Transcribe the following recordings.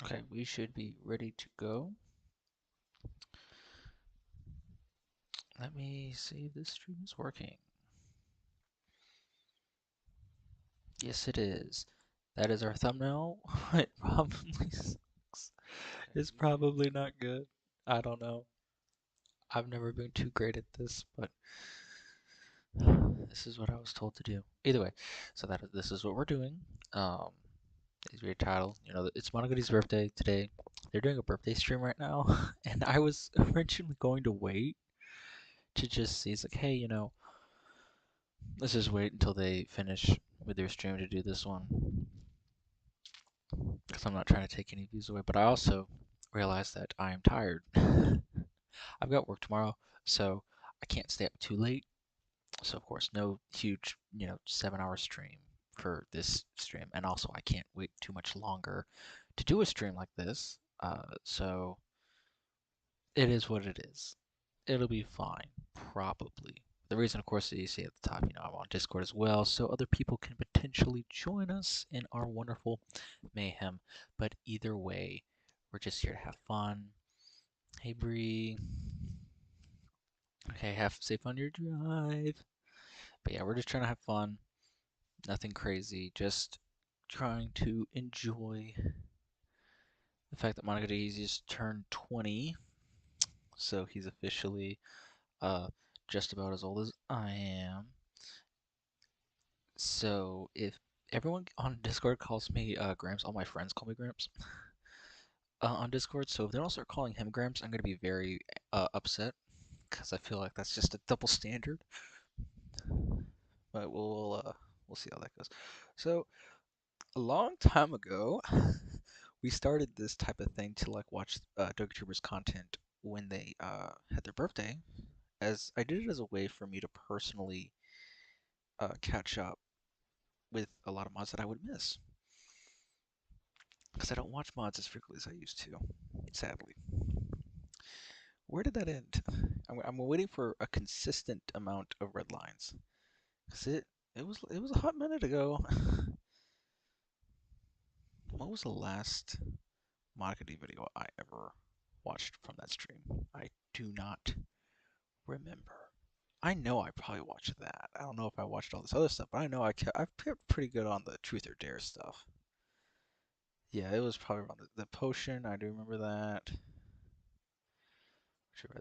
Okay, we should be ready to go. Let me see if this stream is working. Yes, it is. That is our thumbnail. It probably sucks. It's probably not good. I don't know. I've never been too great at this, but this is what I was told to do. Either way, so this is what we're doing. Um, it's very title. It's Monogotti's birthday today. They're doing a birthday stream right now, and I was originally going to wait to just see. It's like, hey, let's just wait until they finish with their stream to do this one, because I'm not trying to take any views away. But I also realized that I am tired. I've got work tomorrow, so I can't stay up too late. So of course, no huge, 7-hour stream for this stream, and also I can't wait too much longer to do a stream like this. So it is what it is. It'll be fine, probably. The reason, of course, that you see at the top, I'm on Discord as well, so other people can potentially join us in our wonderful mayhem. But either way, we're just here to have fun. Hey, Bree. Okay, have safe on your drive. But yeah, we're just trying to have fun. Nothing crazy. Just trying to enjoy the fact that Monica just turned 20. So he's officially uh, just about as old as I am. So if everyone on Discord calls me Gramps, all my friends call me Gramps on Discord. So if they don't start calling him Gramps, I'm gonna be very upset because I feel like that's just a double standard. But we'll see how that goes. So a long time ago, we started this type of thing to like watch DokuTubers content when they had their birthday, as I did it as a way for me to personally catch up with a lot of mods that I would miss. Because I don't watch mods as frequently as I used to, sadly. Where did that end? I'm waiting for a consistent amount of red lines. Cause it was a hot minute ago. What was the last Monica D video I ever watched from that stream? I do not remember. I know I probably watched that. I don't know if I watched all this other stuff, but I know I've kept pretty good on the Truth or Dare stuff. Yeah, it was probably around the potion. I do remember that.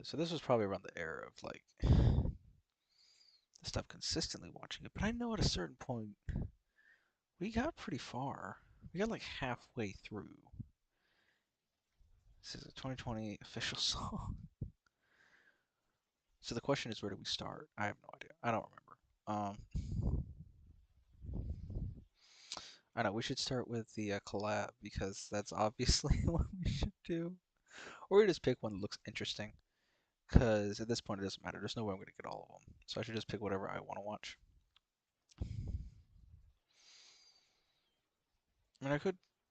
So this was probably around the era of like the stuff consistently watching it. But I know at a certain point we got pretty far. We got like halfway through. This is a 2020 official song. So the question is, where do we start? I have no idea. I don't remember. I know we should start with the collab because that's obviously what we should do. Or we just pick one that looks interesting. Because at this point it doesn't matter. There's no way I'm going to get all of them. So I should just pick whatever I want to watch. I mean,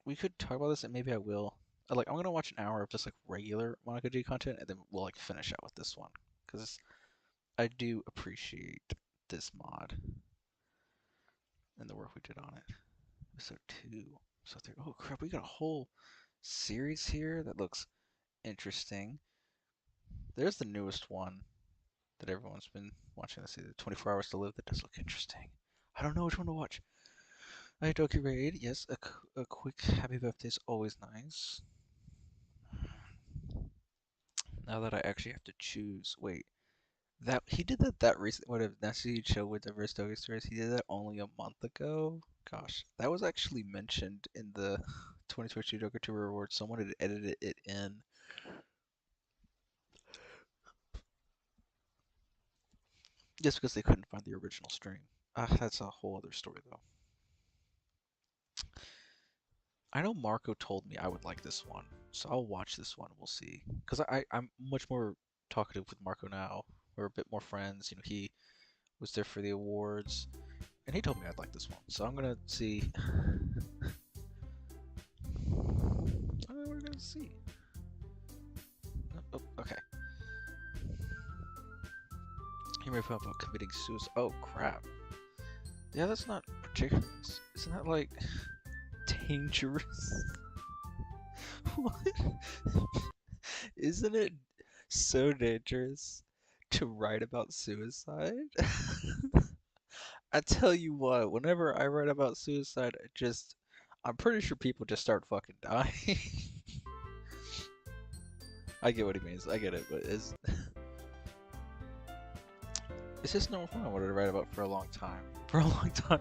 we could talk about this, and maybe I will. Like, I'm gonna watch an hour of just like regular Monica G content, and then we'll like finish out with this one because I do appreciate this mod and the work we did on it. Episode 2, episode 3. Oh crap, we got a whole series here that looks interesting. There's the newest one that everyone's been watching. Let's see, the 24 Hours to Live. That does look interesting. I don't know which one to watch. Doki Raid, yes, a quick happy birthday is always nice. Now that I actually have to choose, wait, that he did that recent. What if Nessie show with the first Doki stories? He did that only a month ago. Gosh, that was actually mentioned in the 2022 Doki Tour Award. Someone had edited it in. Just because they couldn't find the original stream. That's a whole other story though. I know Marco told me I would like this one, so I'll watch this one. We'll see. Because I'm much more talkative with Marco now. We're a bit more friends. He was there for the awards, and he told me I'd like this one. So I'm gonna see. We're gonna see. Oh, okay. He made fun about committing suicide. Oh crap. Yeah, that's not particular. Isn't that like dangerous? What? Isn't it so dangerous to write about suicide? I tell you what, whenever I write about suicide, I'm pretty sure people just start fucking dying. I get what he means. I get it, but it's just no fun. I wanted to write about for a long time. For a long time,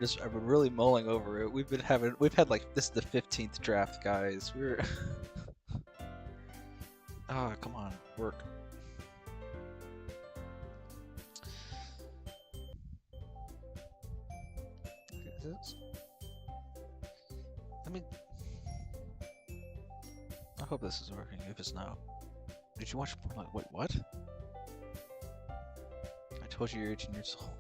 I've been really mulling over it. We've had like this is the 15th draft, guys. We're come on, work. Is this, let me. I hope this is working. If it's not, did you watch porn? Like, wait, what? I told you you're 18 years old.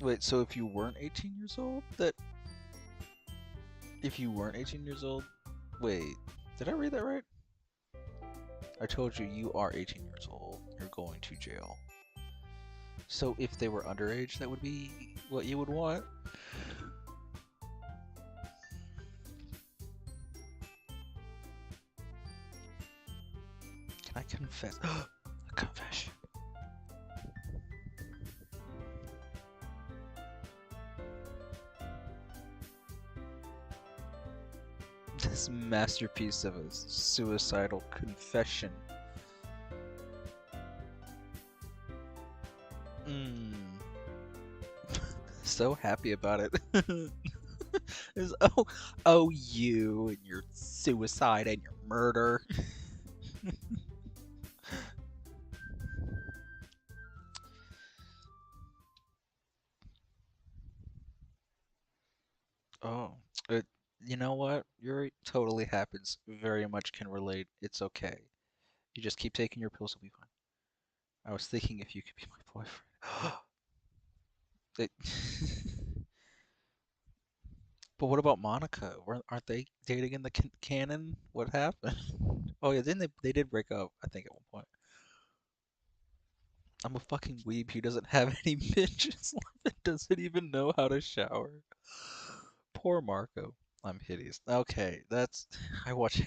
Wait, so if you weren't 18 years old, if you weren't 18 years old, wait, did I read that right? I told you you are 18 years old. You're going to jail. So if they were underage, that would be what you would want. Can I confess? A confession. This masterpiece of a suicidal confession. Mm. So happy about it. Oh, you and your suicide and your murder. Oh, it, you know what? You're totally happens. Very much can relate. It's okay. You just keep taking your pills, you'll be fine. I was thinking if you could be my boyfriend. It- but what about Monica? Aren't they dating in the canon? What happened? Oh yeah, didn't they did break up, I think, at one point. I'm a fucking weeb who doesn't have any bitches left and doesn't even know how to shower. Poor Marco. I'm hideous. Okay, that's I watch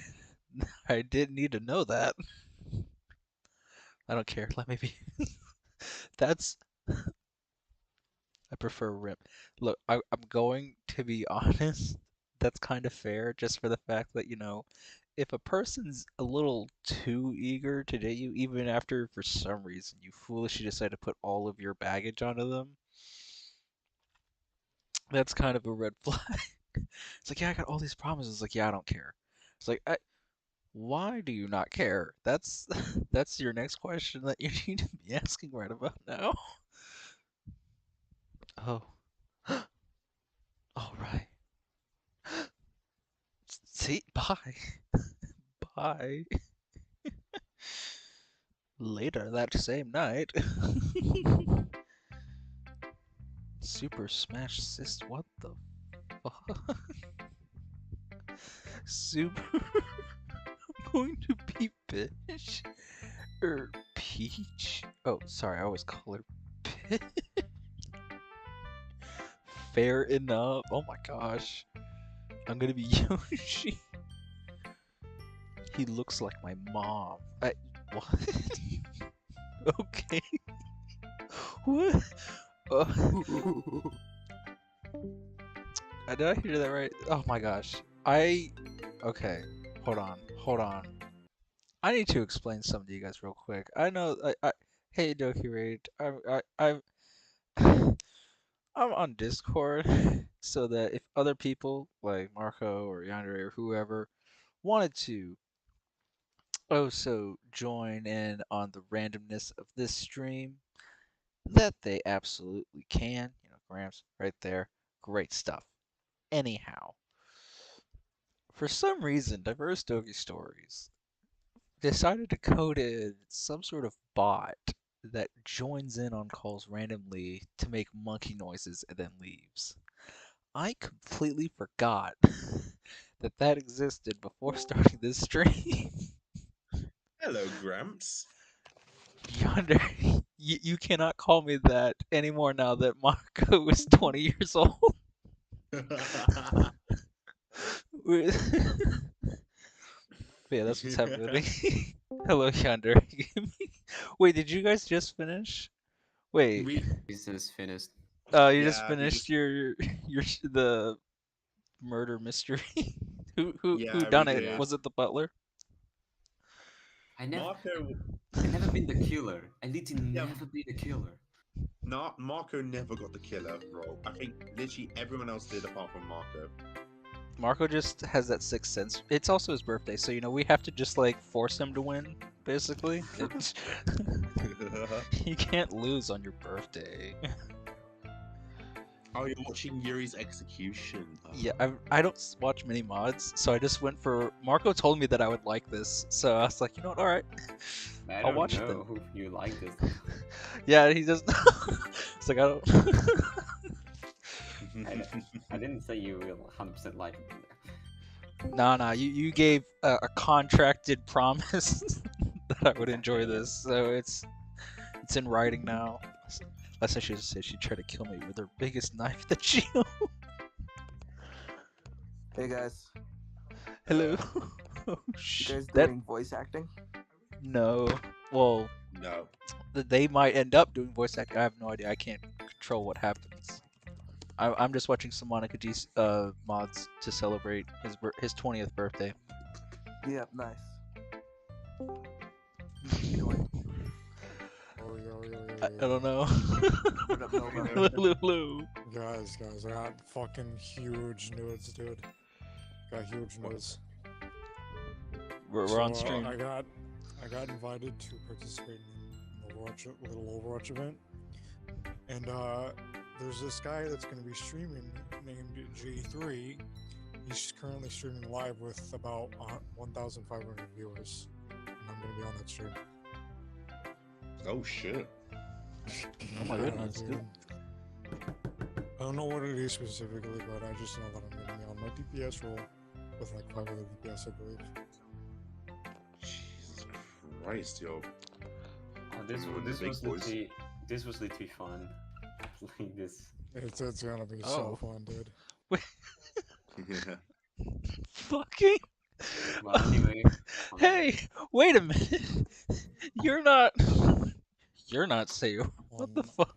I didn't need to know that. I don't care. Let me be. That's I prefer Rim. Look, I'm going to be honest. That's kind of fair, just for the fact that, if a person's a little too eager to date you, even after for some reason you foolishly decide to put all of your baggage onto them, that's kind of a red flag. It's like, yeah, I got all these promises. It's like, yeah, I don't care. It's like, why do you not care? That's that's your next question that you need to be asking right about now. Oh, all right. See, bye, bye. Later that same night. Super Smash Cyst, what the fuck? Super going to be bitch? Or Peach? Oh, sorry, I always call her Peach. Fair enough. Oh my gosh. I'm gonna be Yoshi. He looks like my mom. What? Okay. What? Uh, did I hear that right? Oh my gosh. Okay. Hold on. Hold on. I need to explain something to you guys real quick. I know. Hey, Doki Raid. I'm on Discord, so that if other people like Marco or Yandere or whoever wanted to also join in on the randomness of this stream, that they absolutely can. Grams right there. Great stuff. Anyhow, for some reason, Diverse Dogi Stories decided to code in some sort of bot that joins in on calls randomly to make monkey noises and then leaves. I completely forgot that existed before starting this stream. Hello, Gramps. Yonder, you cannot call me that anymore now that Marco is 20 years old. Yeah, that's what's happening. Hello, Yonder. Wait, did you guys just finish? Wait, we He's just finished. you just yeah, we finished just your the murder mystery? Who yeah, we done it? Yeah. did. Was it the butler? I never Marco I never been the killer. I literally yeah, never be the killer. not Marco never got the killer role. I think literally everyone else did apart from Marco. Marco just has that sixth sense. It's also his birthday, so we have to just like force him to win, basically. You can't lose on your birthday. Oh, you're watching Yuri's execution. Yeah, I don't watch many mods, so I just went for. Marco told me that I would like this, so I was like, you know what, all right, I I'll don't watch it then. know who you like this. Yeah, he just. It's like I don't. I didn't say you will 100% like it. Nah. You gave a contracted promise that I would enjoy Yeah. this, so it's in writing now. Last time she just said she tried to kill me with her biggest knife that she owned. Hey guys, Hello. Oh you sh. guys That doing voice acting? no. Well, No. they might end up doing voice acting. I have no idea. I can't control what happens. I'm just watching some Monika G's mods to celebrate his 20th birthday. Yep, nice. What you doing? Oh, I don't know. What up, Nova? Lulu. guys, I got fucking huge nudes, dude. Got huge nudes. We're on So, stream. I got invited to participate in an Overwatch, a little Overwatch event, and there's this guy that's going to be streaming named J3. He's currently streaming live with about 1,500 viewers, and I'm going to be on that stream. Oh shit. Oh my Yeah, goodness, dude. dude. I don't know what it is specifically, but I just know that I'm going to be on my DPS role with like 500 DPS, I believe. Jesus Christ, yo. Oh, You're one of the big boys. this was literally fun. Playing this. It's gonna be Oh. so fun, dude. Yeah. But anyway, Hey, wait a minute. You're not. You're not Sayo. What the Um, fuck?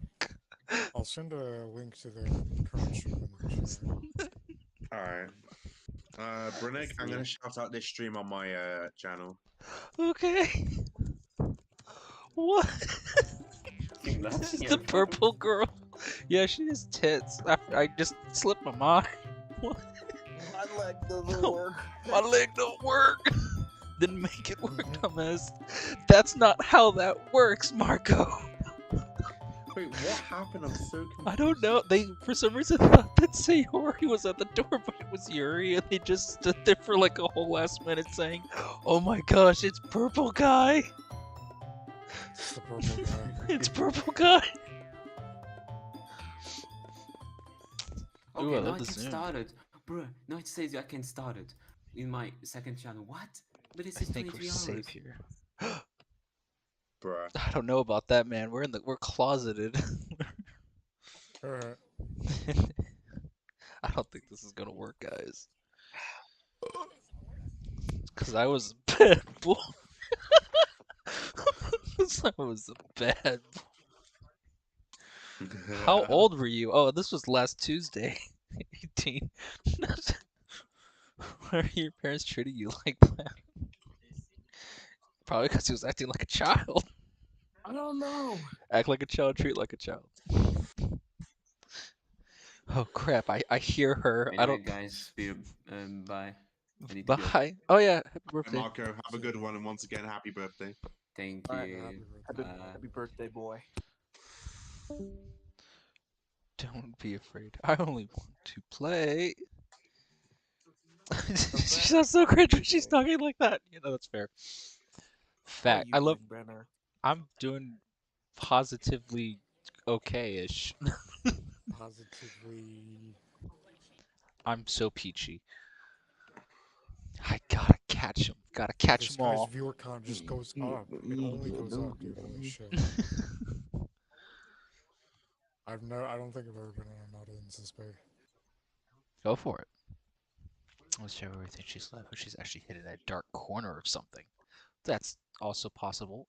I'll send a link to the current stream in the chat. Alright. Brunig, I'm gonna shout out this stream on my channel. Okay. What? you This laughing is at the me? purple girl. Yeah, she has tits. I just slipped my mind. What? My leg doesn't work. My leg don't work. Didn't make it work, dumbass. That's not how that works, Marco. Wait, what happened? I'm so confused. I don't know. They, for some reason, thought that Sayori was at the door, but it was Yuri, and they just stood there for like a whole last minute saying, "Oh my gosh, it's Purple Guy! It's the purple guy. It's Purple Guy!" Ooh, Okay, I now love I the can zoom. start it. Bruh, now it says I can start it in my second channel. What? But it I says think we're 23 safe hours. here. Bruh. I don't know about that, man. We're closeted. Alright. I don't think this is gonna work, guys. Cause I was a bad boy. 'Cause I was a bad boy. How old were you? Oh, this was last Tuesday. 18. Why are your parents treating you like that? Probably because he was acting like a child. I don't know. Act like a child, treat like a child. Oh crap! I hear her. I Anyway, don't. guys, bye. I need to go. Bye. Oh yeah, happy Hey, birthday. Marco, have a good one, and once again, happy birthday. Thank Alright, Yeah, you. happy birthday. happy birthday, boy. Don't be afraid. I only want to play. She Brenner. sounds so cringe when she's talking like that. That's fair. How are Fact. you I love. doing, Brenner? I'm doing positively okay-ish. Positively. I'm so peachy. I gotta catch 'em. Gotta catch This 'em guy's all. viewer count just goes up. It only goes up, dude. Holy shit. I don't think I've ever been on an audience this big. Go for it. Let's show where we think she's left. But she's actually hidden in a dark corner of something. That's also possible.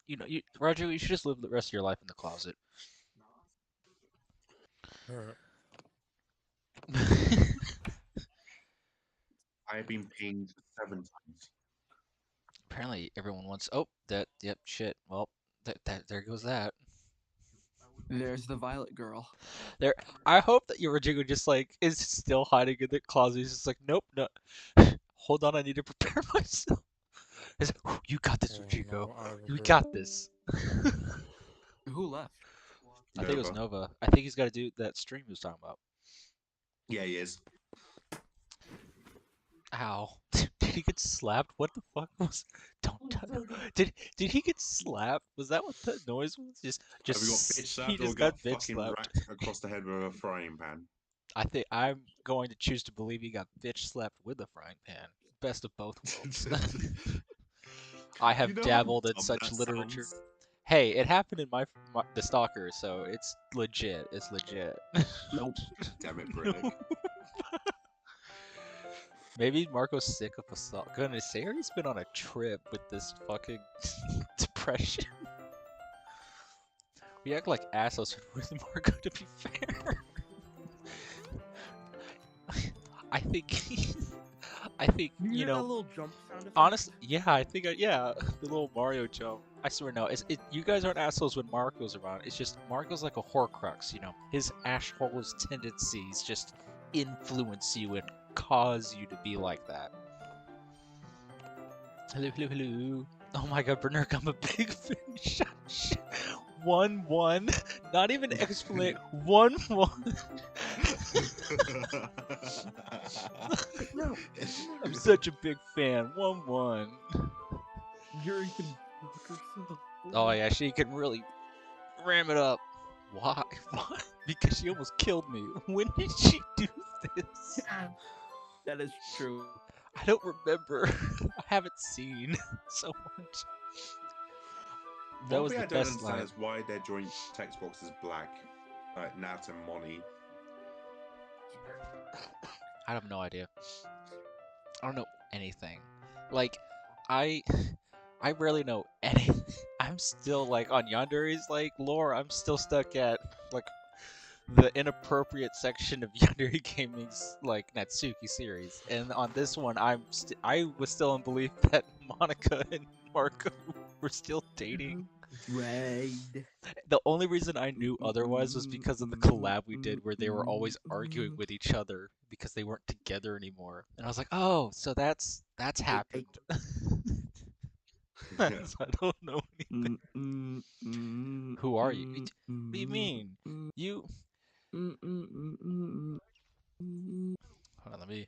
Roger, you should just live the rest of your life in the closet. Uh, I have been pinged 7 times. Apparently, everyone wants. Oh, yep, shit. Well, there goes that. There's the Violet girl. There. I hope that Rodrigo just like is still hiding in the closet. He's just like, nope, no. Hold on, I need to prepare myself. He's like, you got this, oh Rodrigo. no, I You regret. got this. Who left? I think it was Nova. Nova. I think he's got to do that stream he was talking about. Yeah, he is. Ow. Did he get slapped? What the fuck was? Don't tell. Did he get slapped? Was that what that noise was? Have we got bitch He slapped or just got bitch fucking slapped. racked across the head with a frying pan? I think I'm going to choose to believe he got bitch slapped with a frying pan. Best of both worlds. I have You know how dabbled in dumb such that literature. sounds? Hey, it happened in the Stalker, so it's legit. It's legit. Nope. Damn it, Brillick. Maybe Marco's sick of assault. Goodness, Sayori's been on a trip with this fucking depression. We act like assholes with Marco, to be fair. I think, You hear that little jump sound effect? honestly, yeah, yeah, the little Mario jump. I swear, no, you guys aren't assholes when Marco's around. It's just Marco's like a Horcrux, His asshole's tendencies just influence you and cause you to be like that. Hello, hello, hello. Oh my god, Bernard, I'm a big fan. 1-1. Not even explanate. 1-1. No. I'm such a big fan. 1-1. Yuri can fuck herself. Oh yeah, she can really ram it up. Why? Why? Because she almost killed me. When did she do this? That is true. I don't remember. I haven't seen so much. That One was thing the I don't best understand line. is why their joint text box is black. Like Nat and Moni. I have no idea. I don't know anything. Like, I rarely know anything. I'm still like on Yandere's like lore. I'm still stuck at like the inappropriate section of Yandere Gaming's like Natsuki series, and on this one, I was still in belief that Monika and Marco were still dating. Raid. The only reason I knew otherwise was because of the collab we did where they were always arguing with each other because they weren't together anymore. And I was like, oh, so that's happened. I don't know anything. Who are you? What do you mean? You Hold on, let me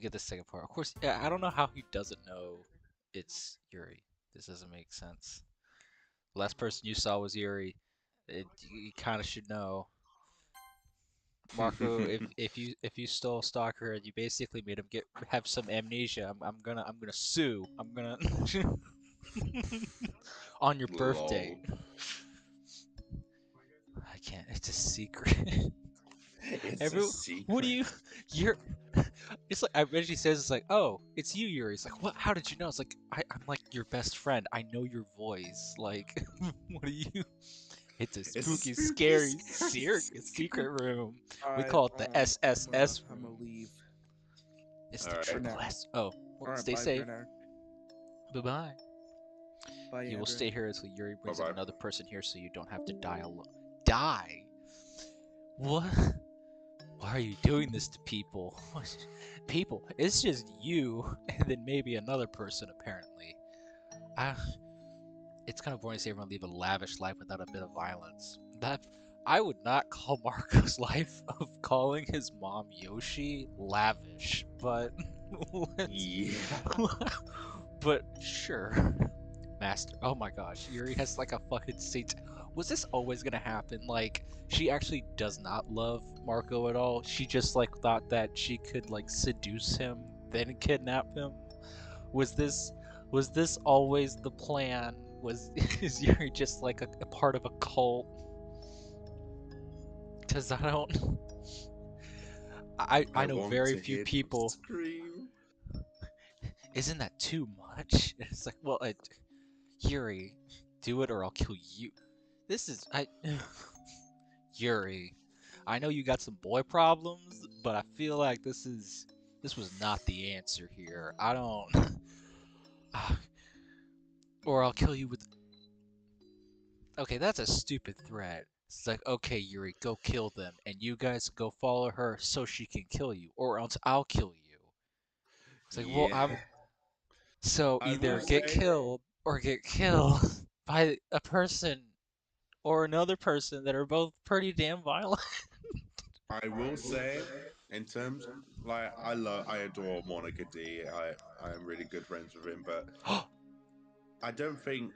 get this second part. Of course, yeah, I don't know how he doesn't know it's Yuri. This doesn't make sense. The last person you saw was Yuri. You kind of should know. Marco, if you stole Stalker and you basically made him have some amnesia, I'm gonna sue. I'm gonna on your birthday. Lol. I can't. It's a secret. It's a Everyone, secret. what do you? You're. It's like I bet she says it's like, oh, it's you, Yuri. It's like, what? How did you know? It's like I'm like your best friend. I know your voice. Like, what are you? It's a spooky, scary secret room. We call it the SSS I'm room. gonna leave. It's the Alright. triple S. Oh, well, Alright, stay bye, safe. Brenner. Bye bye. Bye, You will Andrew. stay here until Yuri brings in Bye-bye. another person here, so you don't have to die alone. Die? What? Why are you doing this to people? People, it's just you, and then maybe another person, apparently. It's kind of boring to see everyone live a lavish life without a bit of violence. I would not call Marco's life of calling his mom Yoshi lavish, but Yeah. but sure. Master. Oh my gosh, Yuri has like a fucking seat. Was this always gonna happen? Like, she actually does not love Marco at all. She just like thought that she could like seduce him, then kidnap him. Was this always the plan? Is Yuri just like a part of a cult? Cause I don't. I know want very to few hear them people. scream. isn't that too much? It's like, well, Yuri, do it or I'll kill you. This is I Yuri. I know you got some boy problems, but I feel like this was not the answer here. I don't or I'll kill you with Okay, that's a stupid threat. It's like, okay, Yuri, go kill them, and you guys go follow her so she can kill you, or else I'll kill you. It's like, well, Yeah. I'm so I will either get say, killed or get killed by a person or another person that are both pretty damn violent. I will say, in terms like I adore Monica D. I am really good friends with him, but I don't think,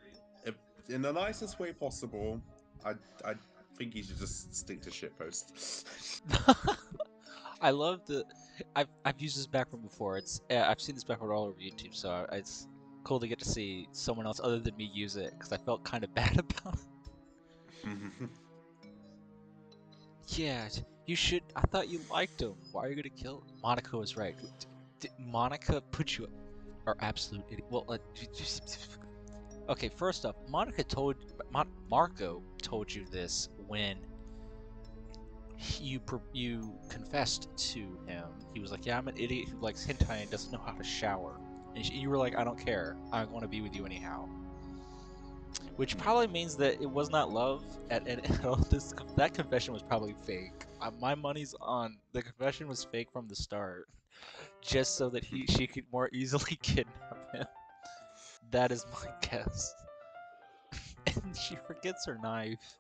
if, in the nicest way possible, I think he should just stick to shitpost. I love the. I've used this background before. I've seen this background all over YouTube, so it's cool to get to see someone else other than me use it because I felt kind of bad about it. Yeah, you should. I thought you liked him. Why are you gonna kill? Monica was right. Did Monica put you are absolute idiot? Well, okay. First off, Marco told you this when you confessed to him. He was like, "Yeah, I'm an idiot who likes hentai and doesn't know how to shower." And you were like, "I don't care. I want to be with you anyhow." Which probably means that it was not love at all. That confession was probably fake. My money's on the confession was fake from the start, just so that she could more easily kidnap him. That is my guess. And she forgets her knife.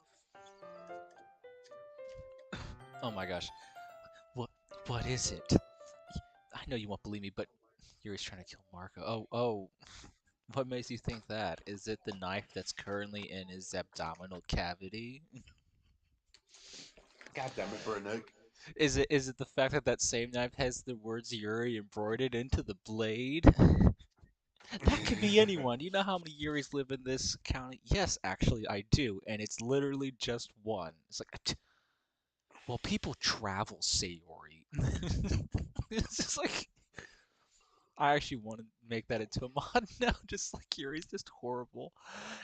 Oh my gosh. What what is it? I know you won't believe me, but Yuri's trying to kill Marco. Oh. What makes you think that? Is it the knife that's currently in his abdominal cavity? God damn it, Bruno. Is it the fact that that same knife has the words Yuri embroidered into the blade? That could be anyone. You know how many Yuris live in this county? Yes, actually, I do, and it's literally just one. It's like, well, people travel, Sayori. It's just like I actually want to make that into a mod now. Just like Yuri's just horrible,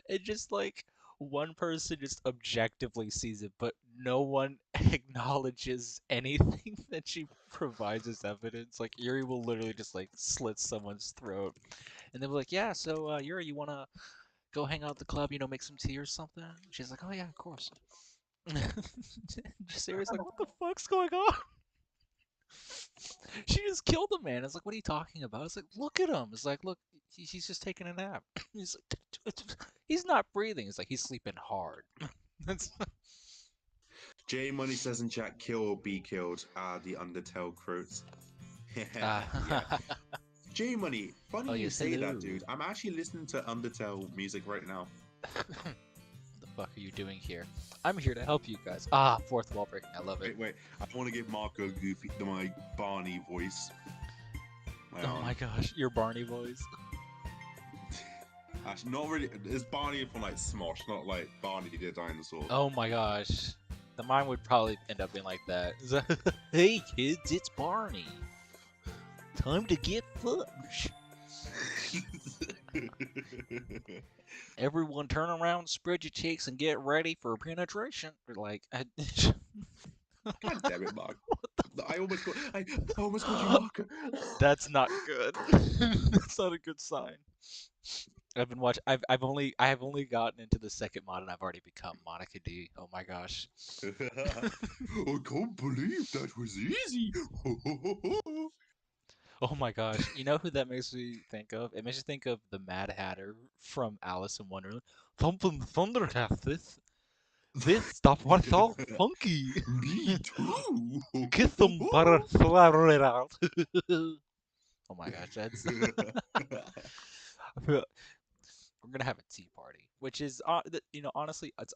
and just like one person just objectively sees it, but no one acknowledges anything that she provides as evidence. Like Yuri will literally just like slit someone's throat, and they'll be like, "Yeah, so Yuri, you wanna go hang out at the club? You know, make some tea or something?" She's like, "Oh yeah, of course." Just Yuri's like, "What the fuck's going on?" She just killed the man. It's like, what are you talking about? It's like, look at him. It's like, look, he's just taking a nap. He's like, he's not breathing. It's like he's sleeping hard. That's J Money says in chat, kill or be killed. Ah, the Undertale quotes. Yeah. uh, J Money, funny oh you yes, say that, hello. dude. I'm actually listening to Undertale music right now. What the fuck are you doing here? I'm here to help you guys. Ah, fourth wall breaking. I love it. Wait. I want to give Marco Goofy my Barney voice. Oh my gosh, your Barney voice. Actually, not really. It's Barney from like Smosh, not like Barney the dinosaur. Oh my gosh. The mine would probably end up being like that. Hey kids, it's Barney. Time to get fucked. Everyone turn around, spread your cheeks, and get ready for penetration. Like, God damn it, Mark. I almost called you Marco. that's not good. That's not a good sign. I've been watching. I have only gotten into the second mod, and I've already become Monica D. Oh my gosh. I can't believe that was easy. Oh my gosh. You know who that makes me think of? It makes me think of the Mad Hatter from Alice in Wonderland. Thumping Thundercat, this stuff was so funky. Me too. Get them butter it out. Oh my gosh, that's. We're gonna have a tea party, which is honestly it's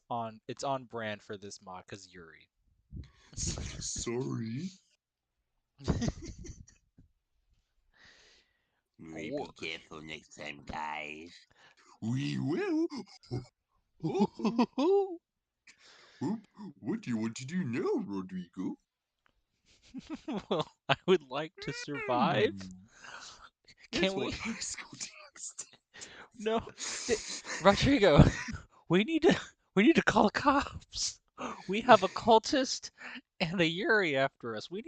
on brand for this mod because Yuri. Sorry. We be careful next time, guys. We will. Or What do you want to do now, Rodrigo? well, I would like to survive. Hmm. Can we? What high school text? No, Rodrigo. We need to. We need to call the cops. We have a cultist and a Yuri after us. We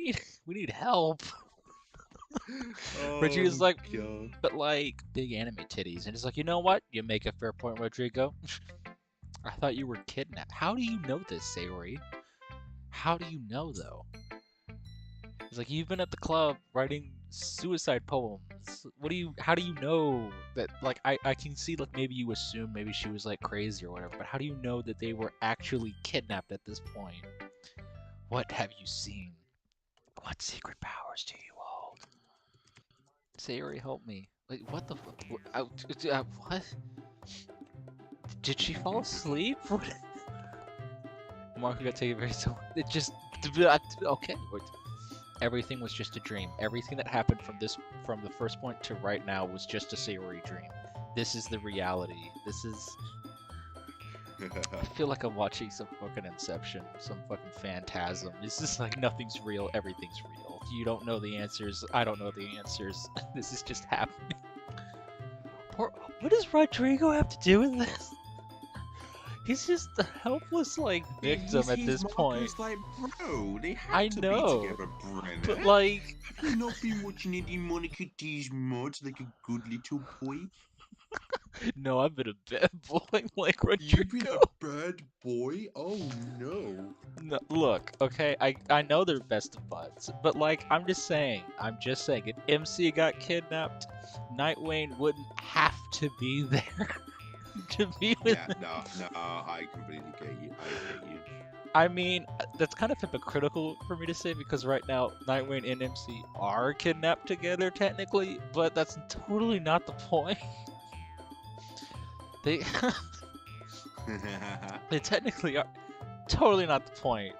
need help. Rodrigo's Oh like, god. but like big anime titties, and it's like, you know what? You make a fair point, Rodrigo. I thought you were kidnapped. How do you know this, Sayori? How do you know though? It's like you've been at the club writing suicide poems. What do you? How do you know that? Like, I can see like maybe you assume maybe she was like crazy or whatever, but how do you know that they were actually kidnapped at this point? What have you seen? What secret powers do you hold? Sayori, help me. Like, what the fuck? What? Did she fall asleep? What? Mark got taken very so. It just. Okay. Everything was just a dream. Everything that happened from the first point to right now was just a Sayori dream. This is the reality. This is. I feel like I'm watching some fucking Inception, some fucking phantasm. This is like nothing's real, everything's real. You don't know the answers. I don't know the answers. This is just happening. What does Rodrigo have to do with this? He's just a helpless, like, victim at this point. Like, bro, they have I to know, be together, Brennan. but like, Have you not been watching any Monica D's mods like a good little boy? no, I've been a bad boy like You've been Rodrigo. a bad boy? Oh no. No, look, okay, I know they're best of buds, but like, I'm just saying, if MC got kidnapped, Nightwing wouldn't have to be there to be with. Yeah, no, I completely get you. I get you. I mean, that's kind of hypocritical for me to say because right now Nightwing and MC are kidnapped together technically, but that's totally not the point. They they technically are totally not the point.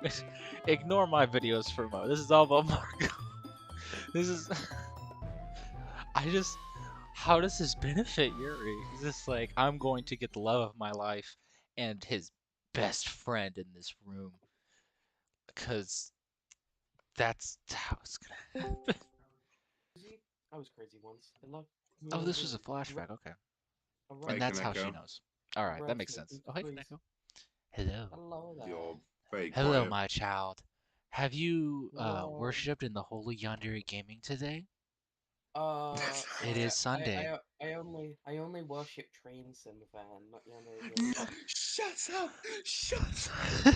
Ignore my videos for a moment. This is all about Marco. This is how does this benefit Yuri? Is this like I'm going to get the love of my life and his best friend in this room because that's how it's gonna happen. I was crazy once. I love. Oh, this was a flashback. Okay, A and Hey, that's how she Kaneko. knows. All right, that makes sense. Oh, hey, Kaneko. Hello. Hello there. You're very Hello, quiet. my child. Have you Hello. worshipped in the holy Yandere Gaming today? It Yeah, is Sunday. I only worship Train Sim fan, not Yandere Gaming. Shut up! Shut up!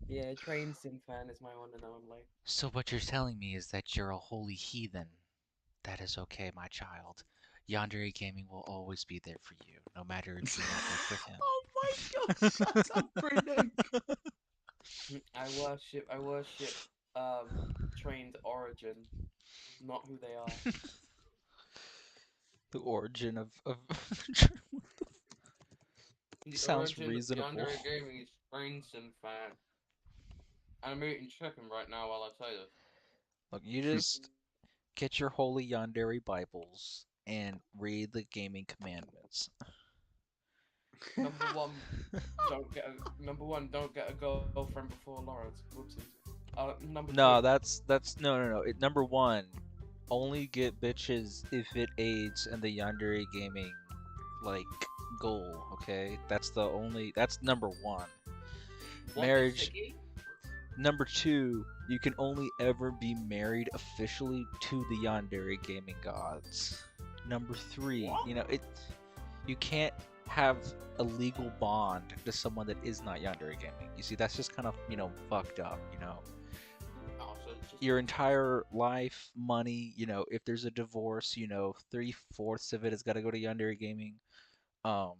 Yeah, Train Sim fan is my one and only. So what you're telling me is that you're a holy heathen. That is okay, my child. Yandere Gaming will always be there for you, no matter if you don't work with him. Oh my god, shut up, Brennan! I worship Train's origin, not who they are. The origin of The sounds origin reasonable. of Yandere Gaming is Train Sim fan. I'm eating chicken right now while I say this. Look, you just get your holy Yandere Bibles and read the gaming commandments. Number one, don't get a girlfriend before Lawrence. Whoopsies. Number No, two. that's no. Number one, only get bitches if it aids in the Yandere Gaming like goal. Okay, that's number one. What, Marriage. Siggy? Number two, you can only ever be married officially to the Yandere Gaming gods. Number three, you can't have a legal bond to someone that is not Yandere Gaming. You see, that's just kind of, fucked up, Oh, so it's just Your entire life, money, if there's a divorce, 3/4 of it has got to go to Yandere Gaming. Um,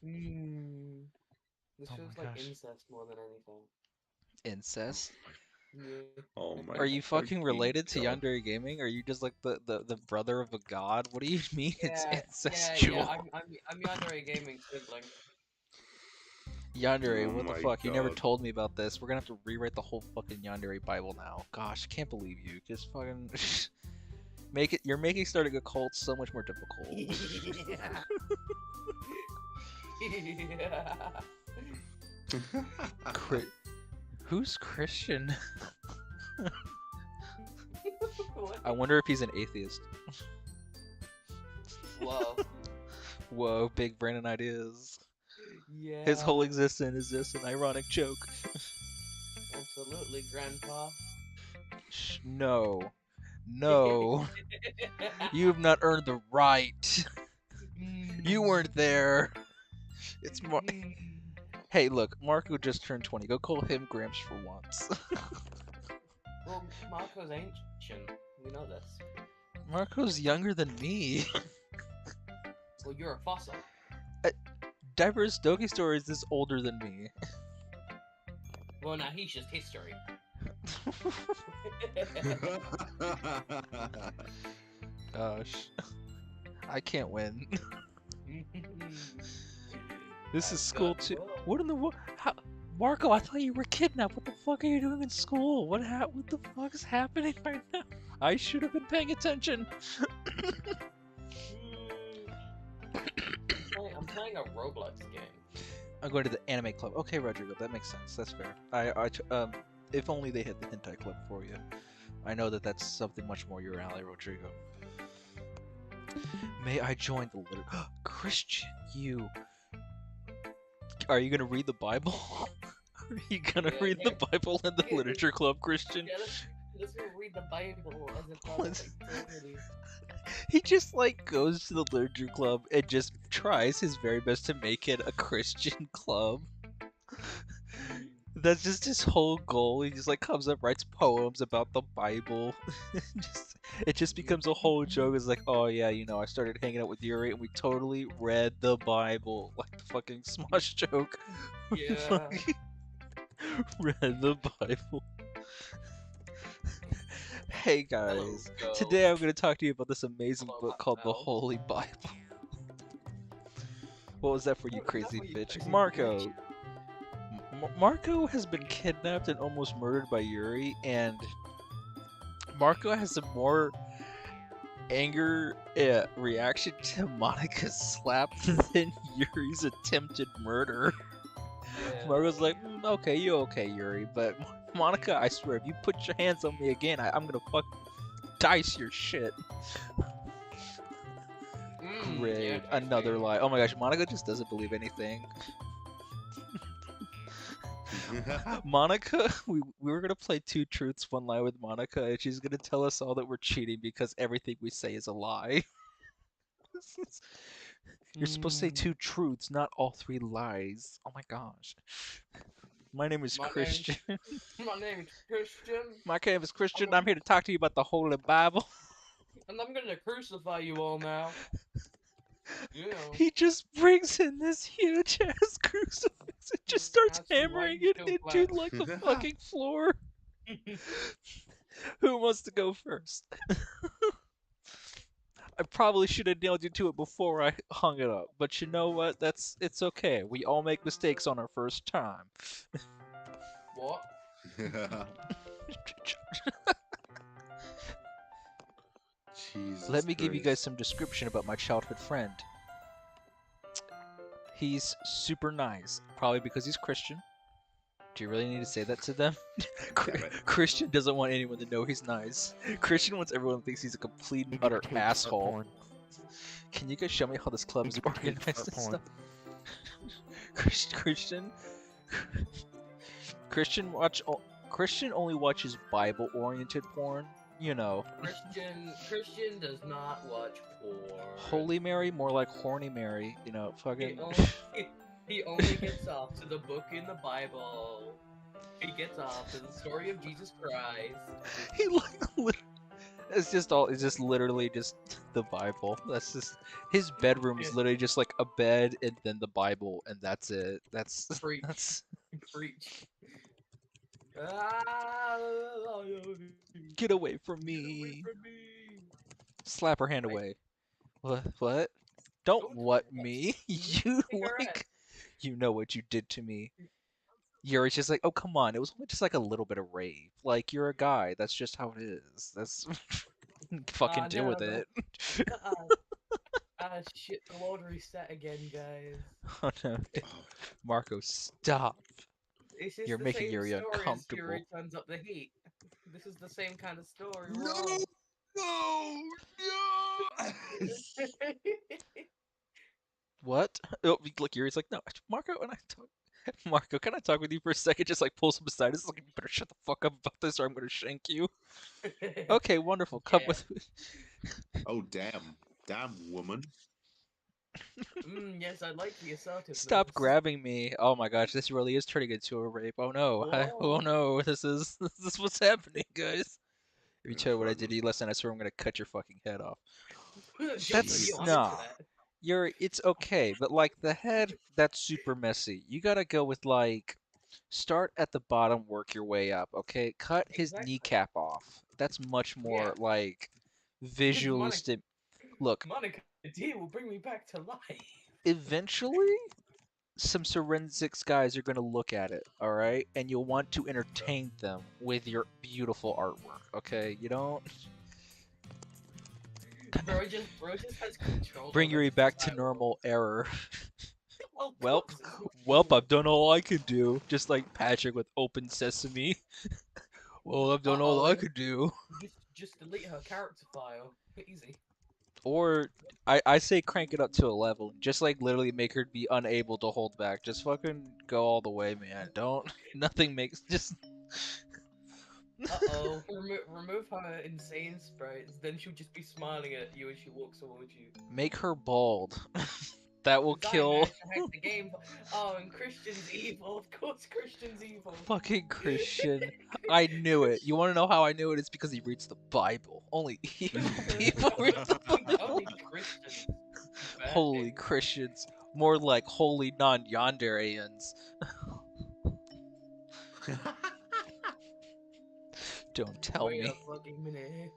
This Oh feels my like gosh. incest more than anything. incest? Yeah. Oh my Are you fucking fucking related to god. Yandere Gaming? Are you just like the brother of a god? What do you mean it's Yeah, incestual? I'm Yandere Gaming sibling. Yandere, Oh what the my fuck? You never God. told me about this. We're gonna have to rewrite the whole fucking Yandere Bible now. Gosh, I can't believe you. Just fucking you're making starting a cult so much more difficult. Who's Christian? I wonder if he's an atheist. Whoa. Whoa, big Brandon ideas. Yeah. His whole existence is just an ironic joke. Absolutely, Grandpa. Shh, no. No. You have not earned the right. You weren't there. It's more. Hey, look, Marco just turned 20. Go call him Gramps for once. Well, Marco's ancient. We know this. Marco's younger than me. Well, you're a fossil. Diverse Doki Stories is older than me. Well, now he's just history. Gosh. I can't win. This is school too. What in the world? How? Marco, I thought you were kidnapped. What the fuck are you doing in school? What the fuck is happening right now? I should have been paying attention. I'm playing a Roblox game. I'm going to the anime club. Okay, Rodrigo, that makes sense. That's fair. If only they hit the hentai club for you. I know that that's something much more your alley, Rodrigo. May I join the litter? Christian, you. Are you gonna read the Bible? Are you gonna read the Bible in the literature club, Christian? Yeah, let's go read the Bible as a part of activity. He just like goes to the literature club and just tries his very best to make it a Christian club. That's just his whole goal. He just like comes up, writes poems about the Bible. It just becomes a whole joke. It's like, oh yeah, you know, I started hanging out with Yuri and we totally read the Bible, like the fucking Smosh joke. Yeah. Read the Bible. Hey guys, today I'm going to talk to you about this amazing book called The Holy Bible. What was that for you, crazy bitch? Marco. Marco has been kidnapped and almost murdered by Yuri, and Marco has a more anger reaction to Monika's slap than Yuri's attempted murder. Yeah. Marco's like, okay, you okay, Yuri, but Monika, I swear, if you put your hands on me again, I'm gonna fucking dice your shit. Great, yeah, another lie. Oh my gosh, Monika just doesn't believe anything. Monika, we were gonna play Two Truths, One Lie with Monika, and she's gonna tell us all that we're cheating because everything we say is a lie. You're supposed to say two truths, not all three lies. Oh my gosh. My name is Christian. My name is Christian. My name is Christian. I'm here to talk to you about the Holy Bible. And I'm gonna crucify you all now. Yeah. He just brings in this huge ass crucifix and just starts That's hammering why it you don't into like the fucking floor. Who wants to go first? I probably should have nailed you to it before I hung it up, but you know what? It's okay. We all make mistakes on our first time. What? Jesus Let me give you guys Christ. some description about my childhood friend. He's super nice, probably because he's Christian. Do you really need to say that to them? Christian doesn't want anyone to know he's nice. Christian wants everyone to think he's a complete and utter asshole. Can you guys show me how this club is organized and stuff? Christian only watches Bible-oriented porn. You know. Christian does not watch porn. Holy Mary, more like Horny Mary. You know, fucking. He only gets off to the book in the Bible. He gets off to the story of Jesus Christ. He like it's just literally just the Bible. That's just his bedroom is literally just like a bed and then the Bible and that's it. That's Preach. that's Preach. get away from me. Slap her hand away. What? Don't what me? You like you know what you did to me. Yuri's just like, oh come on, it was only just like a little bit of rave. Like you're a guy, that's just how it is. That's fucking deal with it. Shit, the world reset again, guys. Oh no, Marco, stop. You're the making same Yuri story as uncomfortable. Yuri turns up the heat. This is the same kind of story. No! No, no. What? Oh, look, Yuri's like, no, Marco, and I talk. Marco, can I talk with you for a second? Just like pulls him aside. It's like, you better shut the fuck up about this, or I'm gonna shank you. Okay, wonderful. Come Yeah. with me. Oh damn, damn woman. Yes, I like the Stop assertiveness. grabbing me. Oh my gosh, this really is turning into a rape. Oh no. Oh Whoa. no. This is what's happening, guys. If you Yeah, tell me what I fuck did to you last night, I swear I'm gonna cut your fucking head off. Just so That's you Jesus. on nah. internet. It's okay, but like the head, that's super messy. You gotta go with like start at the bottom, work your way up, okay? Cut his Exactly. kneecap off. That's much Yeah. more like Because visually look, Monica D will bring me back to life. eventually some forensics guys are going to look at it, all right? And you'll want to entertain them with your beautiful artwork, okay? You don't Bro just has control bring over Yuri the back to entire world. normal error. Of Welp, course. I've done all I could do. Just like Patrick with Open Sesame. Well, I've done all I Uh-oh. could do. Just delete her character file. Easy. Or I say crank it up to 11. Just like literally make her be unable to hold back. Just fucking go all the way, man. Don't nothing makes just Uh-oh. Remove her insane sprites, then she'll just be smiling at you as she walks towards you. make her bald. That will I kill managed to hack the game. Oh, and Christian's evil. Of course Christian's evil. fucking Christian. I knew it. You want to know how I knew it? It's because he reads the Bible. Only evil people read the Only Bible. Christians. Holy Christians. More like holy non-Yanderians. Don't tell Wait a me. fucking minute.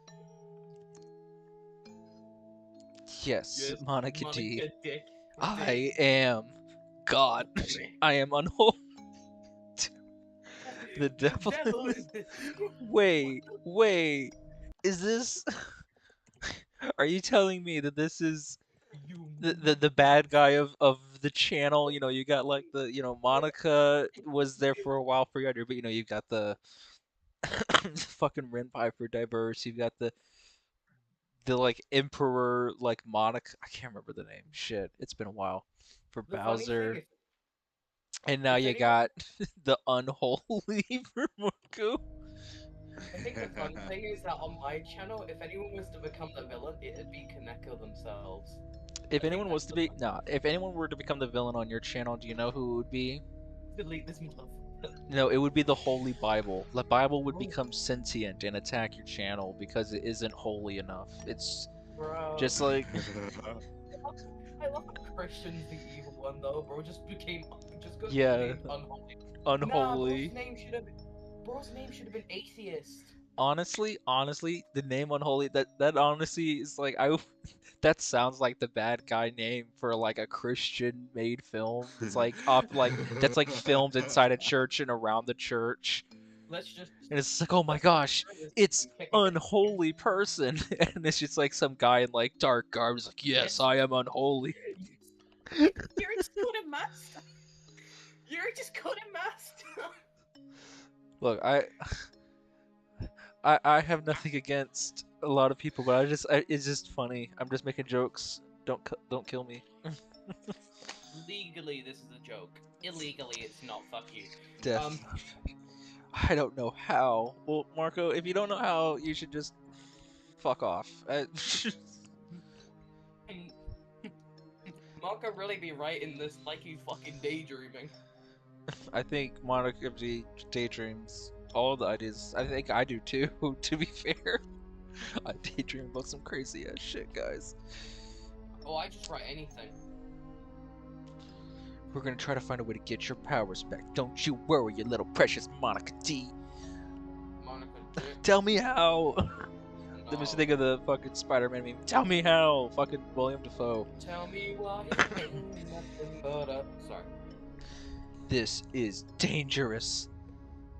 Yes, Yes, Monica D. Monica Dick. I am God. I am unholy. The The devil. devil is the... Wait. Is this? Are you telling me that this is You... the bad guy of the channel? You know, you got like the Monica was there for a while for Yonder, but you've got the fucking Ren Piper diverse. You've got the like Emperor like Monica. I can't remember the name. Shit, it's been a while. For The funny thing Bowser, is, and now if you anyone... got the unholy for Mako. I think the fun thing is that on my channel, if anyone was to become the villain, it'd be Kaneko themselves. If I think anyone was that's to the be fun. no, if anyone were to become the villain on your channel, do you know who it would be? Delete this motherfucker. No, it would be the Holy Bible. The Bible would Oh, become sentient and attack your channel because it isn't holy enough. It's bro. just like I love how Christian's the evil one though, bro. Just got yeah, named unholy. Nah, unholy. Bro's name should have been atheist. Honestly, the name unholy that honestly is like that sounds like the bad guy name for like a Christian made film. It's like off like that's like filmed inside a church and around the church. Let's just And it's like, oh my let's just gosh, try this it's and kick it. unholy person, and it's just like some guy in like dark garbs, like, yes, I am unholy. You're just called a master. You're just called a master. Look, I have nothing against a lot of people, but it's just funny. I'm just making jokes. Don't kill me. Legally, this is a joke. Illegally, it's not. Fuck you. Death. I don't know how. Well, Marco, if you don't know how, you should just fuck off. Marco really be writing this like he's fucking daydreaming. I think Monica daydreams all the ideas. I think I do too, to be fair. I daydream about some crazy ass shit, guys. Oh, I just write anything. We're gonna try to find a way to get your powers back. Don't you worry, you little precious Monica D. Monica, Tell me how. no. Let me just think of the fucking Spider-Man meme. Tell me how. Fucking William Dafoe. Tell me why it ain't nothing but a... Sorry. This is dangerous.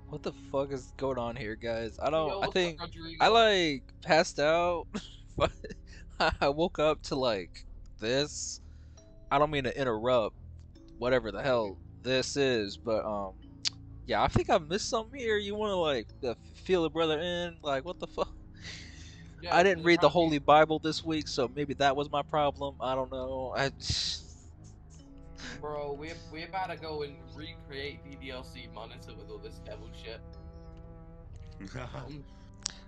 What the fuck is going on here, guys? I Yo, don't. I what's up, think Rodrigo? I like passed out. I woke up to like this. I don't mean to interrupt whatever the hell this is, but yeah, I think I missed something here. You want to like feel a brother in? Like, what the fuck? Yeah, I didn't because read the apparently, Holy Bible this week, so maybe that was my problem. I don't know. bro, we about to go and recreate the DLC monitor with all this devil shit. Um,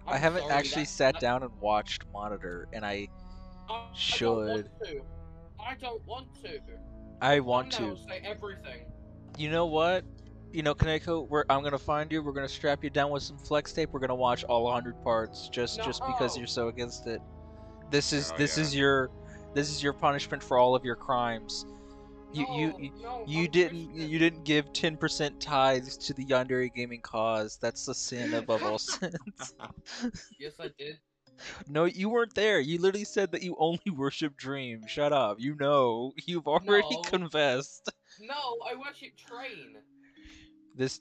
I I'm haven't sorry actually sat that down and watched Monitor, and I I don't want should. to. I don't want to. I The want to. thumbnails say everything. You know what? You know, Kaneko, I'm gonna find you. We're gonna strap you down with some flex tape. We're gonna watch all 100 parts, just because No, you're so against it. This is Oh this yeah. is your this is your punishment for all of your crimes. You you no, you no. you I'm didn't Christian. you didn't give 10% tithes to the Yandere gaming cause. That's the sin above all sins. Yes, I did. No, you weren't there. You literally said that you only worship Dream. Shut up. You know. You've already No, confessed. no. I worship Train.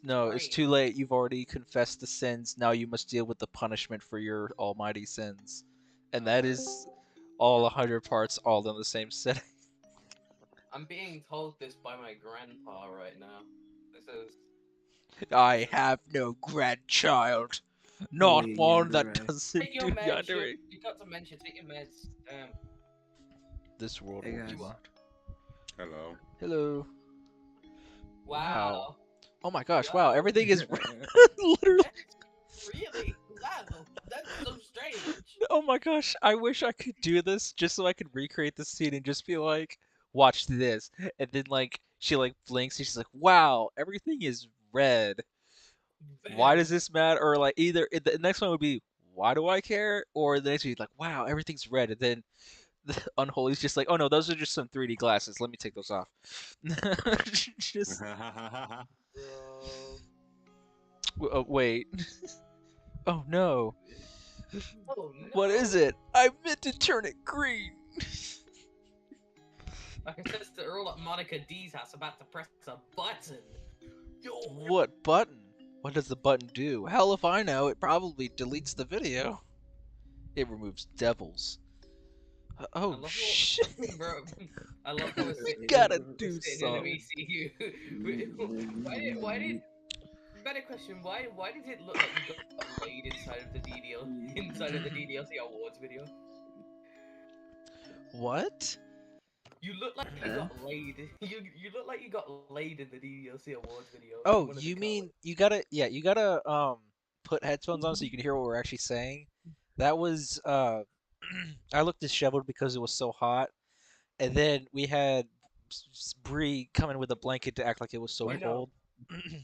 No, it's Train. too late. You've already confessed the sins. Now you must deal with the punishment for your almighty sins. And that is all 100 parts all in the same setting. I'm being told this by my grandpa right now. This is. I have no grandchild. Not Wait, one that Yandere. doesn't Take your do meds. yandere. You got to mention. Take your meds. Damn. This world Hey will be guys. You are. marked. Hello. Hello. Wow. Wow. Oh my gosh, wow, Wow. everything is literally. Really? Wow. That's so strange. Oh my gosh, I wish I could do this just so I could recreate the scene and just be like, watch this. And then like she like blinks and she's like, wow, everything is red. Why does Bam. this matter? Or like either the next one would be, why do I care? Or the next one would be like, wow, everything's red. And then the Unholy's just like, oh no, those are just some 3D glasses. Let me take those off. Just Bro. oh, wait. Oh no. Oh What is no. it? I meant to turn it green. Like I said to Earl at Monica D's house, about to press a button. Yo. What button? What does the button do? Hell if I know, it probably deletes the video. It removes devils. I Oh love shit. how, bro. I love how we're You sitting, gotta we're do sitting in an something. ECU. Why did? Better question. Why did it look like you got laid inside of the DDLC awards video? What? You look like you got laid. You look like you got laid in the DDLC awards video. in Oh, one of the you mean comments. you gotta put headphones on so you can hear what we're actually saying. That was I looked disheveled because it was so hot. And then we had Bree come in with a blanket to act like it was so I know. cold.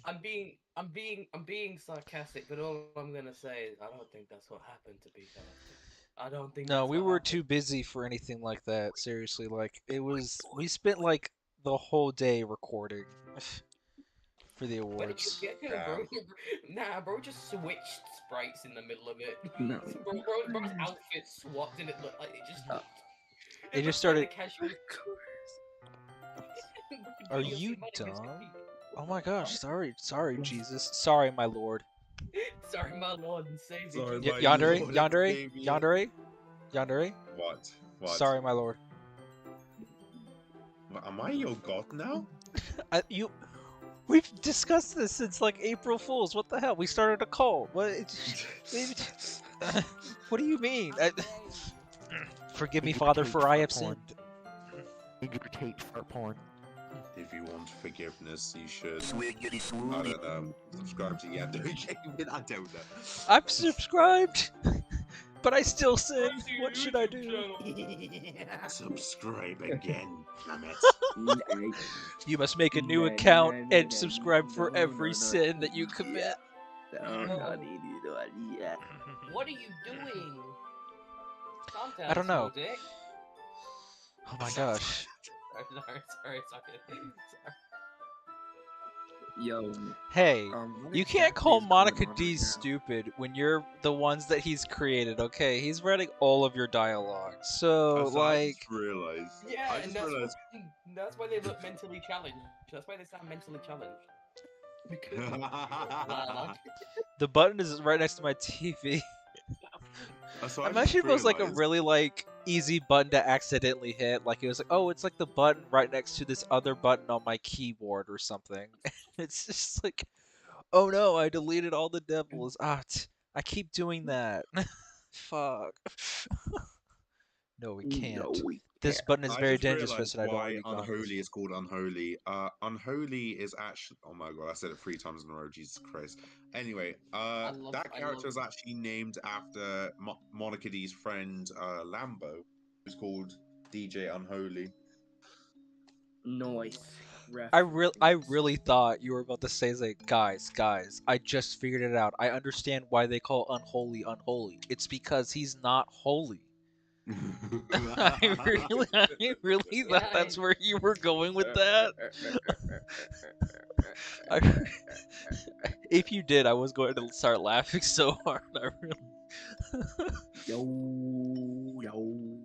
I'm being sarcastic, but all I'm gonna say is I don't think that's what happened. To be fair, I don't think No, that's we what were happened. too busy for anything like that. Seriously, like we spent like the whole day recording for the But awards. bro, nah, bro, just switched sprites in the middle of it. No. Bro's outfit swapped, and it looked like it just. It It just looks like the started. casual. Are DLC you Monica's dumb? feet. Oh my gosh, sorry, Jesus. Sorry, my lord. Sorry, my lord and savior. Sorry, Jesus. my Yandere, Lord and Yandere, Savior. Yandere, Yandere. What? What? Sorry, my lord. Am I your god now? You. We've discussed this since like April Fools. What the hell? We started a cult. What? What do you mean? Forgive me, Father, for I have sinned. Interpretate fart porn. If you want forgiveness, you should. Swiggity I swoogie. don't know. Subscribe to Yandere Gaming. I don't know. I'm subscribed, but I still sin. What should I do? Subscribe again, damn it. You must make a new account and subscribe for every sin that you commit. What are you doing? Calm down, I don't know. Small Dick. Oh my gosh. Sorry. Yo. Hey, What you can't exactly call is going Monica on D right now? stupid when you're the ones that he's created, okay? He's writing all of your dialogue. So, So I like, just realized. Yeah, I and just that's realized. that's why they look mentally challenged. That's why they sound mentally challenged. Because the button is right next to my TV. So I Imagine just if it was like a realized. really like easy button to accidentally hit. Like it was like, oh, it's like the button right next to this other button on my keyboard or something. It's just like, oh no, I deleted all the devils. I keep doing that. Fuck. No, we No, can't. we This can't. button is I very just dangerous, realized and I don't want why to be caught in unholy this. is called unholy. Unholy is actually. Oh my god, I said it 3 times in a row. Jesus Christ. Anyway, that I character love is actually named after Monica D's friend Lambo, who's called DJ Unholy. Noise. I really thought you were about to say like, guys, I just figured it out. I understand why they call unholy unholy. It's because he's not holy. I really thought Yeah, that's where you were going with that. I, if you did, I was going to start laughing so hard. I really. Yo.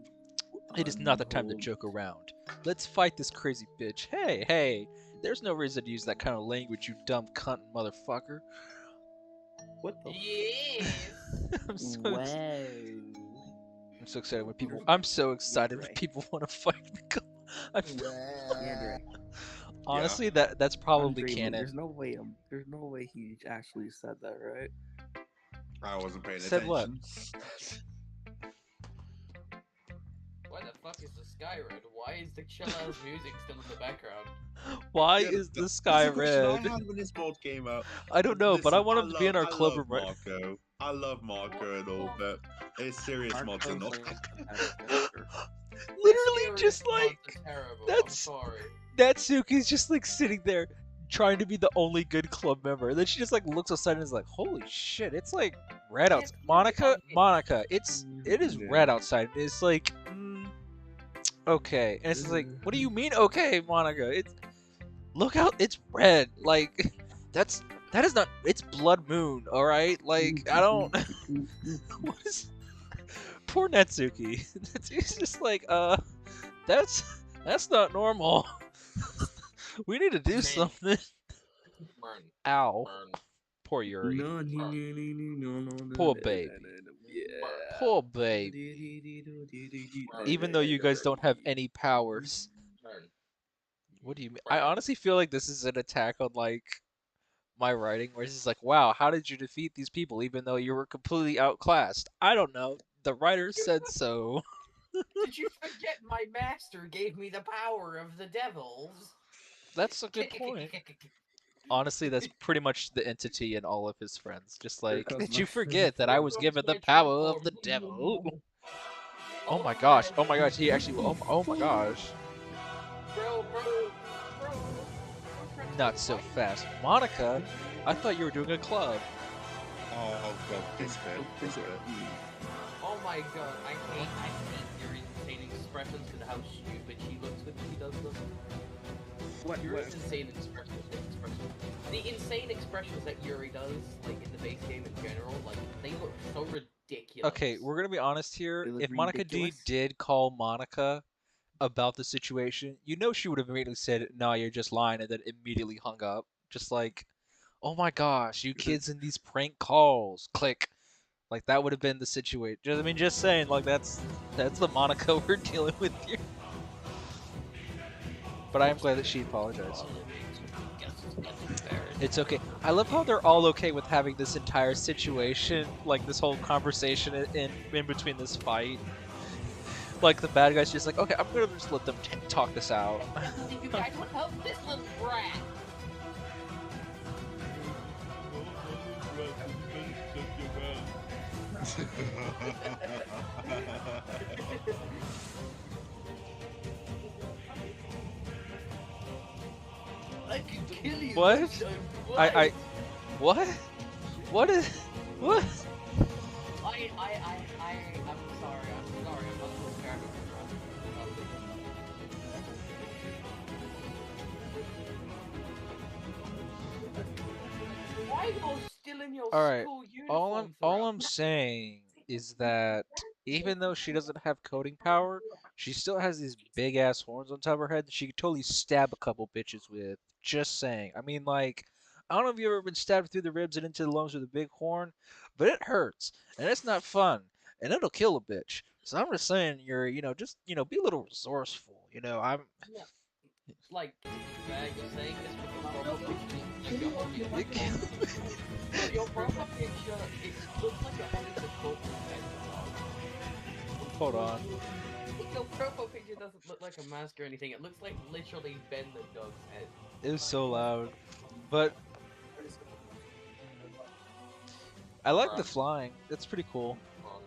It is not the time to joke around. Let's fight this crazy bitch. Hey, there's no reason to use that kind of language, you dumb cunt motherfucker. What the? yes. I'm so, Wow. I'm so excited when people. I'm so excited when Andre. people want to fight me. I'm, Andre. honestly, that's probably Andre, canon. there's no way he actually said that, right? I wasn't paying Said what? attention. Why the fuck is the sky red? Why is the chill ass music still in the background? Why Yeah, is the that's sky a question I red? had when this mod came out. I don't know, but I Listen, want him to be in our I club love right. Marco. I love Marco and all, but it's serious mods and all. Literally, Serious just mods like are terrible. that's- I'm sorry. Natsuki's just like sitting there trying to be the only good club member. And then she just like looks outside and is like, "Holy shit, it's like red outside." Monica, it is red outside. It's like, okay, and it's just like, what do you mean, okay, Monica? It's look out, it's red. Like that is not. It's blood moon, all right. Like I don't. What is? Poor Natsuki. Natsuki's just like, that's not normal. We need to do Man. something. Burn. Ow. Burn. Poor Yuri. No. Poor baby. Poor babe. Even though you guys don't have any powers. Burn. What do you mean? I honestly feel like this is an attack on like my writing, where it's just like, wow, how did you defeat these people even though you were completely outclassed? I don't know. The writer said so. Did you forget my master gave me the power of the devils? That's a good point. Honestly, that's pretty much the entity and all of his friends. Just like, did you forget that I was given the power of the devil? Oh my gosh! Oh my gosh! He actually. Oh my gosh! Bro. Not so fast, Monica. I thought you were doing a club. Oh god, this bit. Oh my god, I hate your insane expressions because of how stupid she looks when she does them. Your insane expressions. The insane expressions that Yuri does, like in the base game in general, like they look so ridiculous. Okay, we're gonna be honest here. They look If Monica D ridiculous. did call Monica about the situation, you know she would have immediately said, "No, you're just lying," and then immediately hung up. Just like, "Oh my gosh, you kids in these prank calls." Click. Like that would have been the situation. I mean, just saying. Like that's the Monica we're dealing with here. But I am glad that she apologized. It's okay. I love how they're all okay with having this entire situation, like this whole conversation in between this fight. Like the bad guy's just like, okay, I'm gonna just let them talk this out. If you guys would help this little brat. I can kill you. What? I What? What is? What? I'm sorry. I'm not so character. Why are you still in your All right. school uniform? All I'm saying is that even though she doesn't have coding power, she still has these big ass horns on top of her head that she could totally stab a couple bitches with. Just saying. I mean, like, I don't know if you've ever been stabbed through the ribs and into the lungs with a big horn, but it hurts and it's not fun and it'll kill a bitch. So I'm just saying, you're, just, be a little resourceful. I'm. Yeah. It's like, you're saying this because your profile picture, your profile picture, it looks like you're holding the corporate head. Hold on. Your profile picture doesn't look like a mask or anything. It looks like literally Ben the dog's head. It was so loud. But I like the Run, flying. That's pretty cool. run,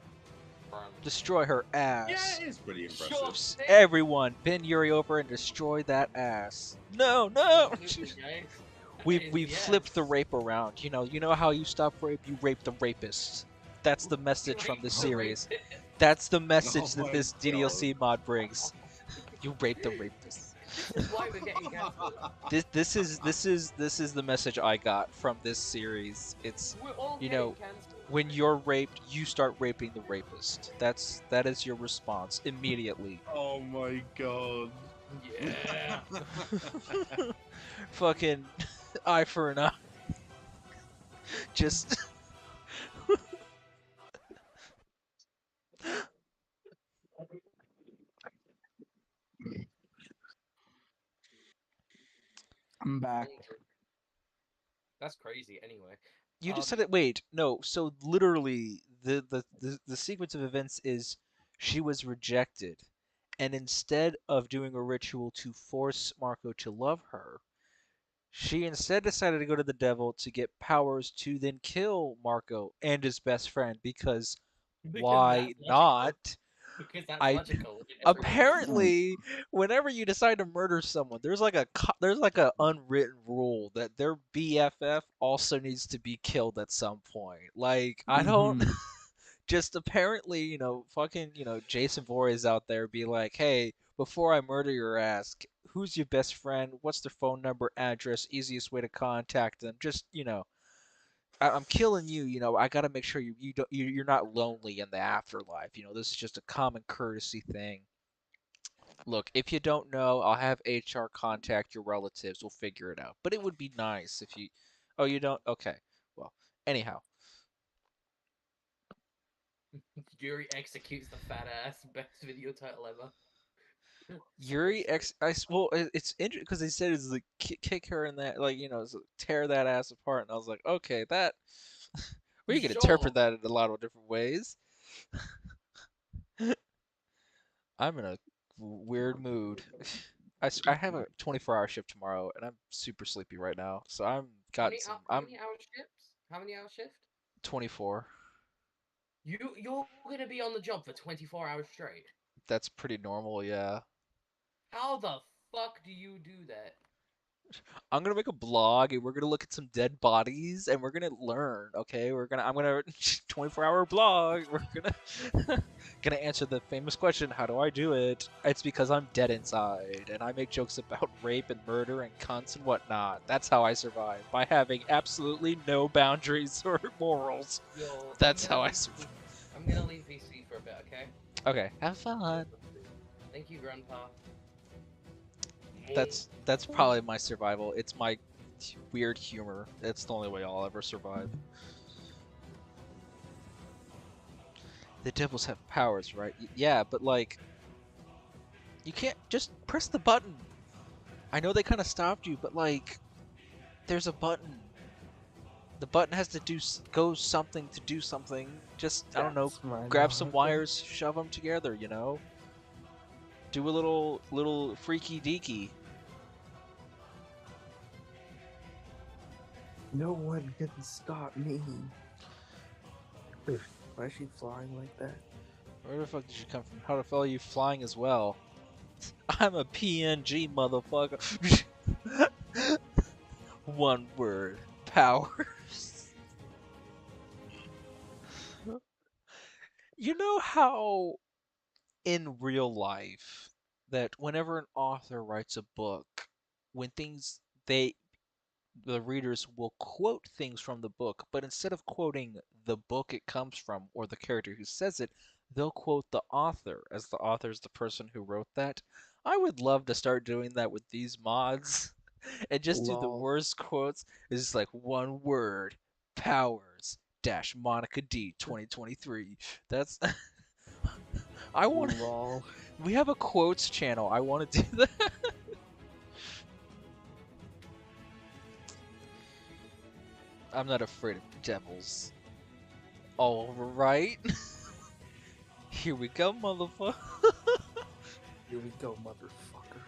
run. Destroy her Yeah, ass. it is pretty impressive. Sure thing. Everyone, bend Yuri over and destroy that ass. No, no. Absolutely, guys. We've Yes. flipped the rape around. You know how you stop rape? You rape the rapist. That's the message from Rape the the series. rapist. That's the message Oh that my this God. DLC mod brings. You rape the rapist. This is why we're getting cancelled. This is the message I got from this series. It's We're all you getting know cancelled. when you're raped, you start raping the rapist. That is your response immediately. Oh my god. Yeah. Fucking eye for an eye. Just I'm back. That's crazy. Anyway. you just said it. Wait, no. So literally, the sequence of events is she was rejected, and instead of doing a ritual to force Marco to love her, she instead decided to go to the devil to get powers to then kill Marco and his best friend because why That's logical. not? Because that's I logical. in every apparently whenever you decide to murder someone, there's like a unwritten rule that their BFF also needs to be killed at some point. Like I don't Mhm. just apparently, fucking, Jason Voorhees out there be like, hey, before I murder your ass, who's your best friend? What's their phone number, address, easiest way to contact them? Just, I'm killing you. I gotta make sure you're not lonely in the afterlife. This is just a common courtesy thing. Look, if you don't know, I'll have HR contact your relatives. We'll figure it out. But it would be nice if you. Oh, you don't? Okay. Well, anyhow, Yuri executes the fat ass. Best video title ever. Yuri X. Well, it's interesting because they said it's like kick her in that, like tear that ass apart, and I was like, okay, that. Well, you can Sure. interpret that in a lot of different ways. I'm in a weird mood. I have a 24-hour shift tomorrow, and I'm super sleepy right now. So How I'm many hour shifts? How many hour shift? 24. You're gonna be on the job for 24 hours straight. That's pretty normal, yeah. How the fuck do you do that? I'm gonna make a blog, and we're gonna look at some dead bodies, and we're gonna learn. Okay, I'm gonna 24-hour blog. We're gonna gonna answer the famous question: how do I do it? It's because I'm dead inside, and I make jokes about rape and murder and cunts and whatnot. That's how I survive, by having absolutely no boundaries or morals. Yo, That's how I survive. I'm gonna leave VC for a bit, okay? Okay, have fun. Thank you, Grandpa. That's probably my survival. It's my weird humor. It's the only way I'll ever survive. The devils have powers, right? Yeah, but like, you can't just press the button. I know they kind of stopped you, but like, there's a button. The button has to go something to do something. Just I don't know, That's my grab some logic. wires, shove them together. Do a little freaky deaky. No one can stop me. Why is she flying like that? Where the fuck did you come from? How the hell are you flying as well? I'm a PNG, motherfucker. One word. Powers. You know how in real life that whenever an author writes a book, when the readers will quote things from the book, but instead of quoting the book it comes from or the character who says it, they'll quote the author, as the author is the person who wrote that. I would love to start doing that with these mods and just do the Lol. worst quotes. It's just like one word, powers dash Monica D 2023. That's I want. Lol. We have a quotes channel. I want to do that. I'm not afraid of devils. All right. Here we go, motherfucker. Here we go, motherfucker.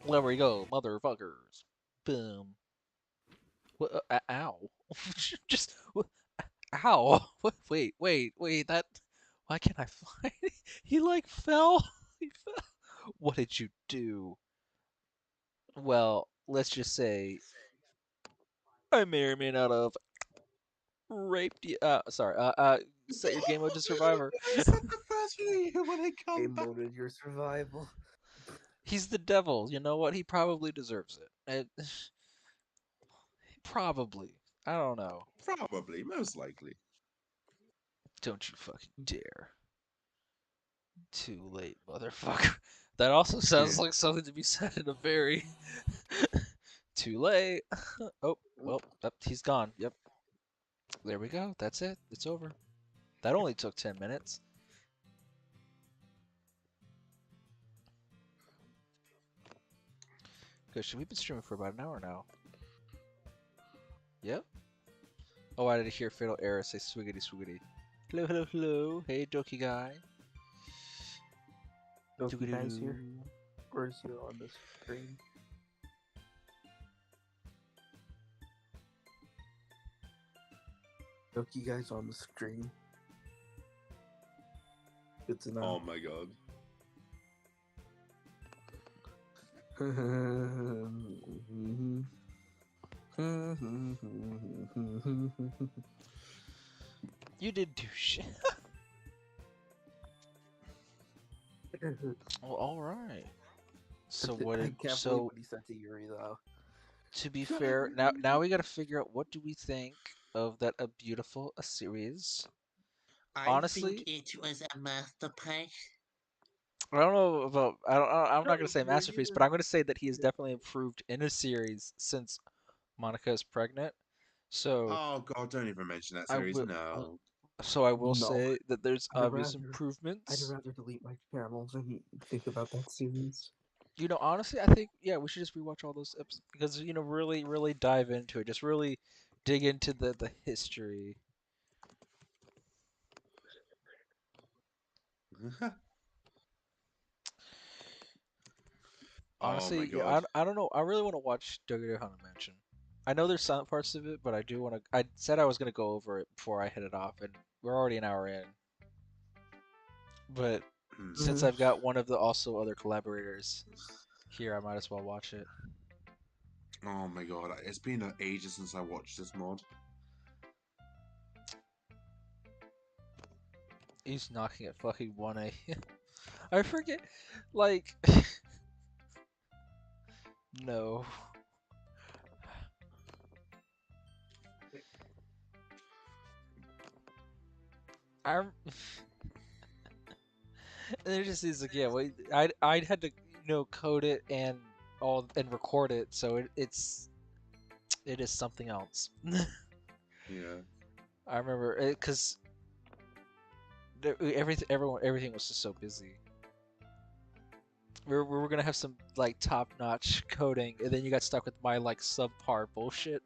There we go, motherfuckers. Boom. What, ow. Just. Ow. Wait. That. Why can't I find it? He like fell. He fell. What did you do? Well, let's just say I may or may not have raped you. Sorry. Set your game mode to Survivor. I said the first thing when I come Game back. mode your survival. He's the devil. You know what? He probably deserves it. Probably. I don't know. Probably, most likely. Don't you fucking dare. Too late, motherfucker. That also sounds Yeah. like something to be said in a very too late. Oh, well, he's gone. Yep. There we go. That's it. It's over. That only took 10 minutes. Gosh, we've been streaming for about an hour now. Yep. Oh, I did hear Fatal Error say swiggity swiggity. Hello. Hey, Doki guy. Doki Guy's here. Or is he on the screen? Doki Guy's on the screen. Good to know. Oh my god. You did do shit. Well, all right. So what? I can't believe what he said to Yuri though. To be fair, now we gotta figure out what do we think of that a beautiful a series. Honestly, I think it was a masterpiece. I don't know about I'm not gonna say Were masterpiece, you- but I'm gonna say that he has definitely improved in a series since Monica is pregnant. So Oh god, don't even mention that I series. will. No. So I will No. say that there's I'd obvious rather- I'd improvements. rather delete my channels and think about that series. You know, honestly, I think we should just rewatch all those episodes because really dive into it. Just really dig into the history. Oh my Honestly, god. I don't know. I really want to watch Dogged Haunted Mansion. I know there's some parts of it, but I do want to. I said I was gonna go over it before I hit it off, and we're already an hour in. But since I've got one of the also other collaborators here, I might as well watch it. Oh my god, it's been ages since I watched this mod. He's knocking at fucking 1 a.m. I forget, like, no. I'm. And it just is like, yeah, wait, I'd had to code it and record it, so it is something else. Yeah. I remember it because everything was just so busy. We were gonna have some like top-notch coding, and then you got stuck with my like subpar bullshit.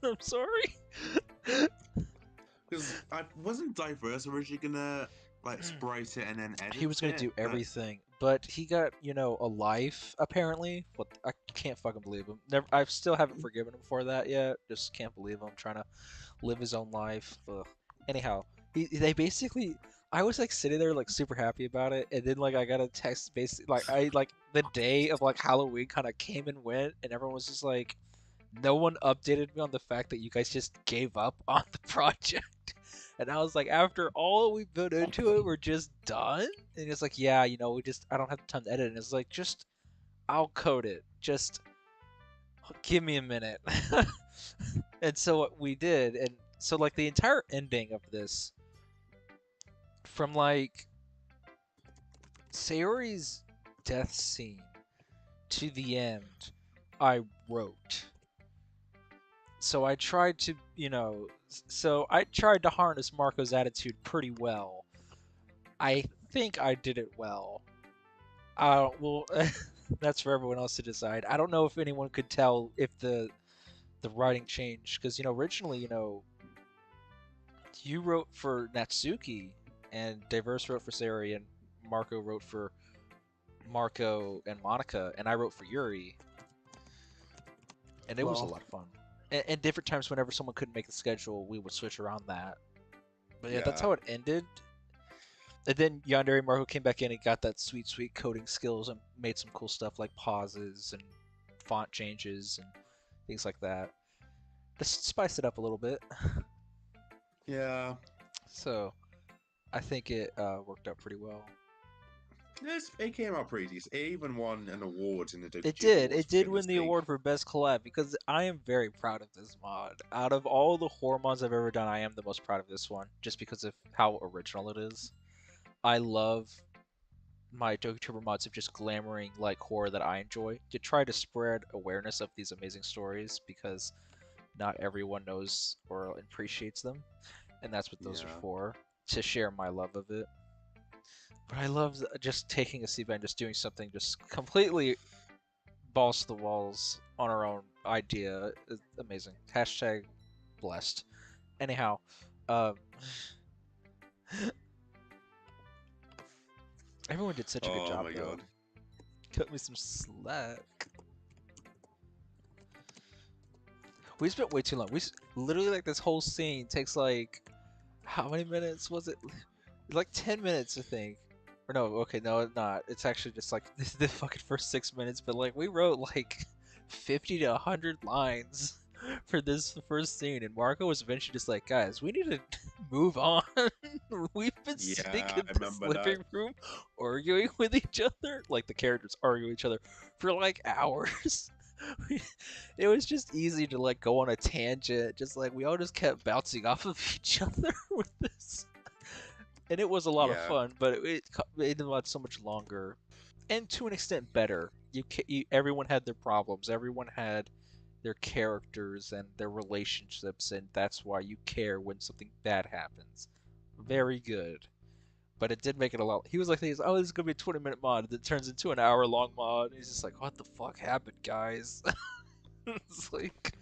I'm sorry. Because I wasn't Diverse originally gonna like sprite it and then edit He was gonna it, do but- everything, but he got a life apparently. What I can't fucking believe him. Never, I still haven't forgiven him for that yet. Just can't believe him trying to live his own life. Ugh. Anyhow, they basically. I was like sitting there like super happy about it, and then like I got a text basically like the day of like Halloween kind of came and went, and everyone was just like, no one updated me on the fact that you guys just gave up on the project. And I was like, after all we put into it, we're just done. And it's like, yeah, I don't have time to edit. And it's like, just I'll code it. Just give me a minute. And so what we did, and so like the entire ending of this, from like Sayori's death scene to the end, I wrote. So I tried to, I tried to harness Marco's attitude pretty well. I think I did it well. Well, that's for everyone else to decide. I don't know if anyone could tell if the writing changed because originally, you wrote for Natsuki and Diverse wrote for Sari, and Marco wrote for Marco and Monica, and I wrote for Yuri, and it was a Well, lot of fun. And different times, whenever someone couldn't make the schedule, we would switch around that. But yeah, that's Yeah. how it ended. And then Yandere and Marco came back in and got that sweet, sweet coding skills and made some cool stuff like pauses and font changes and things like that. Just spiced it up a little bit. Yeah. So I think it worked out pretty well. It came out pretty decent. It even won an award in the It Doji did. Awards It for did Fiddler's win the League. award for best collab because I am very proud of this mod. Out of all the horror mods I've ever done, I am the most proud of this one just because of how original it is. I love my Dokutuber mods of just glamoring like horror that I enjoy to try to spread awareness of these amazing stories because not everyone knows or appreciates them, and that's what those are Yeah. for, to share my love of it. But I love just taking a CB and just doing something just completely balls to the walls on our own idea. It's amazing. Hashtag blessed. Anyhow, um, everyone did such a good Oh job my though. god. Cut me some slack. We spent way too long. Literally like this whole scene takes like how many minutes was it? Like 10 minutes, I think. Or no, okay, no, it's not. It's actually just like the fucking first 6 minutes. But like we wrote like 50 to 100 lines for this first scene, and Marco was eventually just like, guys, we need to move on. We've been sitting Yeah, in I this remember that. living room arguing with each other, like the characters arguing with each other for like hours. It was just easy to like go on a tangent, just like we all just kept bouncing off of each other with this, and it was a lot of Yeah. fun. But it made the mod so much longer, and to an extent better. Everyone had their problems, everyone had their characters and their relationships, and that's why you care when something bad happens. Very good. But it did make it a lot. He was like, "Oh, this is gonna be a 20-minute mod." That turns into an hour-long mod. And he's just like, "What the fuck happened, guys?" It's like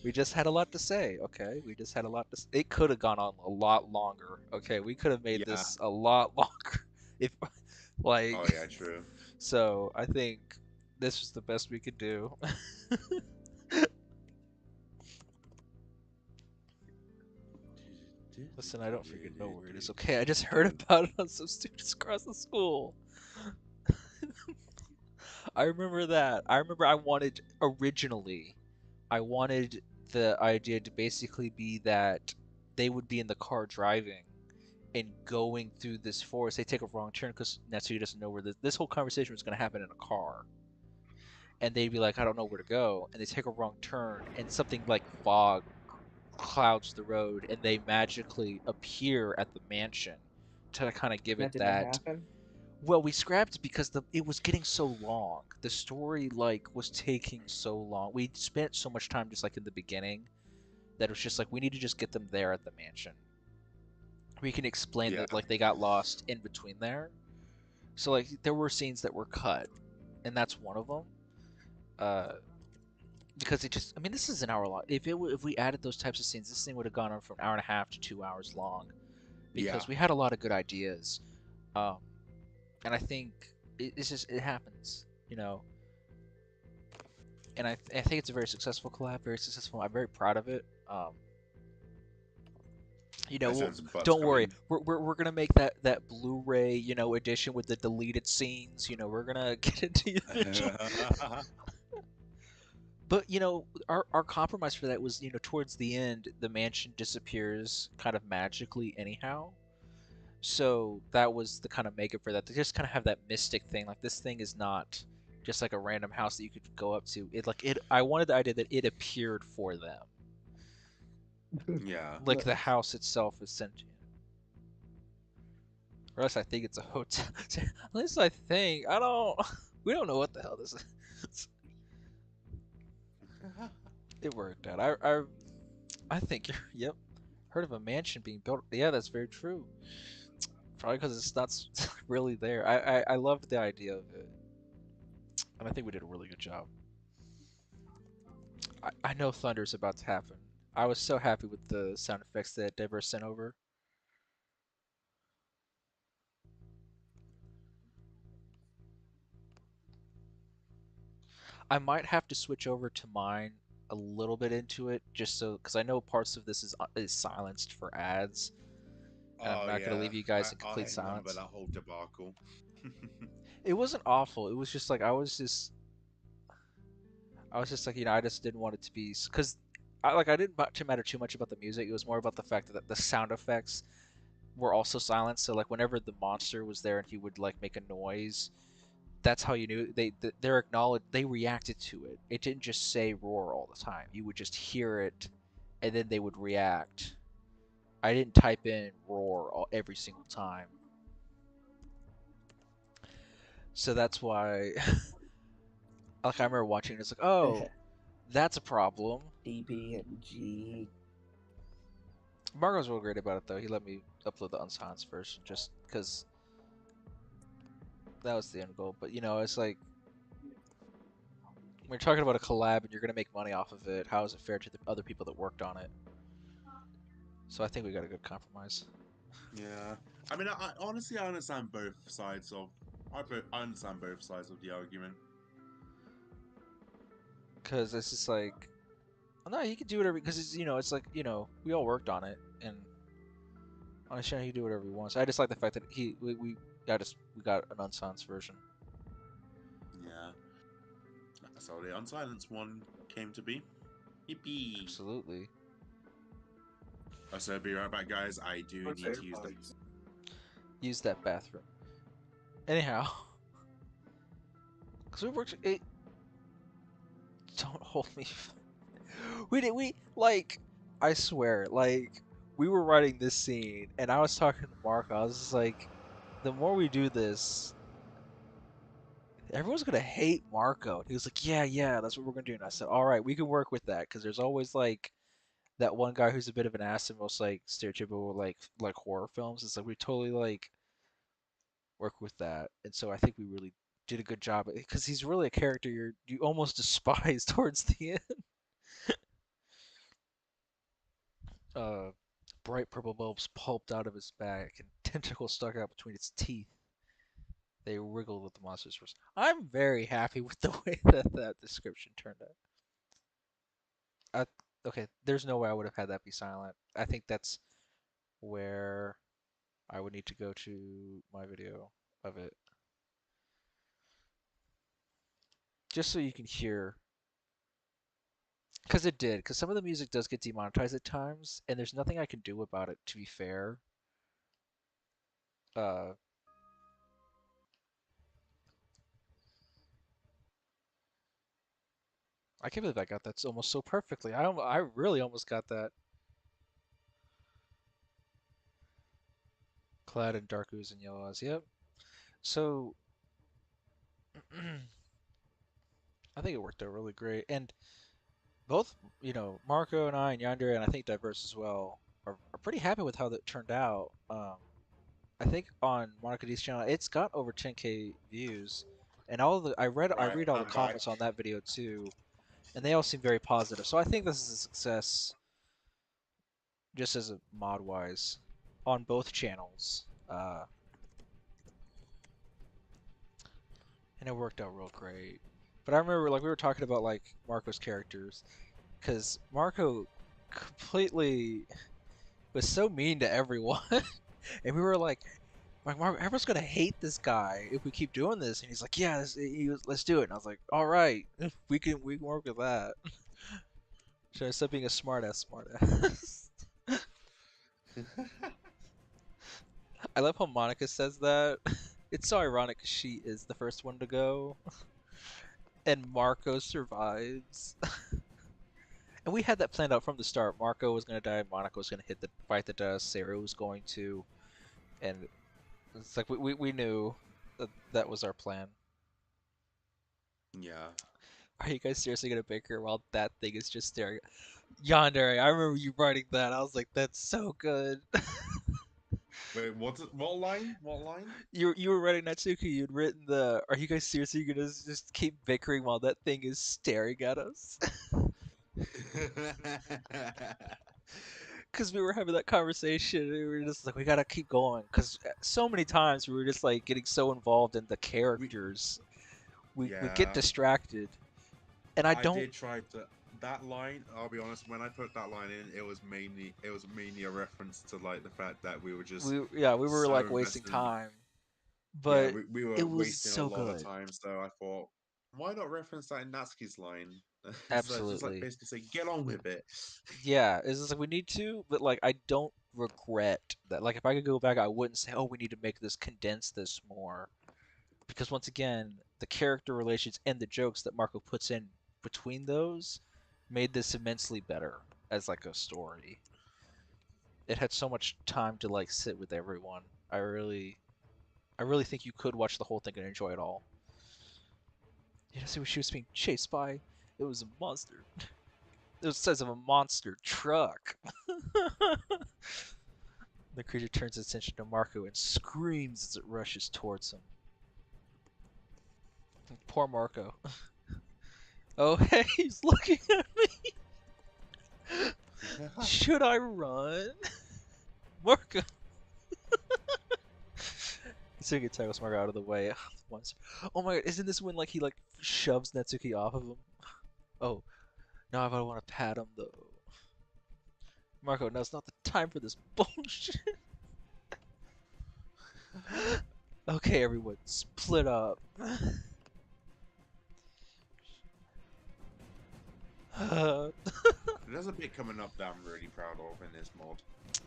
we just had a lot to say. Okay, we just had a lot to. It could have gone on a lot longer. Okay, we could have made Yeah. this a lot longer if, like, Oh yeah, true. so I think this was the best we could do. Listen, I don't freaking know where it is. Okay, I just heard about it on some students across the school. I remember that. I remember I wanted the idea to basically be that they would be in the car driving and going through this forest. They take a wrong turn because Natsuki doesn't know where this whole conversation was going to happen in a car. And they'd be like, I don't know where to go. And they take a wrong turn, and something like fog clouds the road, and they magically appear at the mansion to kind of give it that didn't that. happen. Well, we scrapped it because it was getting so long. The story like was taking so long. We spent so much time just like in the beginning that it was just like we need to just get them there at the mansion. We can explain Yeah. that like they got lost in between there. So like there were scenes that were cut, and that's one of them. Uh, because it just, I mean, this is an hour long. If we added those types of scenes, this thing would have gone on from an hour and a half to 2 hours long, Yeah. because we had a lot of good ideas. Um, and I think it's just it happens, you know. And I think it's a very successful collab, very successful. I'm very proud of it. You know, I sent some butts don't worry, coming. we're gonna make that Blu-ray, you know, edition with the deleted scenes. You know, we're gonna get into the original. But you know, our compromise for that was, you know, towards the end, the mansion disappears kind of magically anyhow. So that was the kind of makeup for that. To just kind of have that mystic thing. Like this thing is not just like a random house that you could go up to. It like it. I wanted the idea that it appeared for them. Yeah. Like the house itself is sentient. Or else I think it's a hotel. At least I think. I don't. We don't know what the hell this is. It worked out. I think you're. Yep. Heard of a mansion being built? Yeah, that's very true. Probably because it's not really there. I loved the idea of it, and I think we did a really good job. I know Thunder's about to happen. I was so happy with the sound effects that Deborah sent over. I might have to switch over to mine a little bit into it, just so because I know parts of this is silenced for ads, and I'm Oh not gonna yeah, leave you guys in I complete remember silence. that whole debacle. It wasn't awful. It was just like I was just like I just didn't want it to be because I didn't matter too much about the music. It was more about the fact that the sound effects were also silent. So like whenever the monster was there and he would like make a noise, that's how you knew they're acknowledged. They reacted to it. It didn't just say roar all the time. You would just hear it, and then they would react. I didn't type in roar every single time, so that's why. Like I remember watching it, it's like, oh, that's a problem. DB and G. Margo's real great about it though. He let me upload the unsilenced version just because that was the end goal. But it's like when you're talking about a collab and you're gonna make money off of it, how is it fair to the other people that worked on it? So I think we got a good compromise. Yeah, I mean, I honestly I understand both sides of. I understand both sides of the argument. Because it's just like, no, he can do whatever. Because it's like we all worked on it, and I understand he can do whatever he wants. I just like the fact that we got an unsilenced version. Yeah, that's how the unsilenced one came to be. Yippee! Absolutely. So be right back, guys. I do What's need to use the. AirPods? Use that bathroom. Anyhow, because we worked. Don't hold me. We like. I swear, like we were writing this scene, and I was talking to Mark. I was just like, the more we do this, everyone's gonna hate Marco. And he was like, yeah, that's what we're gonna do. And I said, all right, we can work with that because there's always like that one guy who's a bit of an ass in most like stereotypical like horror films. It's like we totally like work with that, and so I think we really did a good job because he's really a character you almost despise towards the end. Uh, bright purple bulbs pulped out of his back and tentacles stuck out between its teeth. They wriggled with the monster's force. I'm very happy with the way that description turned out. Okay, there's no way I would have had that be silent. I think that's where I would need to go to my video of it. Just so you can hear. Because it did. Because some of the music does get demonetized at times, and there's nothing I can do about it, to be fair. Uh, I can't believe I got that almost so perfectly. I really almost got that. Clad in dark ooze and yellow eyes. Yep. So, I think it worked out really great. And both, Marco and I and Yandere, and I think Diverse as well, are pretty happy with how that turned out. I think on Monica D's channel, it's got over 10K views, and I Right, read all the I'm back. comments on that video too, and they all seem very positive. So I think this is a success, just as a mod wise, on both channels. And it worked out real great. But I remember like we were talking about like Marco's characters, because Marco completely was so mean to everyone, and we were like, everyone's gonna hate this guy if we keep doing this. And he's like, yeah, let's do it. And I was like, all right, we can work with that. Should I stop being a smartass? I love how Monica says that. It's so ironic 'cause she is the first one to go, and Marco survives. And we had that planned out from the start. Marco was gonna die. Monica was gonna bite the dust. Sarah was going to, and it's like we knew that was our plan. Yeah. Are you guys seriously gonna bicker while that thing is just staring? Yandere, I remember you writing that. I was like, that's so good. Wait, what line? What line? You were writing Natsuki. You'd written the. Are you guys seriously gonna just keep bickering while that thing is staring at us? Because we were having that conversation, and we were just like, we gotta keep going. Because so many times we were just like getting so involved in the characters, we get Yeah. distracted. And I I don't. did try to that line. I'll be honest. When I put that line in, it was mainly a reference to like the fact that we were just We were so like wasting invested. time, Yeah, but we it were was wasting a so lot of good. time. So I thought, why not reference that in Natsuki's line? So it's just like Absolutely. basically say, get on with it. Yeah, it's just like we need to, but like I don't regret that. Like if I could go back, I wouldn't say, "Oh, we need to make this condense this more," because once again, the character relations and the jokes that Marco puts in between those made this immensely better as like a story. It had so much time to like sit with everyone. I really think you could watch the whole thing and enjoy it all. You know, see what she was being chased by? It was a monster. It was the size of a monster truck. The creature turns its attention to Marco and screams as it rushes towards him. Poor Marco. Oh, hey, he's looking at me. Should I run? Marco. Natsuki tackles Marco out of the way. Oh my god, isn't this when like he like shoves Natsuki off of him? Oh, now I want to pat him though. Marco, now's not the time for this bullshit. Okay, everyone, split up. There's a bit coming up that I'm really proud of in this mod.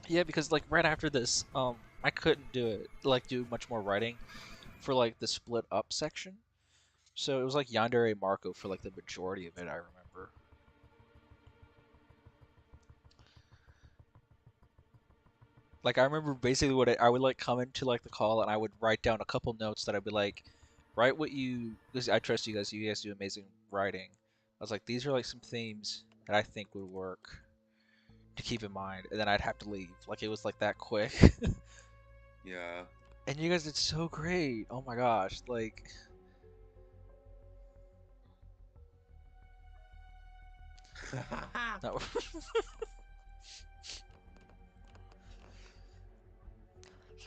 Yeah, because like right after this, I couldn't do it, like do much more writing for like the split up section. So it was like Yandere Marco for like the majority of it, I remember. Like I remember basically what I would like come into like the call and I would write down a couple notes that I'd be like, write what you, because I trust you guys do amazing writing. I was like, these are like some themes that I think would work to keep in mind, and then I'd have to leave. Like it was like that quick. Yeah. And you guys did so great. Oh my gosh, like no.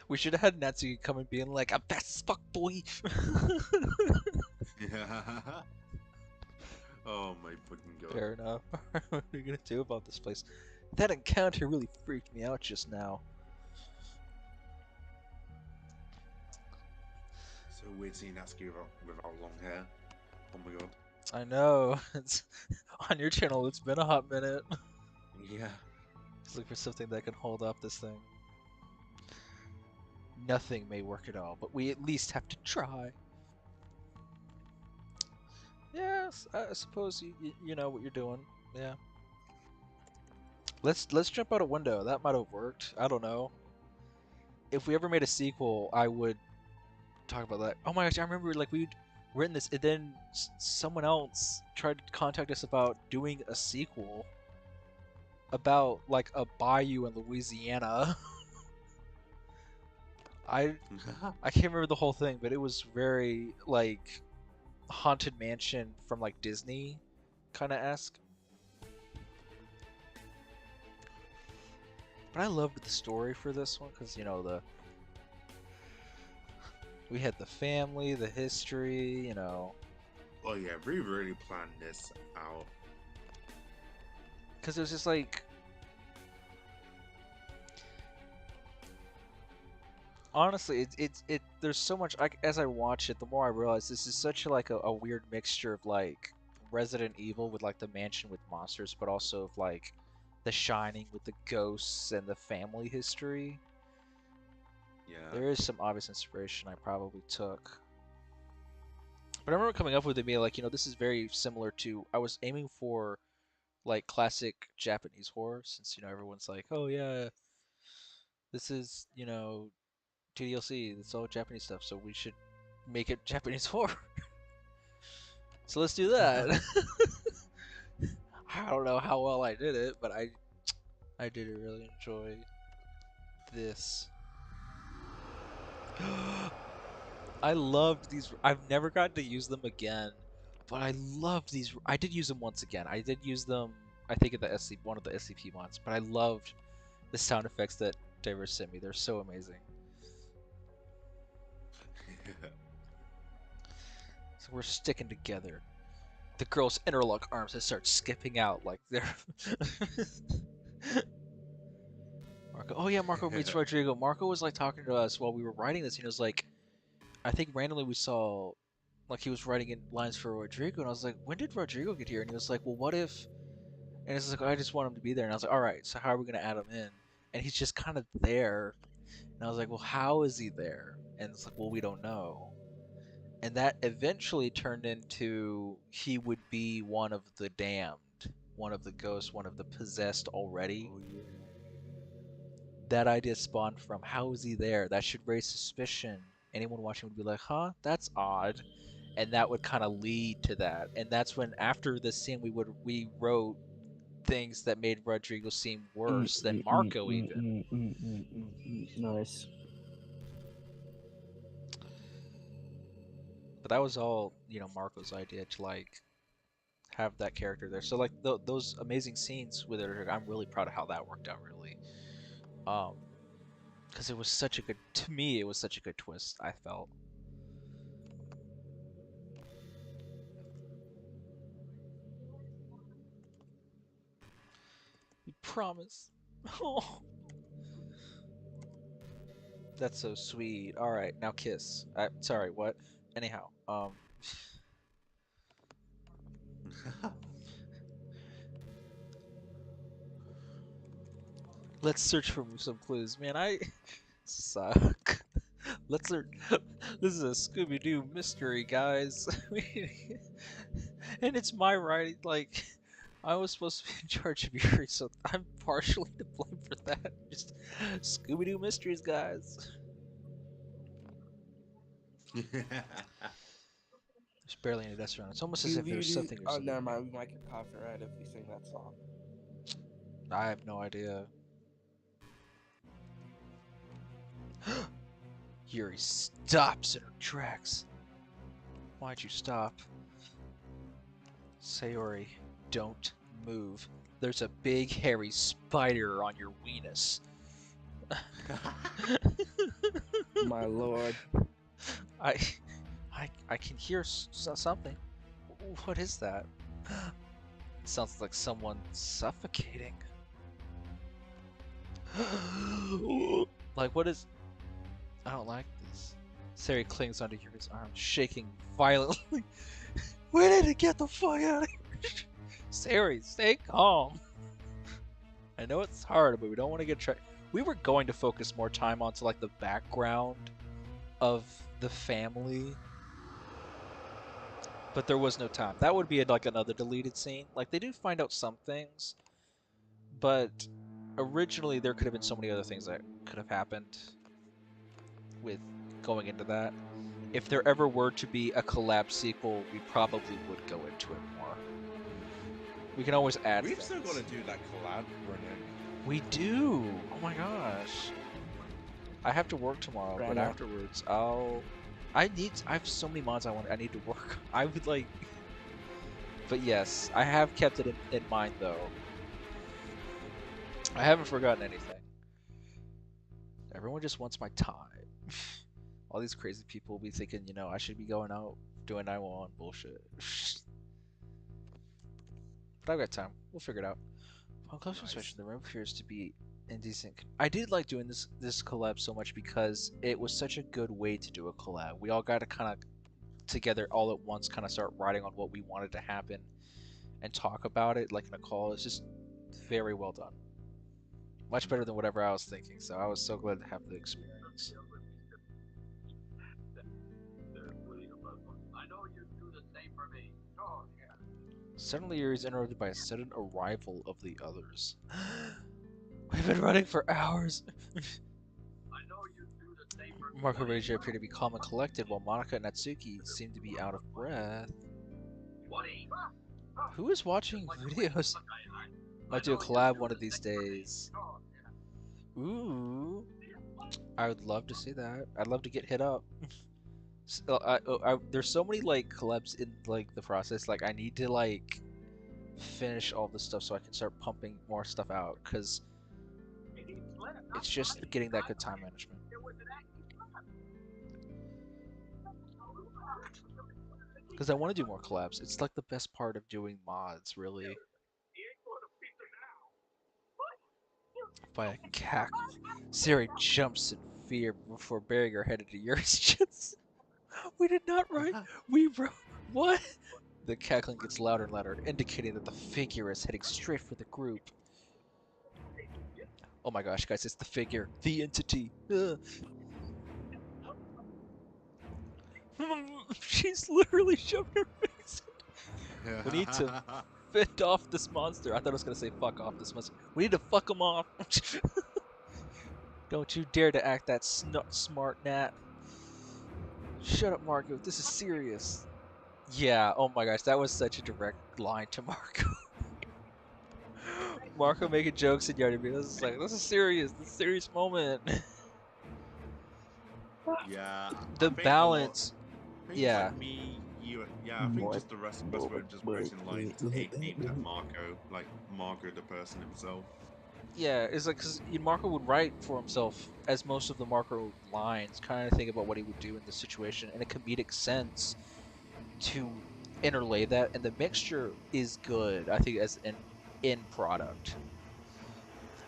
We should have had Natsuki come and being like, I'm fast as fuck, boy. Yeah. Oh my fucking god. Fair enough. What are you gonna do about this place? That encounter really freaked me out just now. So weird seeing Natsuki without long hair. Oh my god. I know. It's on your channel. It's been a hot minute. Yeah. Just look for something that can hold up this thing. Nothing may work at all, but we at least have to try. Yes, I suppose you know what you're doing. Yeah. Let's jump out a window. That might have worked. I don't know. If we ever made a sequel, I would talk about that. Oh my gosh, I remember like we'd written this, and then someone else tried to contact us about doing a sequel about like a bayou in Louisiana. I I can't remember the whole thing, but it was very like haunted mansion from like Disney kind of esque. But I loved the story for this one because you know we had the family, the history, you know. Oh yeah, we really planned this out. Because it was just like honestly, it there's so much as I watch it, the more I realize this is such like a weird mixture of like Resident Evil with like the mansion with monsters, but also of like The Shining with the ghosts and the family history. Yeah. There is some obvious inspiration I probably took. But I remember coming up with it being like, you know, this is very similar to I was aiming for like classic Japanese horror since, you know, everyone's like, "Oh yeah, this is, you know, TDLC, it's all Japanese stuff, so we should make it Japanese horror." So let's do that. I don't know how well I did it, but I did really enjoy this. I loved these. I've never gotten to use them again, but I loved these. I did use them once again. I did use them. I think at the SC one of the SCP mods, but I loved the sound effects that Diverse sent me. They're so amazing. So we're sticking together. the girls interlock arms and start skipping out like they're. Marco. Oh yeah, Marco meets Rodrigo. Marco was like talking to us while we were writing this, and he was like, I think randomly we saw, like he was writing in lines for Rodrigo, and I was like, when did Rodrigo get here? And he was like, well, what if? And it's like, I just want him to be there. And I was like, all right, so how are we gonna add him in? And he's just kind of there. And I was like, well, how is he there? And it's like, well, we don't know. And that eventually turned into he would be one of the damned, one of the ghosts, one of the possessed already. Oh yeah. That idea spawned from how is he there? That should raise suspicion. Anyone watching would be like, huh, that's odd. And that would kind of lead to that. And that's when after this scene we wrote things that made Rodrigo seem worse than Marco even. Nice. But that was all, Marco's idea to like have that character there. So like those amazing scenes with it, I'm really proud of how that worked out really. Because it was such a good, to me, it was such a good twist, I felt. You promise. Oh. That's so sweet. All right, now kiss. Sorry, what? Anyhow, let's search for some clues. Man, I suck. Let's learn. This is a Scooby-Doo mystery, guys. And it's my writing. Like, I was supposed to be in charge of Yuri, so I'm partially to blame for that. Just Scooby-Doo mysteries, guys. There's barely any dust around. It's almost as if there's something or Oh, something. never mind. We might get copyrighted if we sing that song. I have no idea. Yuri stops in her tracks. Why'd you stop? Sayori, don't move. There's a big hairy spider on your weenus. My lord. I can hear something. What is that? Sounds like someone suffocating. Like, what is... I don't like this. Sari clings onto Yuri's arm, shaking violently. We need to get the fuck out of here. Sari, stay calm. I know it's hard, but we don't want to get trapped. We were going to focus more time onto like the background of the family, but there was no time. That would be like another deleted scene. Like they do find out some things, but originally there could have been so many other things that could have happened with going into that. If there ever were to be a collab sequel, we probably would go into it more. We can always add We've things. still got to do that collab, Brennan. We do. Oh my gosh. I have to work tomorrow, but afterwards I have so many mods I need to work. I would like, but yes, I have kept it in mind though. I haven't forgotten anything. Everyone just wants my time. All these crazy people will be thinking, I should be going out doing 911 bullshit. But I've got time. We'll figure it out. Upon close inspection, the room appears to be indecent. I did like doing this collab so much because it was such a good way to do a collab. We all got to kind of together all at once, kind of start writing on what we wanted to happen and talk about it like in a call. It's just very well done. Much better than whatever I was thinking. So I was so glad to have the experience. Suddenly, Yuri is interrupted by a sudden arrival of the others. We've been running for hours. Marco and Reiji appear to be calm and collected, while Monika and Natsuki seem to be out of breath. Who is watching videos? Might do a collab one of these days. Ooh, I would love to see that. I'd love to get hit up. There's so many like collabs in like the process. Like I need to like finish all this stuff so I can start pumping more stuff out because it's just getting that good time management. because I want to do more collabs. It's like the best part of doing mods, really. By a cackle. Siri jumps in fear before burying her head into Yuri's chest. We did not write. We wrote. What? The cackling gets louder and louder, indicating that the figure is heading straight for the group. Oh my gosh, guys, it's the figure. The entity. She's literally shoving her face. We need to fend off this monster. I thought I was going to say fuck off this monster. We need to fuck him off. Don't you dare to act that smart, Nat. Shut up, Marco. This is serious. Yeah, oh my gosh, that was such a direct line to Marco. Marco making jokes and Yardy being like, this is serious. This is a serious moment. Yeah, The I think balance. I think Yeah. it's like me, you, yeah. I think just the rest of us were just putting like aimed at Marco, like Marco the person himself. Yeah, it's like because Marco would write for himself, as most of the Marco lines kind of think about what he would do in the situation in a comedic sense to interlay that, and the mixture is good, I think, as an end product.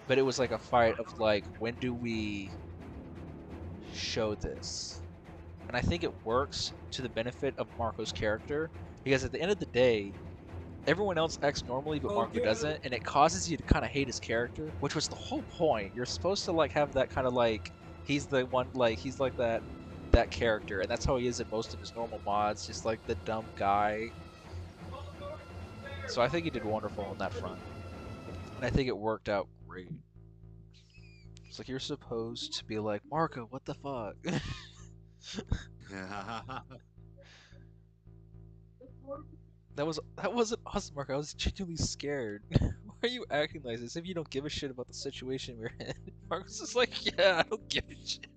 But it was like a fight of like, when do we show this? And I think it works to the benefit of Marco's character, because at the end of the day, everyone else acts normally, but Marco doesn't, and it causes you to kind of hate his character, which was the whole point. You're supposed to like have that kind of like, he's the one, like he's like that character, and that's how he is in most of his normal mods, just like the dumb guy. So I think he did wonderful on that front, and I think it worked out great. It's like you're supposed to be like, Marco, what the fuck? That wasn't awesome, Marco. I was genuinely scared. Why are you acting like this if you don't give a shit about the situation we're in? Marco's just like, yeah, I don't give a shit.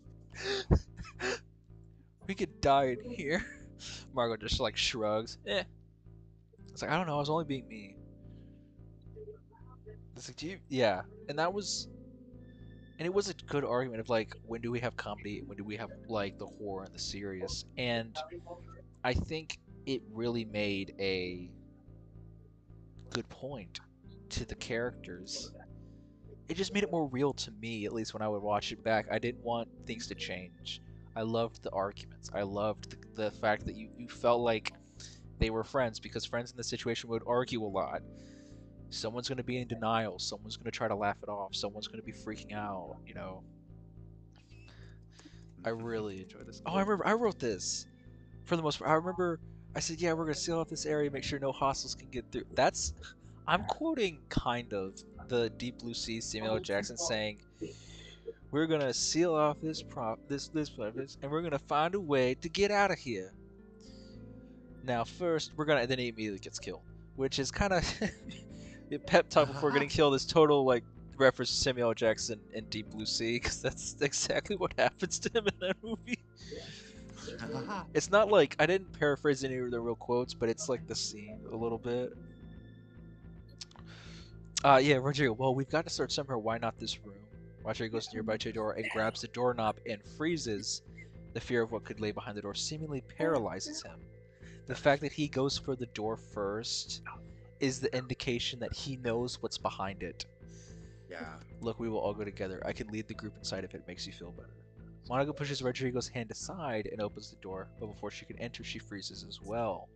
We could die in here. Marco just like shrugs. It's like, I don't know, I was only being me. It's like, yeah. And that was, and it was a good argument of like, when do we have comedy? When do we have like the horror and the serious? And I think it really made a good point to the characters. It just made it more real to me, at least when I would watch it back. I didn't want things to change. I loved the arguments. I loved the fact that you felt like they were friends, because friends in this situation would argue a lot. Someone's going to be in denial. Someone's going to try to laugh it off. Someone's going to be freaking out, you know. I really enjoyed this. Oh, I remember I wrote this for the most part. I remember I said, yeah, we're going to seal off this area, make sure no hostiles can get through. I'm quoting kind of the Deep Blue Sea Samuel L. Jackson saying, we're gonna seal off this place, and we're gonna find a way to get out of here. Now first, and then he immediately gets killed, which is kind of a pep talk before getting killed is total like reference to Samuel L. Jackson in Deep Blue Sea, because that's exactly what happens to him in that movie. It's not like, I didn't paraphrase any of the real quotes, but it's like the scene a little bit. Yeah, Rodrigo, well, we've got to start somewhere. Why not this room? Rodrigo goes nearby to a door and grabs the doorknob and freezes. The fear of what could lay behind the door seemingly paralyzes him. The fact that he goes for the door first is the indication that he knows what's behind it. Yeah. Look, we will all go together. I can lead the group inside if it makes you feel better. Monica pushes Rodrigo's hand aside and opens the door, but before she can enter, she freezes as well.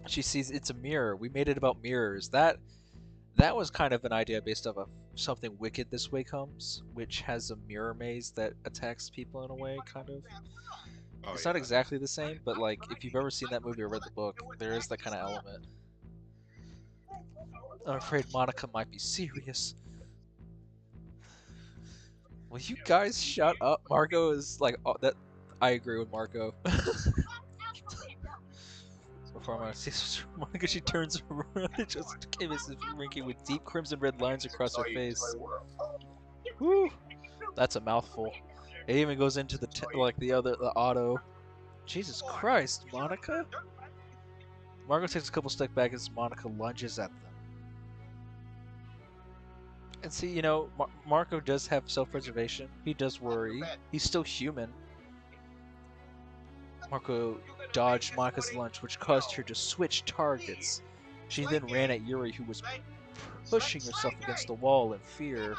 She sees it's a mirror. We made it about mirrors. That was kind of an idea based off of something Wicked This Way Comes, which has a mirror maze that attacks people in a way, kind of. Oh, It's yeah. not exactly the same, but like, if you've ever seen that movie or read the book, there is that kind of element. I'm afraid Monica might be serious. Will you guys shut up? Marco is like, oh, that. I agree with Marco. Before Monica, she turns around and just Mrs. Rinky with deep crimson red lines across her face. Woo! That's a mouthful. It even goes into the the auto. Jesus Christ, Monica! Marco takes a couple steps back as Monica lunges at them. And see, you know, Marco does have self-preservation. He does worry. He's still human. Marco dodged Monika's lunge, which caused her to switch targets. She then ran at Yuri, who was pushing herself against the wall in fear.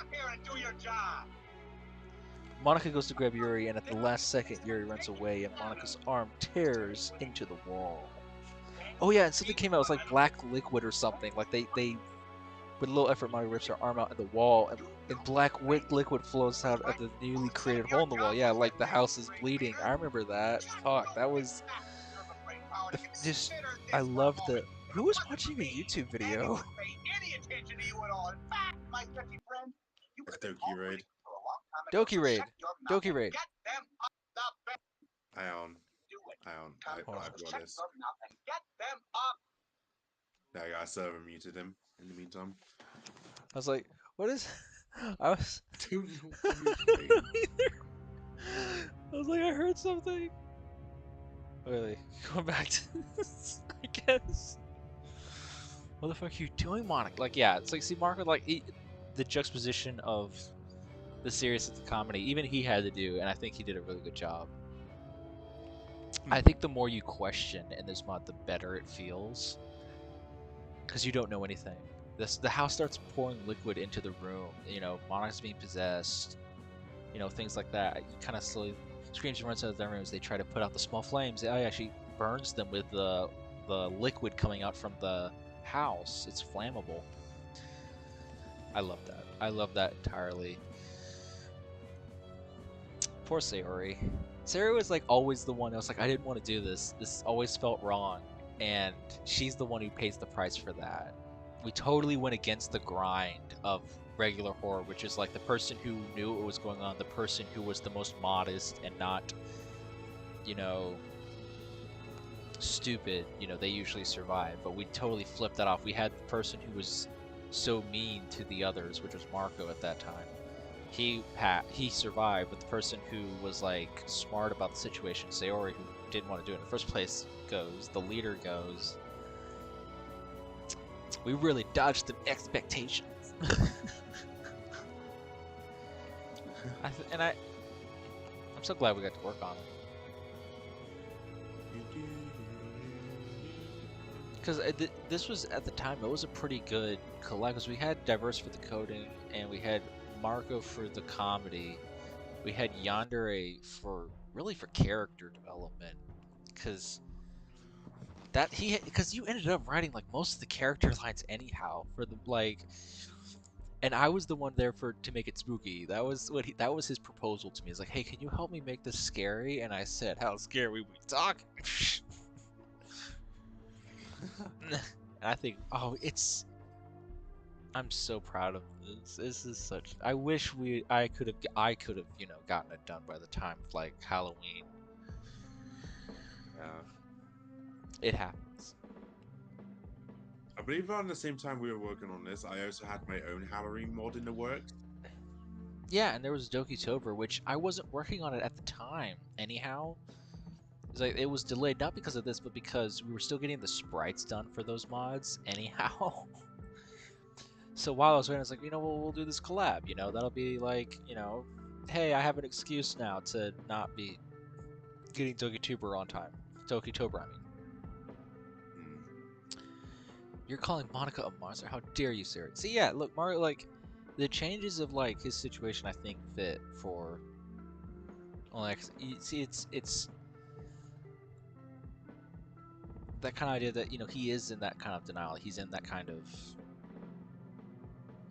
Monika goes to grab Yuri, and at the last second, Yuri runs away, and Monika's arm tears into the wall. Oh yeah, and something came out. It was like black liquid or something. Like they with a little effort, Monika rips her arm out of the wall, and black liquid flows out of the newly created hole in the wall. Yeah, like the house is bleeding. I remember that. Fuck, that was just. I love the. Who was watching a YouTube video? It's Doki Raid. Doki Raid. Doki Raid. Hang on. I've got this. There you go, server muted him in the meantime. I was like, what is. I was. I don't know what I you're don't saying. either. I was like, I heard something. Wait, going back to this, I guess. What the fuck are you doing, Monika? Like, yeah, it's like, see, Marco, like, the juxtaposition of the serious and the comedy, even he had to do, and I think he did a really good job. I think the more you question in this mod, the better it feels. Because you don't know anything. The house starts pouring liquid into the room. You know, Monika's being possessed. You know, things like that. He kind of slowly screams and runs out of the room as they try to put out the small flames. It actually burns them with the liquid coming out from the house. It's flammable. I love that. I love that entirely. Poor Sayori. Sayori was like always the one that was like, I didn't want to do this. This always felt wrong. And she's the one who pays the price for that. We totally went against the grind of regular horror, which is like the person who knew what was going on, the person who was the most modest and not, you know, stupid, you know, they usually survive. But we totally flipped that off. We had the person who was so mean to the others, which was Marco at that time. He survived, but the person who was like smart about the situation, Sayori, who didn't want to do it in the first place, goes. The leader goes. We really dodged the expectations. I'm so glad we got to work on it. Because this was, at the time, it was a pretty good collab, because we had Diverse for the coding, and we had Marco for the comedy. We had Yandere for character development, because you ended up writing like most of the character lines anyhow for the like, and I was the one there to make it spooky. That was that was his proposal to me. He's like, hey, can you help me make this scary? And I said, how scary we talking? And I think, I'm so proud of this. This is such. I wish I could have, you know, gotten it done by the time of like Halloween. Yeah. It happens. I believe around the same time we were working on this, I also had my own Halloween mod in the works. Yeah, and there was Doki Tober, which I wasn't working on it at the time. Anyhow, it was delayed not because of this, but because we were still getting the sprites done for those mods. Anyhow. So while I was waiting, I was like, you know, we'll do this collab. You know, that'll be like, you know, hey, I have an excuse now to not be getting Doki Tober on time. Doki Tober, I mean. You're calling Monika a monster? How dare you, Sarah? See, yeah, look, Mario, like, the changes of, like, his situation, I think, fit for... Well, like, see, it's... that kind of idea that, you know, he is in that kind of denial. He's in that kind of...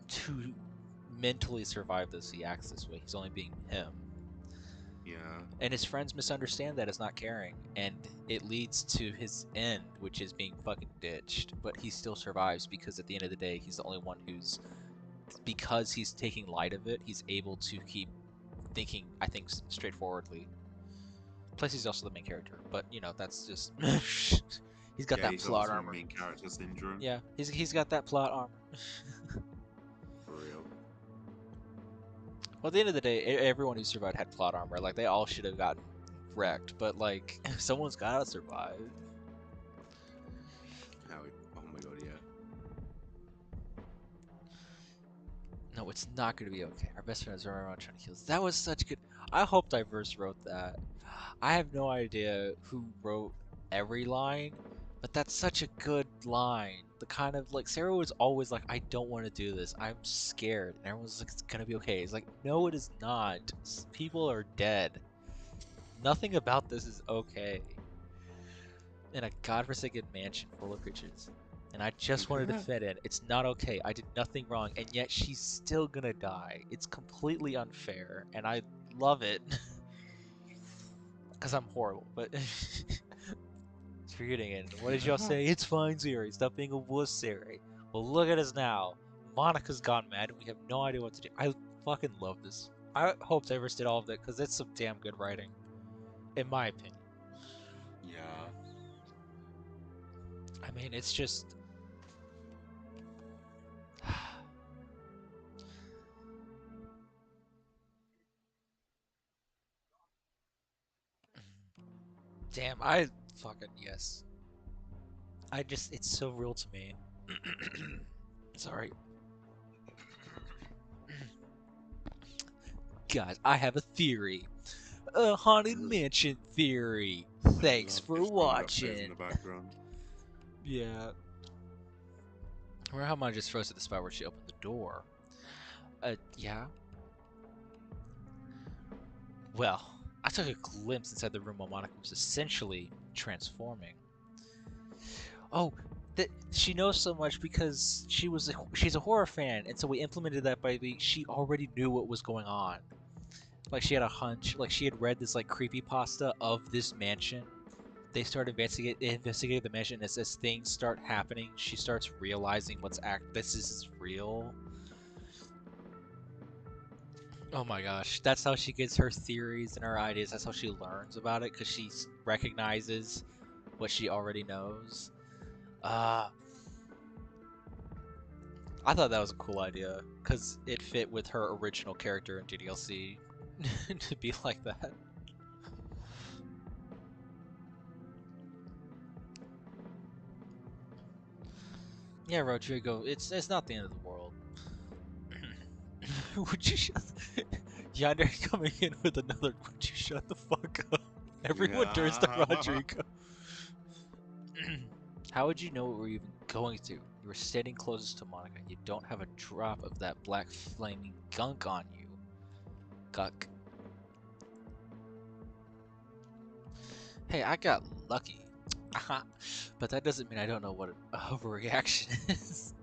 to mentally survive this, he acts this way. He's only being him. Yeah. And his friends misunderstand that as not caring, and it leads to his end, which is being fucking ditched. But he still survives because at the end of the day, he's the only one who's, because he's taking light of it, he's able to keep thinking, I think, straightforwardly. Plus, he's also the main character, but you know, that's just he's got that plot armor. Main character syndrome. Yeah, he's got that plot armor. For real. Well, at the end of the day, everyone who survived had plot armor. Like, they all should have gotten wrecked, but like, someone's gotta survive. Oh my god, yeah. No, it's not gonna be okay. Our best friends are around trying to heal us. That was such good. I hope Diverse wrote that. I have no idea who wrote every line, but that's such a good line. The kind of like Sarah was always like, I don't want to do this. I'm scared. And everyone's like, it's gonna be okay. It's like, no, it is not. People are dead. Nothing about this is okay. In a godforsaken mansion full of creatures. And I just wanted to fit in. It's not okay. I did nothing wrong, and yet she's still gonna die. It's completely unfair, and I love it. Because I'm horrible, but forgetting it. What did y'all say? It's fine, Siri. Stop being a wuss, Siri. Well, look at us now. Monika's gone mad, and we have no idea what to do. I fucking love this. I hope Everest did all of it, because it's some damn good writing. In my opinion. Yeah. I mean, it's just... Damn, I fucking... Yes. It's so real to me. Sorry. Guys, I have a theory. A haunted mansion theory. Thanks for watching. In the background. Yeah. I wonder how mine just froze at the spot where she opened the door. Yeah. Well, I took a glimpse inside the room while Monika was essentially transforming. Oh, she knows so much because she's a horror fan, and so we implemented that by she already knew what was going on. Like she had a hunch, like she had read this like creepypasta of this mansion. They start investigating the mansion, and as things start happening, she starts realizing this is real. Oh my gosh, that's how she gets her theories and her ideas. That's how she learns about it, because she recognizes what she already knows. I thought that was a cool idea, because it fit with her original character in GDLC to be like that. Yeah, Rodrigo, it's not the end of the world. Would you shut... Yonder coming in with another, would you shut the fuck up? Everyone turns to Rodrigo. How would you know what we're even going to? You were standing closest to Monika, and you don't have a drop of that black flaming gunk on you. Gunk. Hey, I got lucky. But that doesn't mean I don't know what an overreaction is.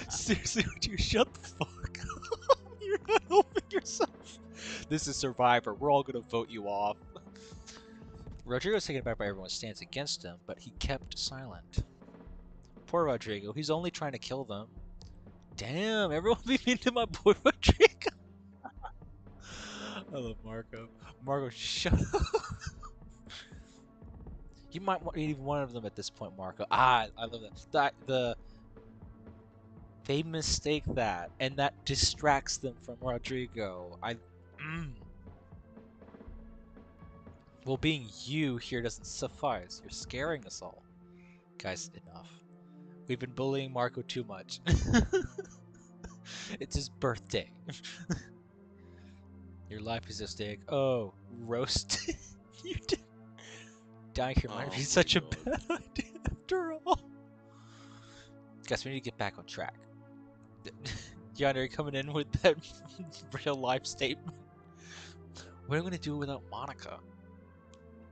Seriously, would you shut the fuck up? You're not helping yourself. This is Survivor. We're all gonna vote you off. Rodrigo was taken aback by everyone's stance against him, but he kept silent. Poor Rodrigo. He's only trying to kill them. Damn, everyone be mean to my boy Rodrigo. I love Marco. Marco, shut up. You might need one of them at this point, Marco. I love that. They mistake that, and that distracts them from Rodrigo. Well, being you here doesn't suffice. You're scaring us all. Guys, enough. We've been bullying Marco too much. It's his birthday. Your life is a stake. Oh, roast. You did. Dying here might be such a bad idea after all. Guys, we need to get back on track. Yonder coming in with that real life statement. What am I gonna do without Monika?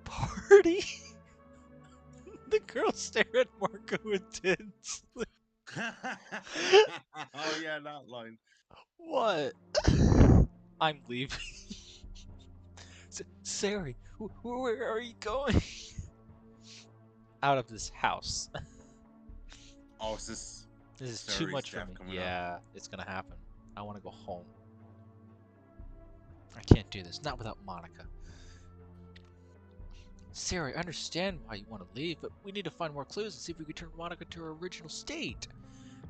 Party? The girls stare at Marco intensely. Oh yeah, that line. What? I'm leaving. Sari, where are you going? Out of this house. Oh, this is too Sari's much for death me. coming Yeah, it's gonna happen. I want to go home. I can't do this. Not without Monika. Sari, I understand why you want to leave, but we need to find more clues and see if we can turn Monika to her original state.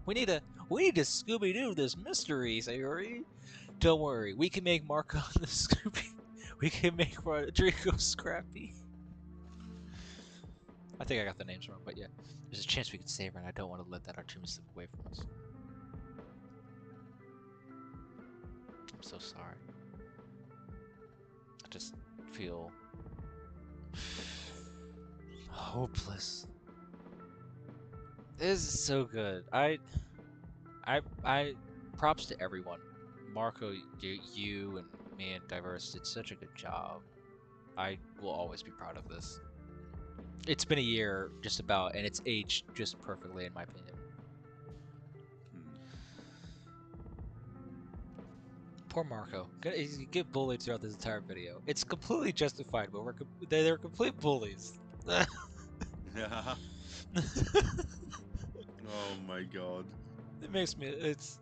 We need to Scooby-Doo this mystery, Sari. Don't worry, we can make Marco the Scooby. We can make Rodrigo Scrappy. I think I got the names wrong, but yeah. There's a chance we could save her, and I don't want to let that opportunity slip away from us. I'm so sorry. I just feel hopeless. This is so good. I props to everyone. Marco, you and me and Diverse did such a good job. I will always be proud of this. It's been a year, just about, and it's aged just perfectly, in my opinion. Poor Marco. He get bullied throughout this entire video. It's completely justified, but they're complete bullies. Yeah. Oh my god. It makes me. It's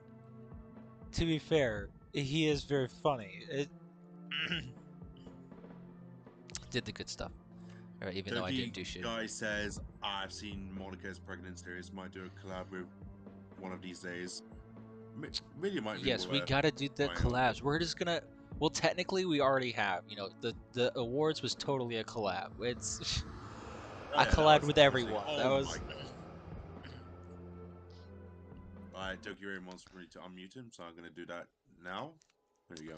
to be fair, he is very funny. It did the good stuff, even though I didn't do shit. Guy says, I've seen Monica's pregnant series. Might do a collab with one of these days. Really might be. Yes, we gotta do the collabs. We're just gonna. Well, technically, we already have. You know, the awards was totally a collab. It's. I collabed with everyone. Oh that was. Alright, Tokyo Rain wants me to unmute him, so I'm gonna do that now. There you go.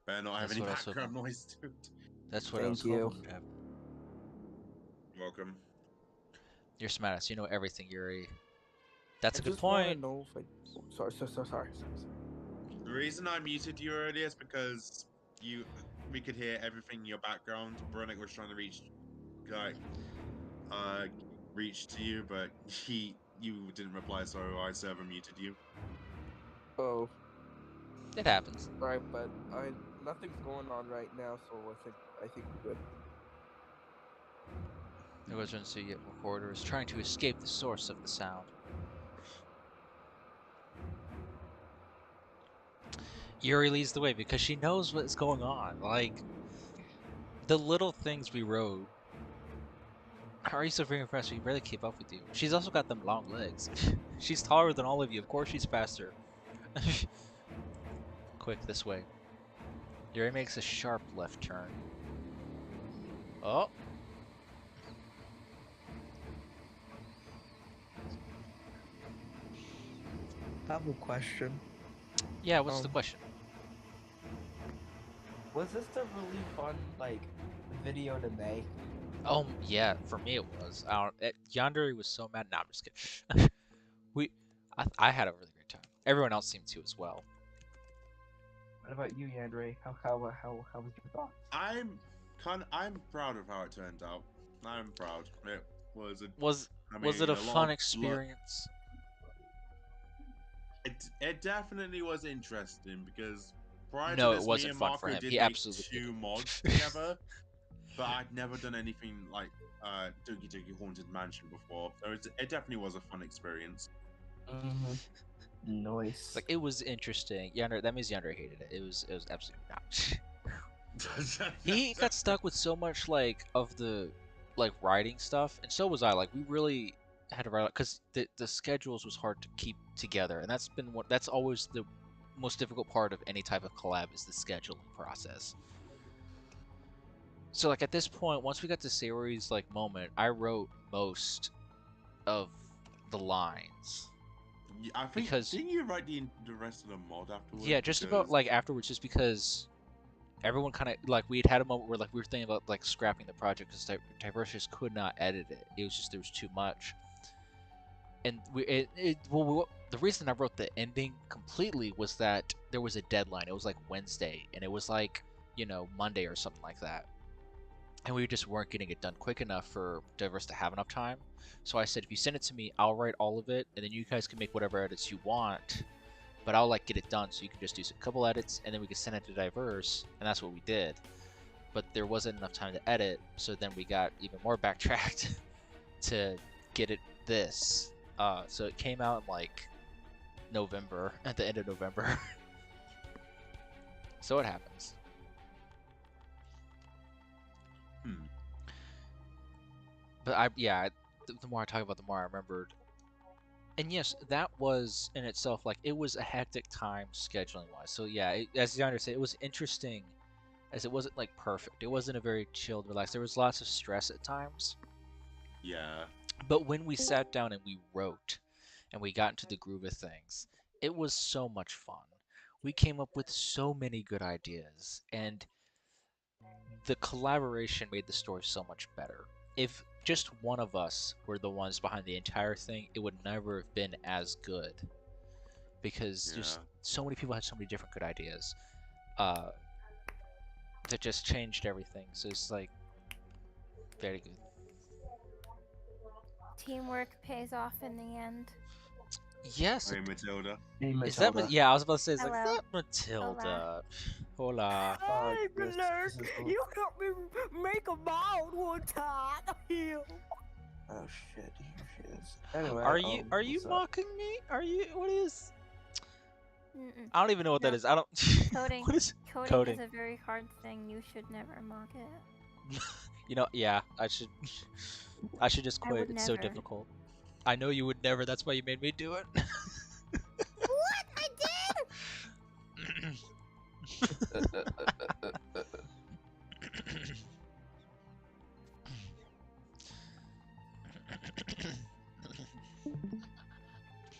Better not have any background noise, dude. That's what I was hoping to have. Welcome. You're smartass. You know everything, Yuri. That's a good point. Know if sorry. The reason I muted you earlier is because we could hear everything in your background. Bronick was trying to reach to you, but you didn't reply, so I server muted you. Oh. It happens. Right, but nothing's going on right now, so I think we're good. The emergency recorder is trying to escape the source of the sound. Yuri leads the way because she knows what's going on. Like, the little things we wrote. How are you so very impressed? We barely keep up with you. She's also got them long legs. She's taller than all of you. Of course she's faster. Quick, this way. Yuri makes a sharp left turn. Oh. I have a question. Yeah, what's the question? Was this the really fun, video to make? Oh, yeah, for me it was. Yandere was so mad. Nah, I'm just kidding. I had a really great time. Everyone else seemed to as well. What about you, Yandere? How was your thoughts? I'm proud of how it turned out. I'm proud. It was was it a fun experience? It definitely was interesting because prior no, to this, it wasn't me and fun Marco for him. did He make absolutely 2 mods together, but I'd never done anything like Doki Doki Haunted Mansion before, so it definitely was a fun experience. Nice. Like, it was interesting. That means Yandere hated it. It was absolutely not. He got stuck with so much of the writing stuff, and so was I. Like, we really had to write because the schedules was hard to keep together, and that's always the most difficult part of any type of collab is the scheduling process. So at this point, once we got to Sayori's moment, I wrote most of the lines. I think didn't you write the rest of the mod afterwards? Yeah, just about afterwards, just because everyone kind of we had a moment where we were thinking about scrapping the project because Diverse just could not edit it. It was just there was too much, and the reason I wrote the ending completely was that there was a deadline. It was Wednesday, and it was Monday or something like that. And we just weren't getting it done quick enough for Diverse to have enough time. So I said, if you send it to me, I'll write all of it, and then you guys can make whatever edits you want, but I'll get it done so you can just do a couple edits, and then we can send it to Diverse, and that's what we did. But there wasn't enough time to edit, so then we got even more backtracked to get it this. So it came out in November, at the end of November. So it happens. But the more I talk about, the more I remembered. And yes, that was in itself it was a hectic time scheduling wise. So yeah, as Yonder said, it was interesting, as it wasn't perfect. It wasn't a very chilled, relaxed. There was lots of stress at times. Yeah. But when we sat down and we wrote, and we got into the groove of things, it was so much fun. we came up with so many good ideas, and the collaboration made the story so much better. If just one of us were the ones behind the entire thing, it would never have been as good because Yeah. just so many people had so many different good ideas uh, that just changed everything. So it's like very good. Teamwork pays off in the end. Yes, Hey, Matilda. Hey, is that? Matilda. Yeah, I was about to say, is like Hello. that Matilda? Hola. Oh, Hey, this nerd, is you helped me make a mold one time. Oh shit, here she is. Anyway, Are you what's up? mocking me? Are you? What is? Mm-mm. I don't even know what that No. is. I don't. Coding. What is Coding is a very hard thing. You should never mock it. You know, yeah, I should. I should just I quit. would It's so never. difficult. I know you would never. That's why you made me do it. What? I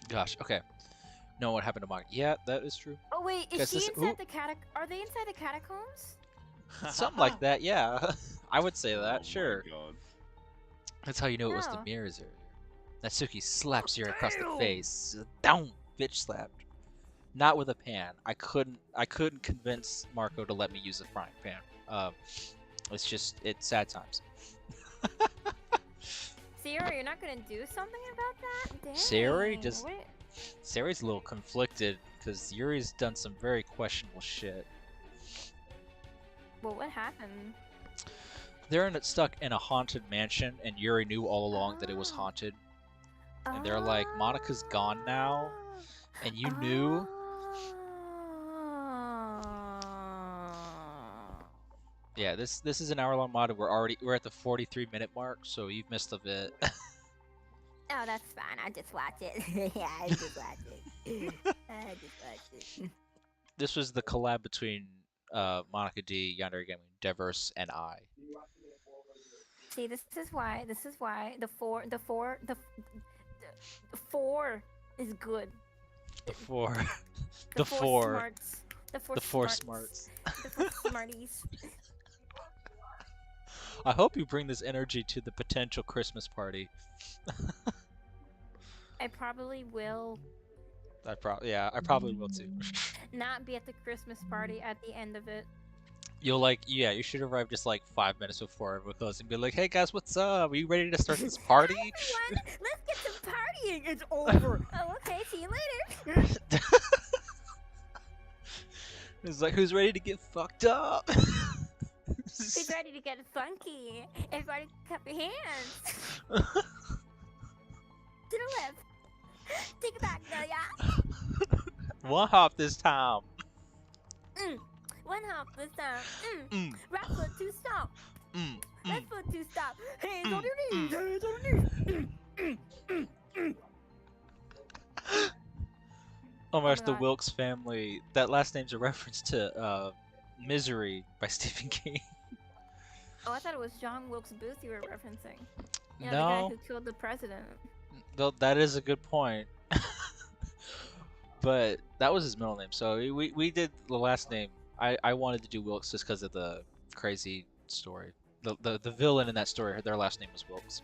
Gosh. Okay. No, what happened to Monica? Yeah, that is true. Oh wait, is Guess she this- inside ooh. the Are they inside the catacombs? Something like that. Yeah, I would say that. Oh Sure. my god. That's how you know it was the No. mirrors earlier. Natsuki slaps Zero across the Damn. face. Down, bitch slapped. Not with a pan. I couldn't convince Marco to let me use a frying pan. It's sad times. Sierra, you're not gonna do something about that? Dang. Sayori just- What- Sayori's a little conflicted because Yuri's done some very questionable shit. Well, what happened? They're stuck in a haunted mansion, and Yuri knew all along that it was Oh. haunted. And they're like, Monika's gone now, and you knew. Yeah, this is an hour-long mod. We're at the 43-minute mark, so you've missed a bit. Oh, that's fine. I just watch it. Yeah, I just watch it. I just watch it. This was the collab between Monika D, Yandere Gaming, Devers, and I. See, this is why the four is good. The four, The the four, smarts. the four smarts. The four smarties. I hope you bring this energy to the potential Christmas party. I probably will I probably will too. not be at the Christmas party at the end of it. You should arrive just like 5 minutes before everyone goes and be like, "Hey guys, what's up? Are you ready to start this party?" Everyone, let's get some partying. It's over. Oh, okay. See you later. It's like, who's ready to get fucked up? Who's ready to get funky? Everybody, clap your hands. To the left. Take it back, Delia. One hop this time. One hop this time. Mm, Right foot, two stomp. mm, Left mm. foot, two stomp. Hands Mm, on your knees. Hands on your knees. Oh my gosh, my the God. Wilkes family. That last name's a reference to Misery by Stephen King. Oh, I thought it was John Wilkes Booth you were referencing. You know, the guy No, who killed the president. though that is a good point. But that was his middle name, so we did the last name. I wanted to do Wilkes just because of the crazy story. The villain in that story, their last name was Wilkes.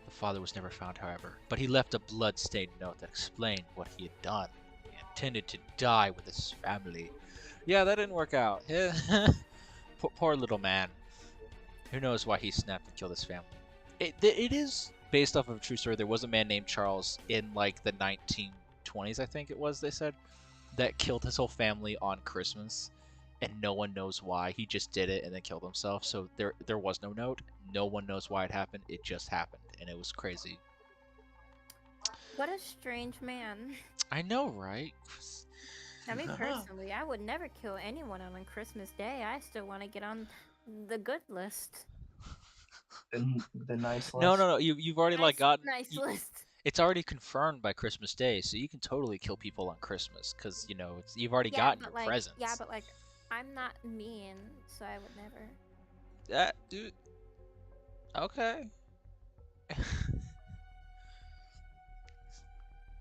The father was never found, however, but he left a blood-stained note that explained what he had done. He intended to die with his family. Yeah, that didn't work out. Poor little man. Who knows why he snapped and killed his family. It is based off of a true story. There was a man named Charles in like the 1920s, I think it was, they said, that killed his whole family on Christmas, and no one knows why. He just did it and then killed himself. So there was no note. No one knows why it happened. It just happened, and it was crazy. What a strange man. I know, right? Now, me personally, I would never kill anyone on Christmas Day. I still want to get on the good list. The nice list. No. You've already like gotten. nice list. It's already confirmed by Christmas Day, so you can totally kill people on Christmas because you've already gotten your presents. Yeah, but like, I'm not mean, so I would never. That dude. Okay.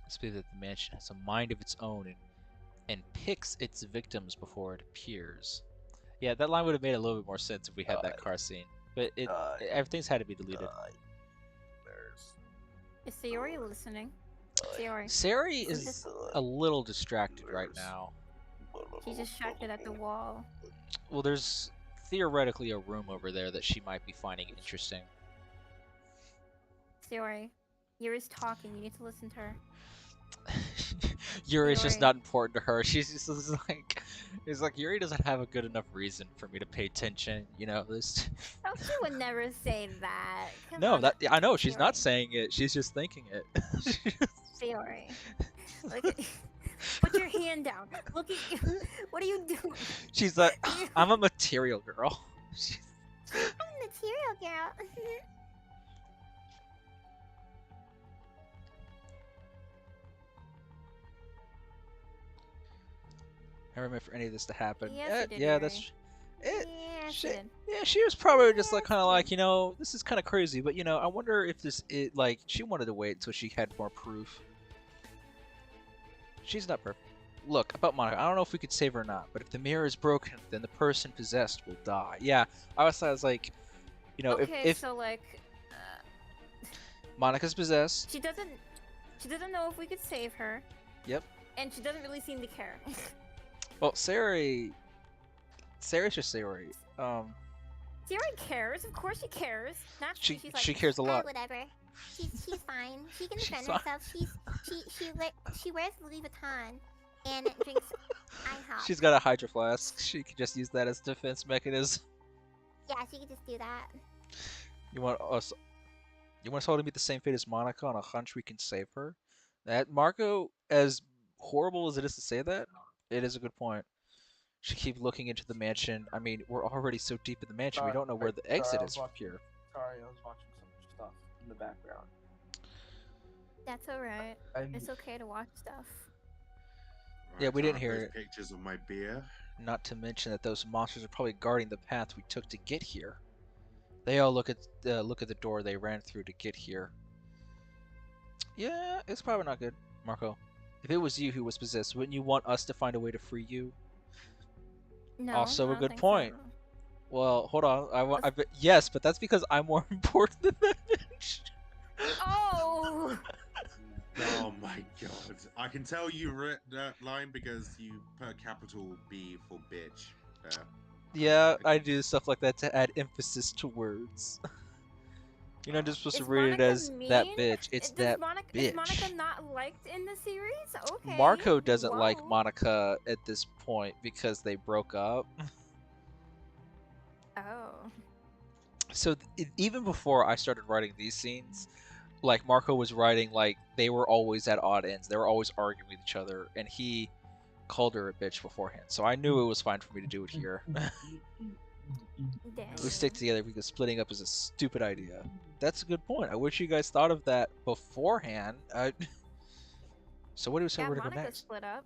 Let's be that the mansion has a mind of its own and and picks its victims before it appears. Yeah, that line would have made a little bit more sense if we had that car scene. But everything's had to be deleted. Is Sayori listening? Sayori. Sari is a little distracted right now. She's distracted at the wall. Well, there's theoretically a room over there that she might be finding interesting. Sayori, Yuri's talking. You need to listen to her. Yuri's just Sayori. not important to her. She's just like, it's like Yuri doesn't have a good enough reason for me to pay attention. You know this. Oh, she would never say that. Come No, on, that I know she's not Sayori. saying it. She's just thinking it. Sayori. Look at, put your hand down. Look at you. What are you doing? She's like, I'm a material girl. I'm a material girl. I remember for any of this to happen. Yes, it did, yeah, Yuri. that's. It, Yes, she, it did. yeah, she was probably just like Yes, kind of it like, did. you know, this is kind of crazy, but you know, I wonder if like she wanted to wait until she had more proof. She's not perfect. Look, about Monica, I don't know if we could save her or not, but if the mirror is broken, then the person possessed will die. Yeah, I was like, you know, Okay, if so like, Monica's possessed, she doesn't know if we could save her. Yep. And she doesn't really seem to care. well, Sari's just Sari. Sayori cares. Of course she cares. Naturally, she's like, She cares a lot. whatever. She's fine. She can She's defend fine. herself. She wears Louis Vuitton and drinks IHOP. She's got a Hydro Flask. She could just use that as a defense mechanism. Yeah, she could just do that. You want us all to meet the same fate as Monica on a hunch we can save her? That Marco, as horrible as it is to say that, it is a good point. Should keep looking into the mansion. I mean, we're already so deep in the mansion, we don't know where the exit is from here. Sorry, I was watching some stuff in the background. That's alright. It's okay to watch stuff. Yeah, we didn't Right, hear those it. pictures of my beer. Not to mention that those monsters are probably guarding the path we took to get here. They all look at the door they ran through to get here. Yeah, it's probably not good, Marco. If it was you who was possessed, wouldn't you want us to find a way to free you? No. Also I a don't good think point. so. Well, hold on. Yes, but that's because I'm more important than that bitch. Oh! Oh my god. I can tell you wrote that line because you put a capital B for bitch there. Yeah, I do stuff like that to add emphasis to words. You're not just supposed to Is read it Monica as that mean? bitch. It's Does that Monica, bitch. Is Monica not liked in the series? Okay. Marco doesn't like whoa. Monica at this point because they broke up. Oh. So even before I started writing these scenes, like Marco was writing like they were always at odd ends. They were always arguing with each other, and he called her a bitch beforehand. So I knew it was fine for me to do it here. Dang. We stick together because splitting up is a stupid idea. That's a good point. I wish you guys thought of that beforehand. So what do we say Yeah, we're to go Monica next? split up.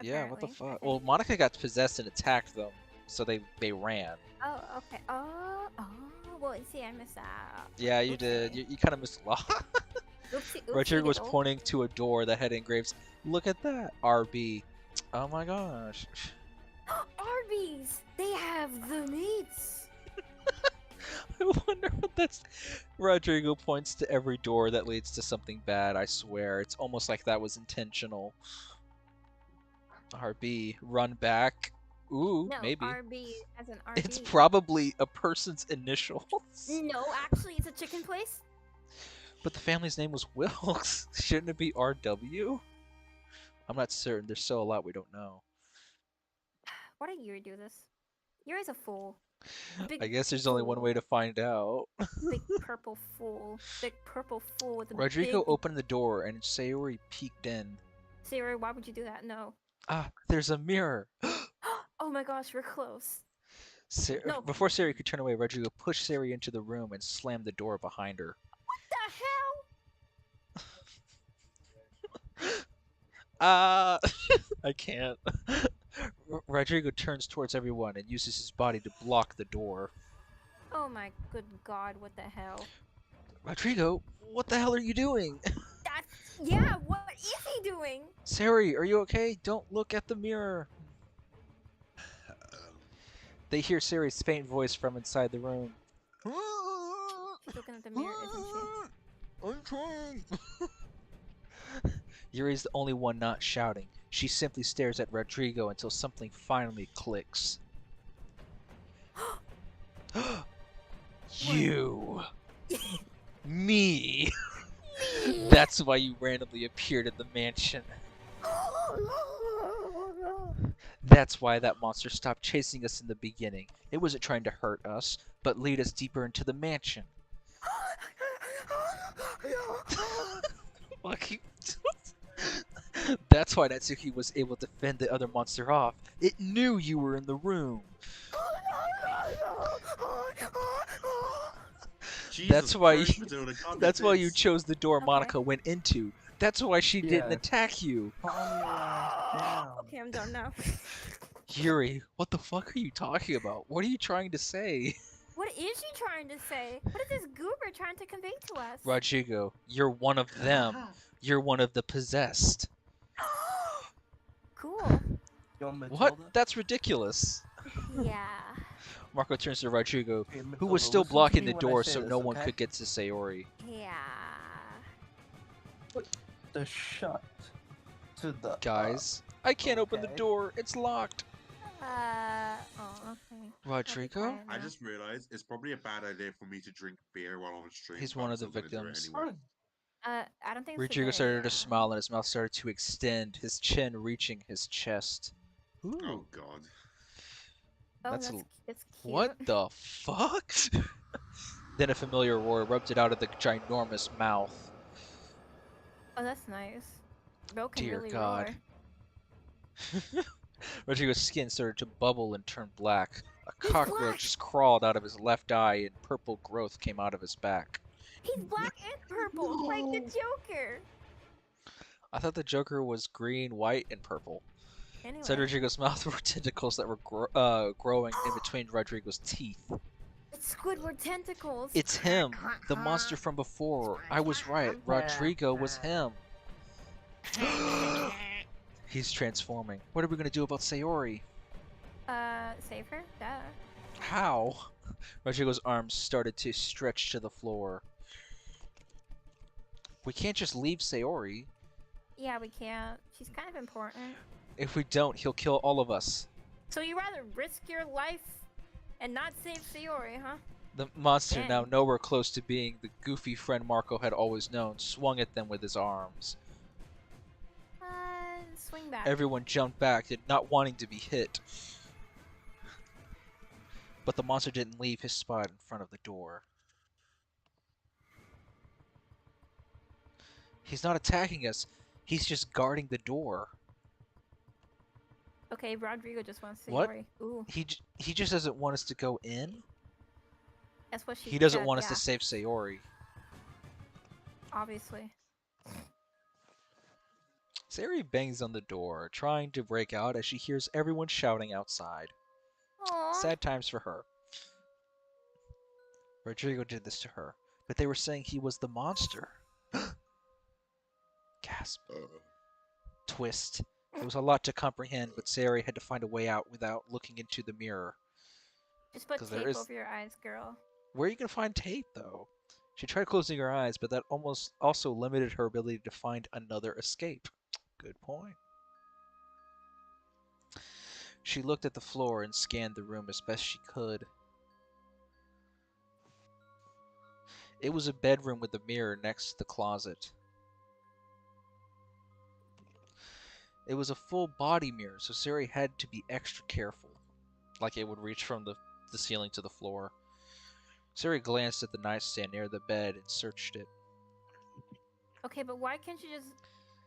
Yeah, what the apparently, I fuck? think. Well, Monica got possessed and attacked them, so they ran. Oh, okay. Oh, well, see, I missed that. Yeah, you did. Oopsie. You kind of missed a lot. Oopsie, Richard was doodle. pointing to a door that had engraved, "Look at that, RB." Oh my gosh. Arby's! They have the meats! I wonder what that's. Rodrigo points to every door that leads to something bad. I swear, it's almost like that was intentional. RB, run back. Ooh, No, maybe. RB as an RB. It's probably a person's initials. No, actually, it's a chicken place. But the family's name was Wilkes. Shouldn't it be RW? I'm not certain. There's still a lot we don't know. Why did Yuri do this? Yuri's a fool. A big I guess there's only one fool. way to find out. Big purple fool. Big purple fool with a Rodrigo big... opened the door and Sayori peeked in. Sayori, why would you do that? No. Ah, there's a mirror. Oh my gosh, we're close. No. Before Sayori could turn away, Rodrigo pushed Sayori into the room and slammed the door behind her. What the hell? I can't. Rodrigo turns towards everyone and uses his body to block the door. Oh my good god, what the hell? Rodrigo, what the hell are you doing? That's Yeah, what is he doing? Sayori, are you okay? Don't look at the mirror. They hear Sayori's faint voice from inside the room. She's looking at the mirror, isn't she? I'm trying. Yuri's the only one not shouting. She simply stares at Rodrigo until something finally clicks. You. Me. That's why you randomly appeared in the mansion. That's why that monster stopped chasing us in the beginning. It wasn't trying to hurt us, but lead us deeper into the mansion. That's why Natsuki was able to fend the other monster off. It knew you were in the room. Jesus Christ, Matilda, can't That's be why you this. chose the door Okay. Monica went into. That's why she didn't Yeah. attack you. Calm your ass down. Okay, I'm done now. Yuri, what the fuck are you talking about? What are you trying to say? What is she trying to say? What is this goober trying to convey to us? Rodrigo, you're one of them. You're one of the possessed. Cool. Yo, Matilda. What? That's ridiculous. Yeah. Marco turns to Rodrigo, Okay, who Matilda, was still listen to blocking me the when I door say so this, no one okay? could get to Sayori. Yeah. The shut to the Guys, I can't open the okay. door. It's locked. Oh, okay. Rodrigo? Quiet I now. just realized it's probably a bad idea for me to drink beer while I'm streaming. He's but one I'm of the still gonna do it victims. anyway. I don't think it's a Rodrigo good started idea. to smile and his mouth started to extend, his chin reaching his chest. Ooh, Oh God. Oh, that's it's cute. what the fuck? Then a familiar roar erupted out of the ginormous mouth. Oh, that's nice. Bro can Dear really God. roar. Rodrigo's skin started to bubble and turn black. A He's cockroach black! just crawled out of his left eye and purple growth came out of his back. He's black and purple, like the Joker. I thought the Joker was green, white, and purple. Anyway. Inside Rodrigo's mouth were tentacles that were growing in between Rodrigo's teeth. It's Squidward tentacles. It's him, the monster from before. I was right. Rodrigo was him. He's transforming. What are we gonna do about Sayori? Save her? Duh. How? Rodrigo's arms started to stretch to the floor. We can't just leave Sayori. Yeah, we can't. She's kind of important. If we don't, he'll kill all of us. So you rather risk your life and not save Sayori, huh? The monster, Dang. now nowhere close to being the goofy friend Marco had always known, swung at them with his arms. Swing back. Everyone jumped back, not wanting to be hit. But the monster didn't leave his spot in front of the door. He's not attacking us. He's just guarding the door. Okay, Rodrigo just wants Sayori. What? Ooh, He just doesn't want us to go in. that's what she He doesn't said, want us yeah, to save Sayori. obviously. Sayori bangs on the door, trying to break out as she hears everyone shouting outside. Aww. Sad times for her. Rodrigo did this to her, but they were saying he was the monster. Gasp. Twist. It was a lot to comprehend, but Sayori had to find a way out without looking into the mirror. Just put 'Cause tape there is- over your eyes, girl. Where are you going to find tape, though? She tried closing her eyes, but that almost also limited her ability to find another escape. Good point. She looked at the floor and scanned the room as best she could. It was a bedroom with a mirror next to the closet. It was a full body mirror, so Sayori had to be extra careful. Like it would reach from the ceiling to the floor. Sayori glanced at the nightstand near the bed and searched it. Okay, but why can't you just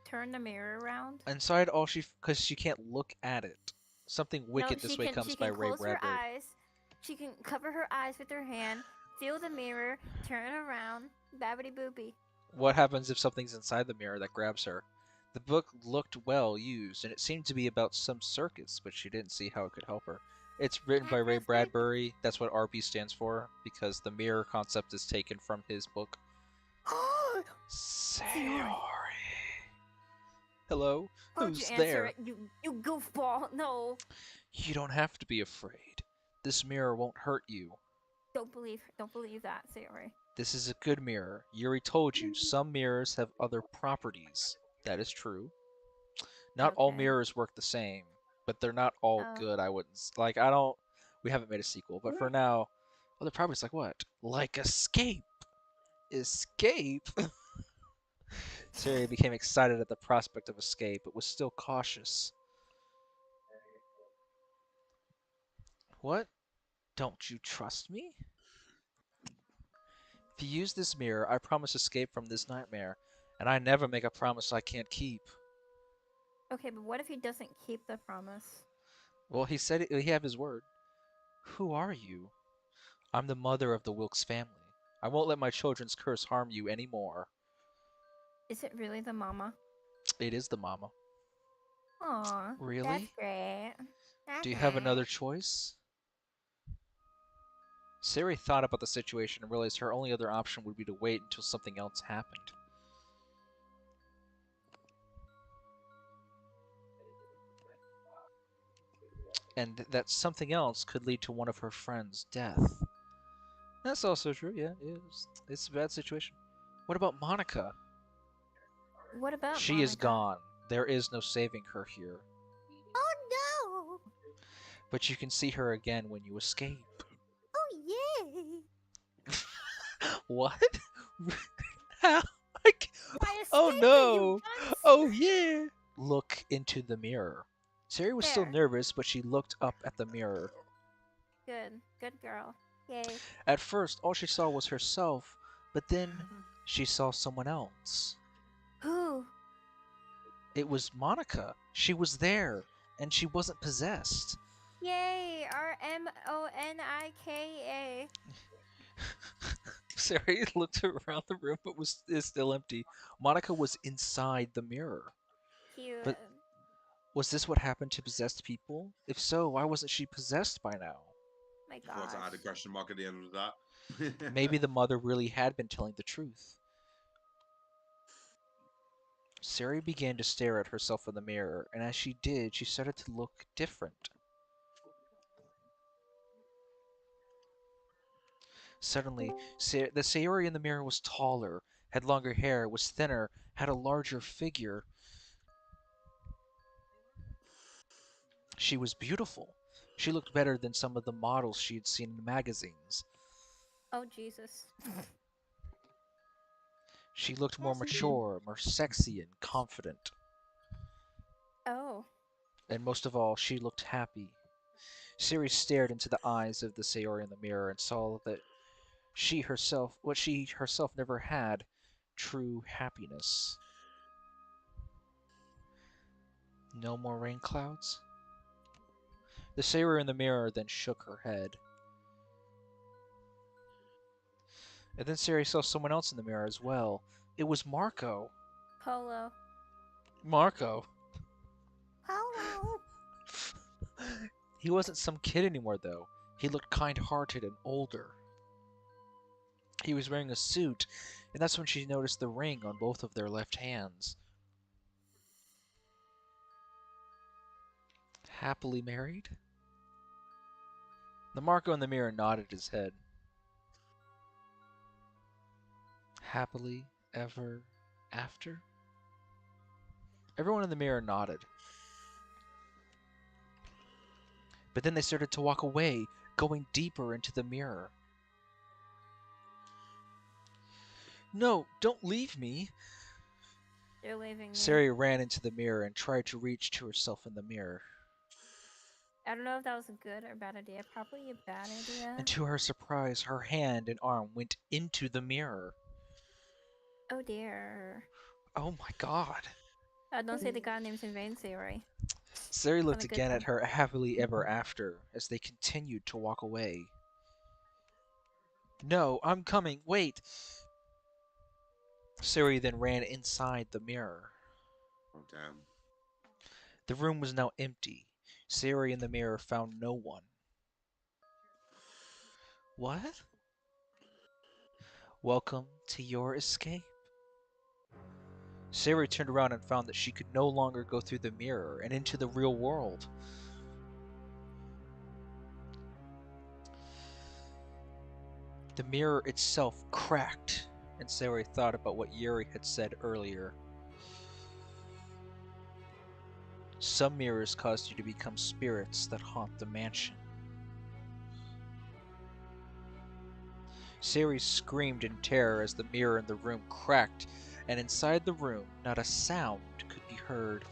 turn the mirror around? Inside, because she can't look at it. Something wicked this way comes she by can Ray close her Bradbury. eyes. She can cover her eyes with her hand, feel the mirror, turn it around, babbity boopy. What happens if something's inside the mirror that grabs her? The book looked well used, and it seemed to be about some circus, but she didn't see how it could help her. It's written by Ray Bradbury. That's what RB stands for, because the mirror concept is taken from his book. Sayori. Hello? Why'd you Who's answer there? it, you goofball? No. You don't have to be afraid. This mirror won't hurt you. Don't believe that, Sayori. This is a good mirror. Yuri told you some mirrors have other properties. That is true. Not all Okay. mirrors work the same, but they're not all Oh. good. I wouldn't like. I don't. We haven't made a sequel, but for now, other properties like what? Like escape. Escape. Siri became excited at the prospect of escape, but was still cautious. What? Don't you trust me? If you use this mirror, I promise escape from this nightmare, and I never make a promise I can't keep. Okay, but what if he doesn't keep the promise? Well, he said he had his word. Who are you? I'm the mother of the Wilkes family. I won't let my children's curse harm you anymore. Is it really the mama? It is the mama. Aw, that's Really? great. Do That's you have another nice. choice? Siri thought about the situation and realized her only other option would be to wait until something else happened. And that something else could lead to one of her friends' death. That's also true, yeah, it's a bad situation. What about Monica? What about She is Monica? gone. There is no saving her here. Oh no! But you can see her again when you escape. Oh yay! What? How? I Oh escaped it, you no! bunch! Oh yeah! Look into the mirror. Siri was still There. nervous, but she looked up at the mirror. Good girl. Yay. At first, all she saw was herself, but then she saw someone else. Who? It was Monica. She was there, and she wasn't possessed. Yay! Monika. Sari looked around the room, but is still empty. Monica was inside the mirror. Cute. But was this what happened to possessed people? If so, why wasn't she possessed by now? My Of course, I had a gosh. question mark at the end of that. Maybe the mother really had been telling the truth. Sari began to stare at herself in the mirror, and as she did, she started to look different. Suddenly, the Sayori in the mirror was taller, had longer hair, was thinner, had a larger figure. She was beautiful. She looked better than some of the models she had seen in magazines. Oh Jesus. She looked more mature, more sexy and confident. Oh. And most of all, she looked happy. Siri stared into the eyes of the Sayori in the mirror and saw that what she herself never had, true happiness. No more rain clouds? The Sayori in the mirror then shook her head. And then Siri saw someone else in the mirror as well. It was Marco. Polo. Marco. Polo. He wasn't some kid anymore, though. He looked kind-hearted and older. He was wearing a suit, and that's when she noticed the ring on both of their left hands. Happily married? The Marco in the mirror nodded his head. Happily ever after? Everyone in the mirror nodded. But then they started to walk away, going deeper into the mirror. No, don't leave me! They're leaving me. Sari ran into the mirror and tried to reach to herself in the mirror. I don't know if that was a good or bad idea. Probably a bad idea. And to her surprise, her hand and arm went into the mirror. Oh dear. Oh my god. Don't say the god names in vain, Sayori. Sari It's not looked a good again at thing. her happily ever after as they continued to walk away. No, I'm coming, wait! Sari then ran inside the mirror. Oh, damn. The room was now empty. Sari in the mirror found no one. What? Welcome to your escape. Sari turned around and found that she could no longer go through the mirror and into the real world. The mirror itself cracked, and Sari thought about what Yuri had said earlier. Some mirrors caused you to become spirits that haunt the mansion. Sari screamed in terror as the mirror in the room cracked, and inside the room, not a sound could be heard.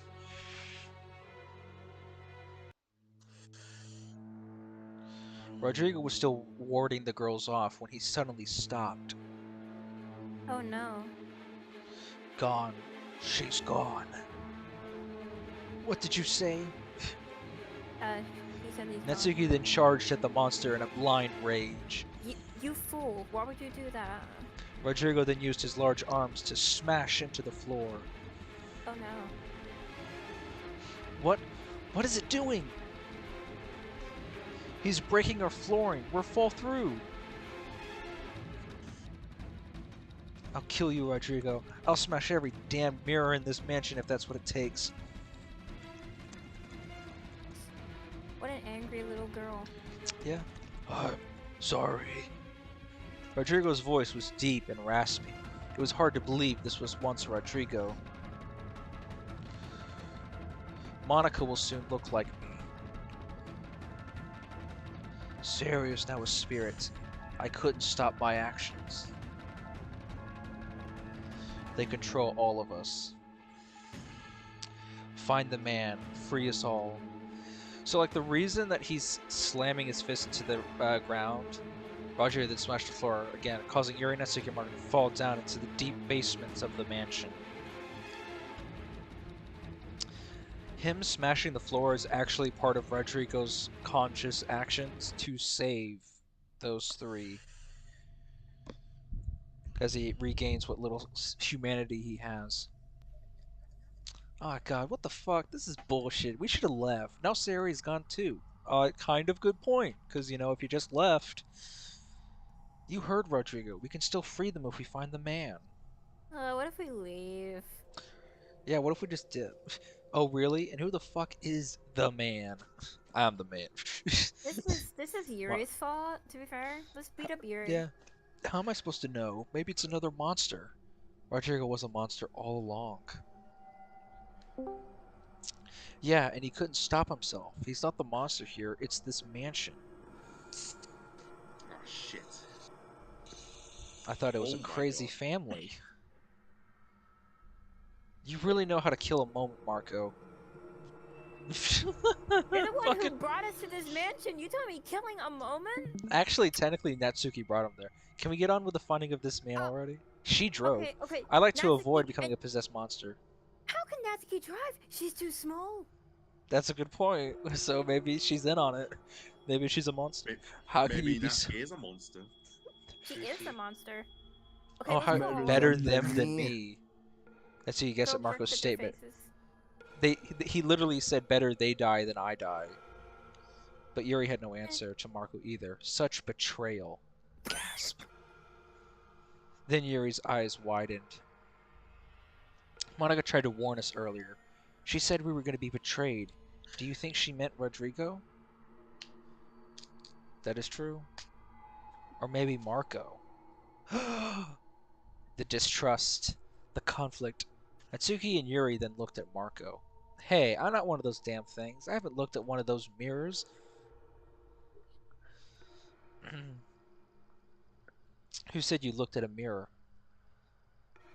Rodrigo was still warding the girls off when he suddenly stopped. Oh no. Gone. She's gone. What did you say? He said he's gone. Natsuki then charged at the monster in a blind rage. You fool! Why would you do that? Rodrigo then used his large arms to smash into the floor. Oh no. What is it doing? He's breaking our flooring. We'll fall through. I'll kill you, Rodrigo. I'll smash every damn mirror in this mansion if that's what it takes. What an angry little girl. Yeah. I'm sorry. Rodrigo's voice was deep and raspy. It was hard to believe this was once Rodrigo. Monika will soon look like me. Sari is now a spirit. I couldn't stop my actions. They control all of us. Find the man. Free us all. So, like, the reason that he's slamming his fist into the ground, Roger then smashed the floor again, causing Yuri, Natsuki, and Martin to fall down into the deep basements of the mansion. Him smashing the floor is actually part of Rodrigo's conscious actions to save those three, as he regains what little humanity he has. Oh god, what the fuck? This is bullshit. We should have left. Now Sari's gone too. Kind of good point, because, you know, if you just left... You heard Rodrigo. We can still free them if we find the man. What if we leave? Yeah, what if we just dip? Oh, really? And who the fuck is the man? I'm the man. This is Yuri's fault, to be fair. Let's beat up Yuri. Yeah. How am I supposed to know? Maybe it's another monster. Rodrigo was a monster all along. Yeah, and he couldn't stop himself. He's not the monster here, it's this mansion. Oh, shit. I thought it was Oh a my crazy God. family. You really know how to kill a moment, Marco. You're the one who brought us to this mansion. You tell me killing a moment? Actually, technically, Natsuki brought him there. Can we get on with the finding of this man already? She drove. Okay. I like to Natsuki avoid becoming a possessed monster. How can Natsuki drive? She's too small. That's a good point. So maybe she's in on it. Maybe she's a monster. How can you be so... Natsuki is a monster. She is a monster. Okay, Oh, how go. better them than me. That's how you guess Go at Marco's first, statement. faces. He literally said better they die than I die. But Yuri had no answer to Marco either. Such betrayal. Gasp. Then Yuri's eyes widened. Monika tried to warn us earlier. She said we were going to be betrayed. Do you think she meant Rodrigo? That is true. Or maybe Marco. The distrust. The conflict. Natsuki and Yuri then looked at Marco. Hey, I'm not one of those damn things. I haven't looked at one of those mirrors. Who said you looked at a mirror?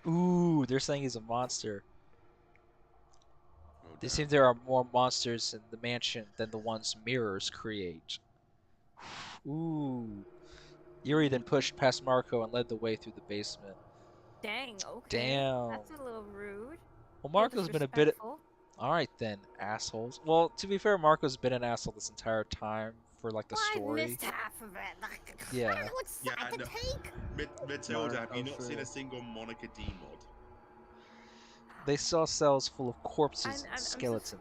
Ooh, they're saying he's a monster. Oh, It seems there are more monsters in the mansion than the ones mirrors create. Ooh. Yuri then pushed past Marco and led the way through the basement. Dang, okay. Damn. That's a little rude. Well, Marco's been a bit... Alright then, assholes. Well, to be fair, Marco's been an asshole this entire time for, like, the story. I missed half of it. Like, Yeah. I don't know what side to take. Matilda, have you not seen a single Monica D mod? They saw cells full of corpses and skeletons.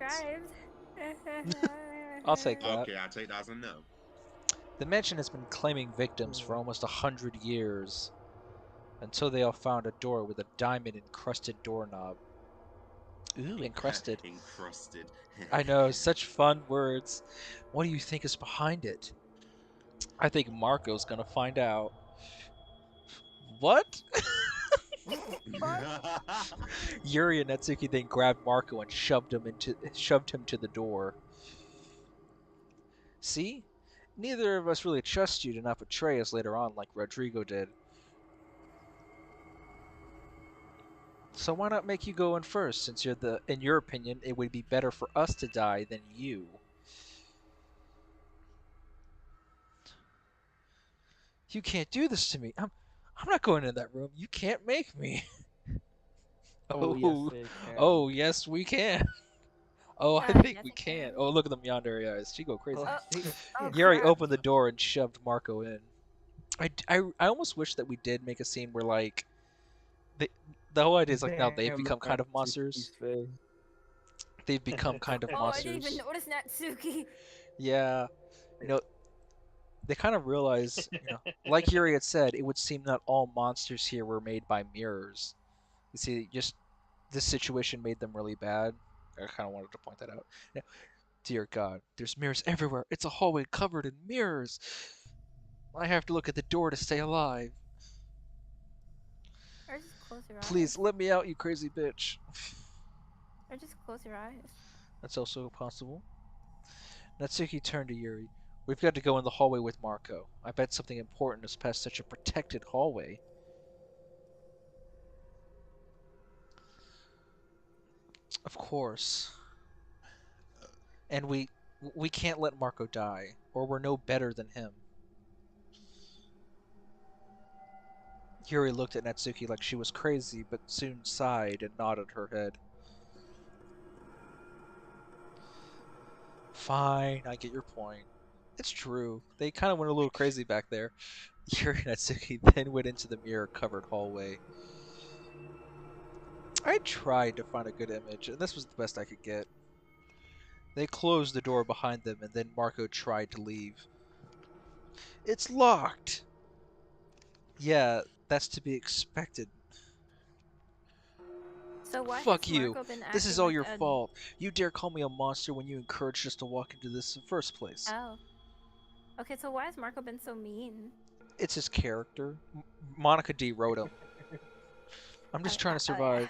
I'll take that. Okay, I'll take that as a no. The mansion has been claiming victims for almost 100 years, until they all found a door with a diamond-encrusted doorknob. Ooh, encrusted. Encrusted. I know, such fun words. What do you think is behind it? I think Marco's gonna find out. What? Yuri and Natsuki then grabbed Marco and shoved him to the door. See? Neither of us really trust you to not betray us later on like Rodrigo did. So why not make you go in first, since in your opinion, it would be better for us to die than you. You can't do this to me. I'm not going in that room. You can't make me. Oh yes, Oh, they can. oh yes, we can. Oh, I think Yes, we I can. can. Oh, look at them yonder eyes. She go crazy. Oh, Oh, see, oh Yuri crap. opened the door and shoved Marco in. I almost wish that we did make a scene where like the whole idea is like now they've damn, become look kind at of monsters. Suki's face. They've become kind of Oh, I didn't even monsters. notice Natsuki. Yeah, you know, they kind of realize, like Yuri had said, it would seem not all monsters here were made by mirrors. You see, just this situation made them really bad. I kind of wanted to point that out. Now, dear God, there's mirrors everywhere. It's a hallway covered in mirrors. I have to look at the door to stay alive. Or just close your eyes. Please let me out, you crazy bitch. Or just close your eyes. That's also possible. Natsuki turned to Yuri. We've got to go in the hallway with Marco. I bet something important is past such a protected hallway. Of course. And we can't let Marco die, or we're no better than him. Yuri looked at Natsuki like she was crazy, but soon sighed and nodded her head. Fine, I get your point. It's true. They kind of went a little crazy back there. Yuri and Natsuki then went into the mirror-covered hallway. I tried to find a good image, and this was the best I could get. They closed the door behind them, and then Marco tried to leave. It's locked! Yeah, that's to be expected. So why has Fuck you. Marco been This is acting all like your a... fault. You dare call me a monster when you encouraged us to walk into this in the first place. Oh. Okay, so why has Marco been so mean? It's his character. Monica D wrote him. I'm just trying to survive.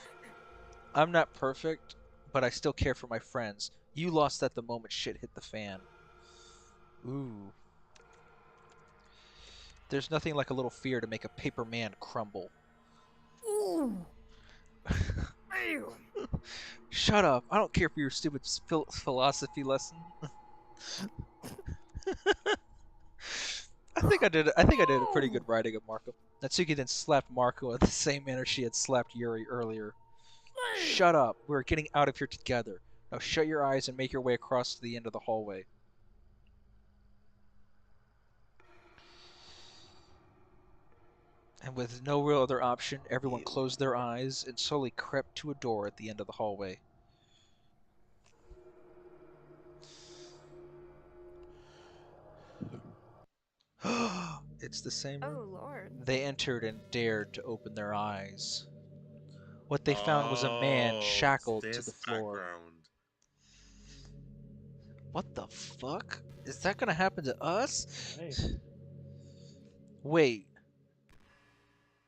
I'm not perfect, but I still care for my friends. You lost that the moment shit hit the fan. Ooh. There's nothing like a little fear to make a paper man crumble. Ooh. Shut up. I don't care for your stupid philosophy lesson. I think I did a pretty good writing of Marco. Natsuki then slapped Marco in the same manner she had slapped Yuri earlier. Shut up. We're getting out of here together. Now shut your eyes and make your way across to the end of the hallway. And with no real other option, everyone closed their eyes and slowly crept to a door at the end of the hallway. It's the same Oh, room. Lord. They entered and dared to open their eyes. What they found was a man Oh, it's shackled to the this floor. background. What the fuck? Is that gonna happen to us? Hey. Wait.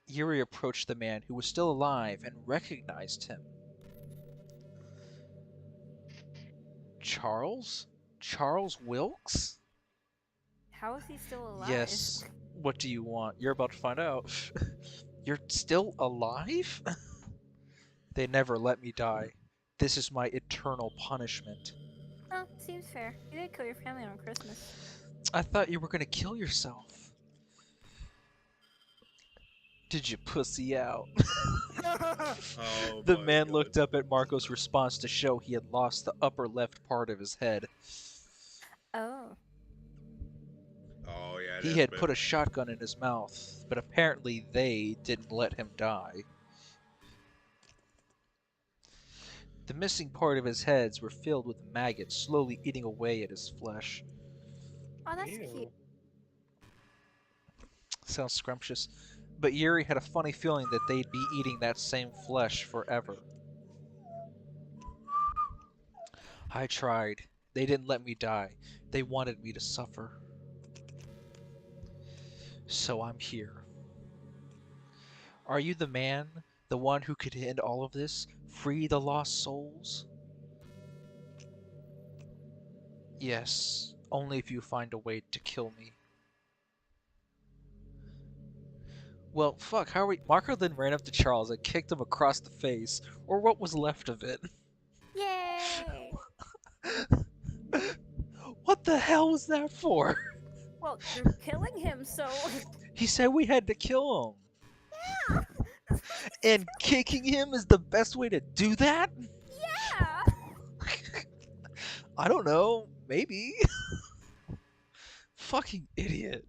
Yuri approached the man, who was still alive, and recognized him. Charles? Charles Wilkes? How is he still alive? Yes. What do you want? You're about to find out. You're still alive? They never let me die. This is my eternal punishment. Oh, seems fair. You did kill your family on Christmas. I thought you were gonna kill yourself. Did you pussy out? Oh The my man God. looked up at Marco's response to show he had lost the upper left part of his head. Oh. Oh yeah. He had put a shotgun in his mouth, but apparently they didn't let him die. The missing part of his heads were filled with maggots slowly eating away at his flesh. Oh, that's Ew. cute. Sounds scrumptious. But Yuri had a funny feeling that they'd be eating that same flesh forever. I tried. They didn't let me die. They wanted me to suffer. So I'm here. Are you the man? The one who could end all of this? Free the lost souls? Yes, only if you find a way to kill me. Well, fuck, how are we? Marco then ran up to Charles and kicked him across the face, or what was left of it. Yay! What the hell was that for? Well, you're killing him, so He said we had to kill him. yeah. And kicking him is the best way to do that? Yeah. I don't know. Maybe. Fucking idiot.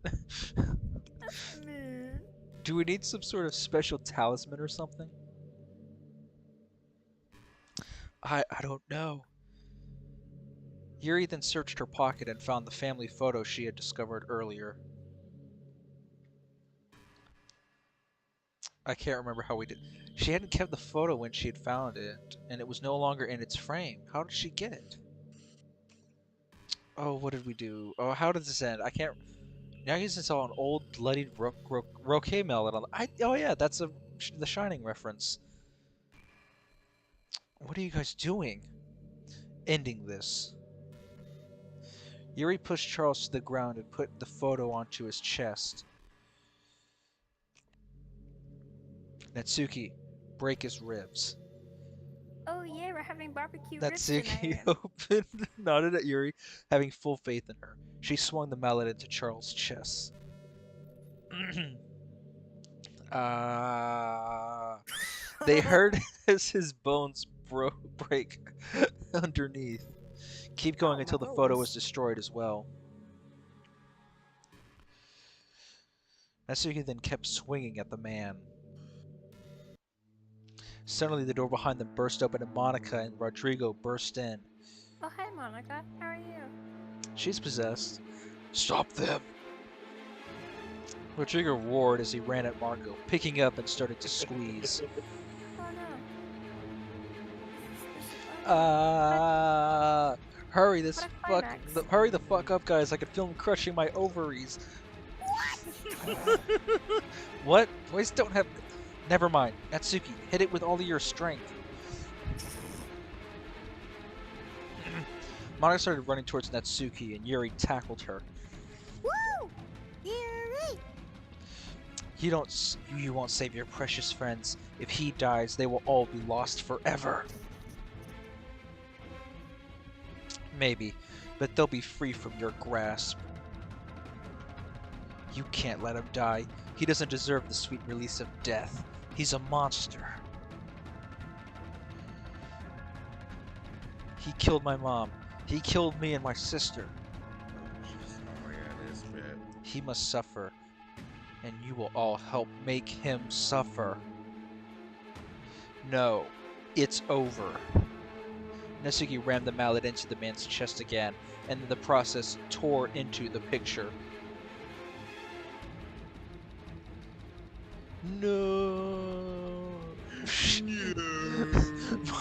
Man. Do we need some sort of special talisman or something? I don't know. Yuri then searched her pocket and found the family photo she had discovered earlier. I can't remember how we did. She hadn't kept the photo when she had found it, and it was no longer in its frame. How did she get it? Oh, what did we do? Oh, how did this end? I can't. Now I just saw an old bloodied Roque mallet on. Oh yeah, that's the Shining reference. What are you guys doing? Ending this. Yuri pushed Charles to the ground and put the photo onto his chest. Natsuki, break his ribs. Oh yeah, we're having barbecue ribs tonight. Natsuki opened, nodded at Yuri, having full faith in her. She swung the mallet into Charles' chest. They heard as his bones break underneath. Keep going until the photo was destroyed as well. Natsuki then kept swinging at the man. Suddenly the door behind them burst open and Monica and Rodrigo burst in. Oh hi Monica, how are you? She's possessed. Stop them! Rodrigo roared as he ran at Marco, picking up and started to squeeze. Oh no. Hurry hurry the fuck up, guys. I can feel him crushing my ovaries. What? What? Boys don't have... Never mind. Natsuki, hit it with all of your strength. Monica started running towards Natsuki and Yuri tackled her. Woo! Yuri! You won't save your precious friends. If he dies, they will all be lost forever. Maybe, but they'll be free from your grasp. You can't let him die. He doesn't deserve the sweet release of death. He's a monster. He killed my mom. He killed me and my sister. Oh yeah, this bit. He must suffer, and you will all help make him suffer. No, it's over. Natsuki rammed the mallet into the man's chest again, and in the process tore into the picture. No.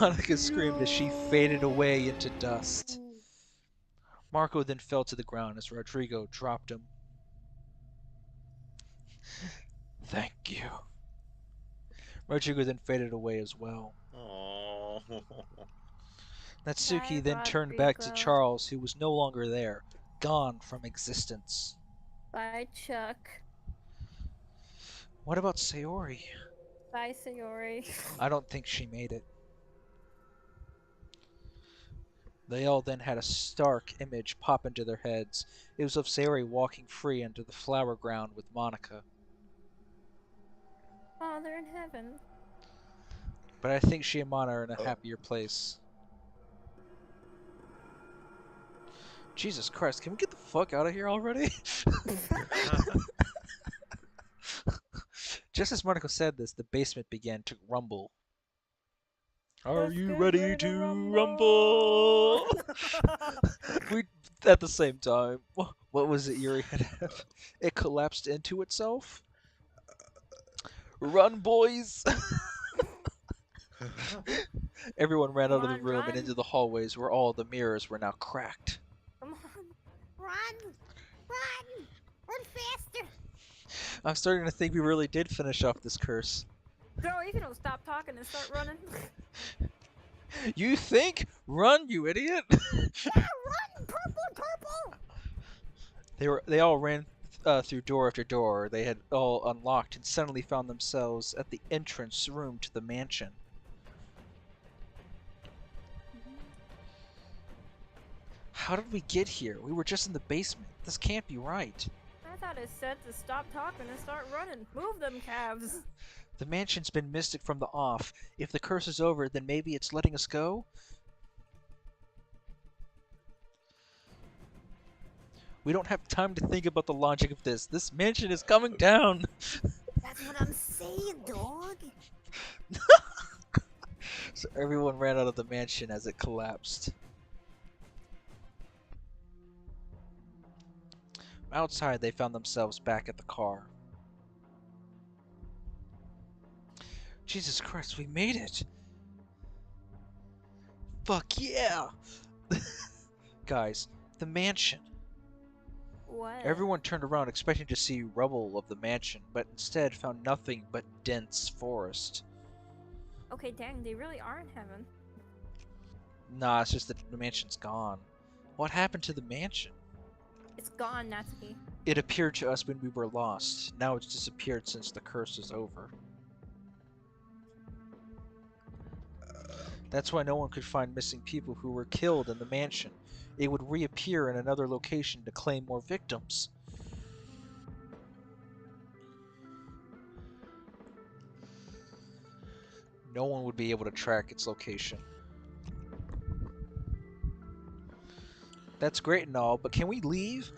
Monica screamed as she faded away into dust. Marco then fell to the ground as Rodrigo dropped him. Thank you. Rodrigo then faded away as well. Oh. Natsuki Bye, then turned back to Rodrigo. Charles, who was no longer there, gone from existence. Bye Chuck. What about Sayori? Bye Sayori. I don't think she made it. They all then had a stark image pop into their heads. It was of Sayori walking free under the flower ground with Monica. Oh, they're in heaven. But I think she and Mana are in a happier place. Jesus Christ, can we get the fuck out of here already? Just as Monica said this, the basement began to rumble. Are Let's you get ready to rumble? We at the same time. What was it Yuri had? It collapsed into itself. Run, boys! Everyone ran out Come of the on, room and run. into the hallways where all the mirrors were now cracked. Come on. Run. Run. Run faster. I'm starting to think we really did finish off this curse. Bro, if you don't stop talking and start running. You think? Run, you idiot! Yeah, run. Purple. They all ran through door after door they had all unlocked and suddenly found themselves at the entrance room to the mansion. How did we get here? We were just in the basement. This can't be right. I thought it said to stop talking and start running. Move them calves. The mansion's been mystic from the off. If the curse is over, then maybe it's letting us go? We don't have time to think about the logic of this. This mansion is coming down! That's what I'm saying, dog. So everyone ran out of the mansion as it collapsed. Outside, they found themselves back at the car. Jesus Christ, we made it! Fuck yeah! Guys, the mansion. What? Everyone turned around expecting to see rubble of the mansion, but instead found nothing but dense forest. Okay, dang, they really are in heaven. Nah, it's just that the mansion's gone. What happened to the mansion? It's gone, Natsuki. It appeared to us when we were lost. Now it's disappeared since the curse is over. That's why no one could find missing people who were killed in the mansion. It would reappear in another location to claim more victims. No one would be able to track its location. That's great and all, but can we leave?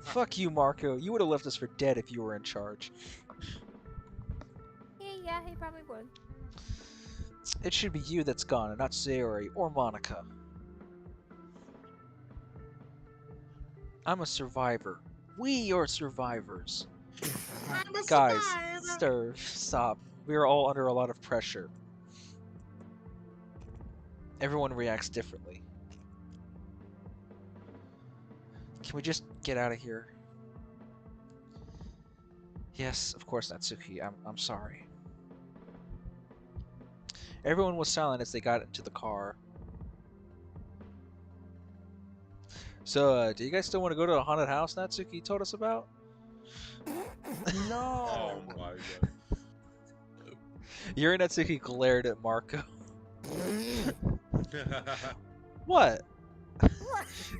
Fuck you, Marco. You would have left us for dead if you were in charge. Yeah, he probably would. It should be you that's gone, and not Sayori or Monika. I'm a survivor. We are survivors. I'm a Guys, survivor. stop. We are all under a lot of pressure. Everyone reacts differently. Can we just get out of here? Yes, of course, Natsuki. I'm sorry. Everyone was silent as they got into the car. So, do you guys still want to go to the haunted house Natsuki told us about? No. Oh my god. Yuri and Natsuki glared at Marco. What?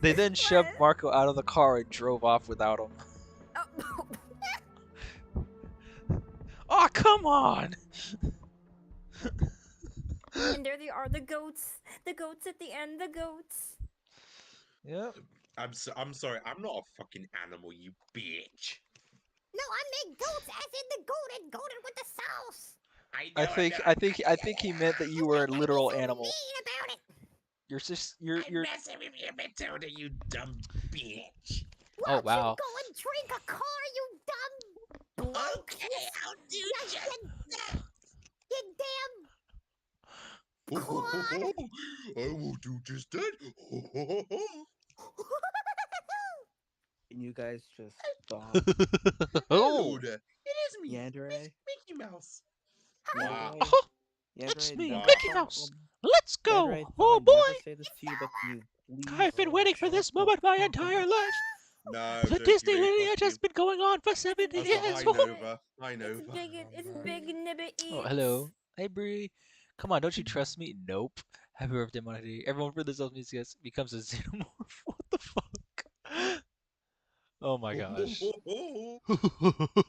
They then shoved What? Marco out of the car and drove off without him. Oh. Oh, come on! And there they are, the goats. The goats at the end, the goats. Yep. I'm sorry. I'm not a fucking animal, you bitch. No, I make goats as in the goated with the sauce. I think he meant that you were a literal animal. Mean about it. You're just I'm messing with your Matilda, you dumb bitch. Oh wow. Go and drink a car, you dumb bloke. Okay, I'll do just that. You damn. I will do just that. Can you guys just stop? Oh, Dude, it is me, Yandere? Mickey Mouse. Wow. it's Yandere, me, no. Mickey Mouse. Let's go. Yandere, Oh I never boy, say this to you, but can you please I've been waiting for shut this the moment my fuck entire up? life. No, The don't Disney you really, lineage fuck has you. been going on for 70 That's years. a high Nova. High It's Nova. big nibbit Oh, eats. hello. Hey, Bree. Come on, don't you trust me? Nope. Happy birthday, Monty. Everyone for this music becomes a xenomorph. What the fuck? Oh my gosh.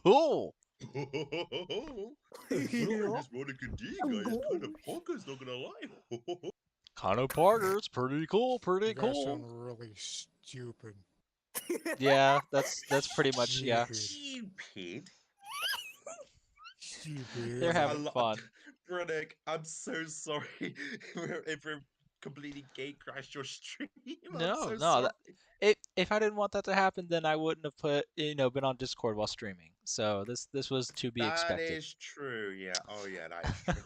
Oh. This Monica D guy is kind of bonkers, not gonna lie. Kind of Parker's pretty cool, pretty You guys sound cool. really stupid. Yeah, that's pretty much yeah. Stupid. They're Stupid. having fun. Brennick, I'm so sorry if we're completely gate crashed your stream. I'm No, so no. sorry. If I didn't want that to happen, then I wouldn't have been on Discord while streaming. So this was to be That expected. is true. Yeah. Oh yeah, that is true.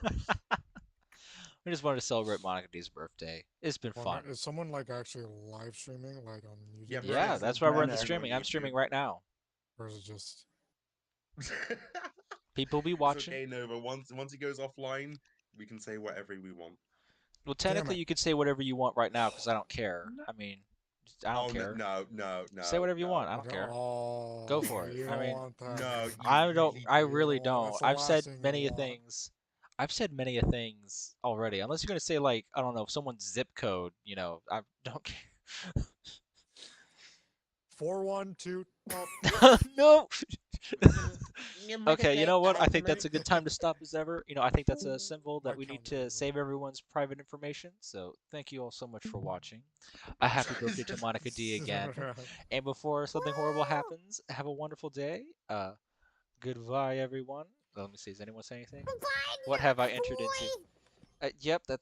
We just wanted to celebrate Monica D's birthday. It's been Well, fun. is someone like actually live streaming, like on Yeah, YouTube or Yeah, Brennan. something? that's why we're in the Brennan's on streaming. I'm YouTube. streaming right now. Or is it just? People be It's watching. okay, Nova. Once he goes offline, we can say whatever we want. Well, Damn technically, it! you could say whatever you want right now because I don't care. I mean, I don't Oh no, care. no, no, Say no, whatever you want. no, I You don't don't, care. oh, Go for it. you I don't mean, want that. no. then. You I don't. really I You don't. really don't. don't. That's the I've last said thing you many a want. things. I've said many a things already. Unless you're gonna say like I don't know someone's zip code. I don't care. 412. Oh, No. You make a Okay, you great know what? I think customer. that's a good time to stop as ever. I think that's a symbol that my we need calendar to is save everyone's private information. So thank you all so much for watching. A happy birthday to Monica D again. And before something horrible happens, have a wonderful day. Goodbye, everyone. Let me see. Does anyone say anything? Bye, What have I entered into? boy. Yep, that's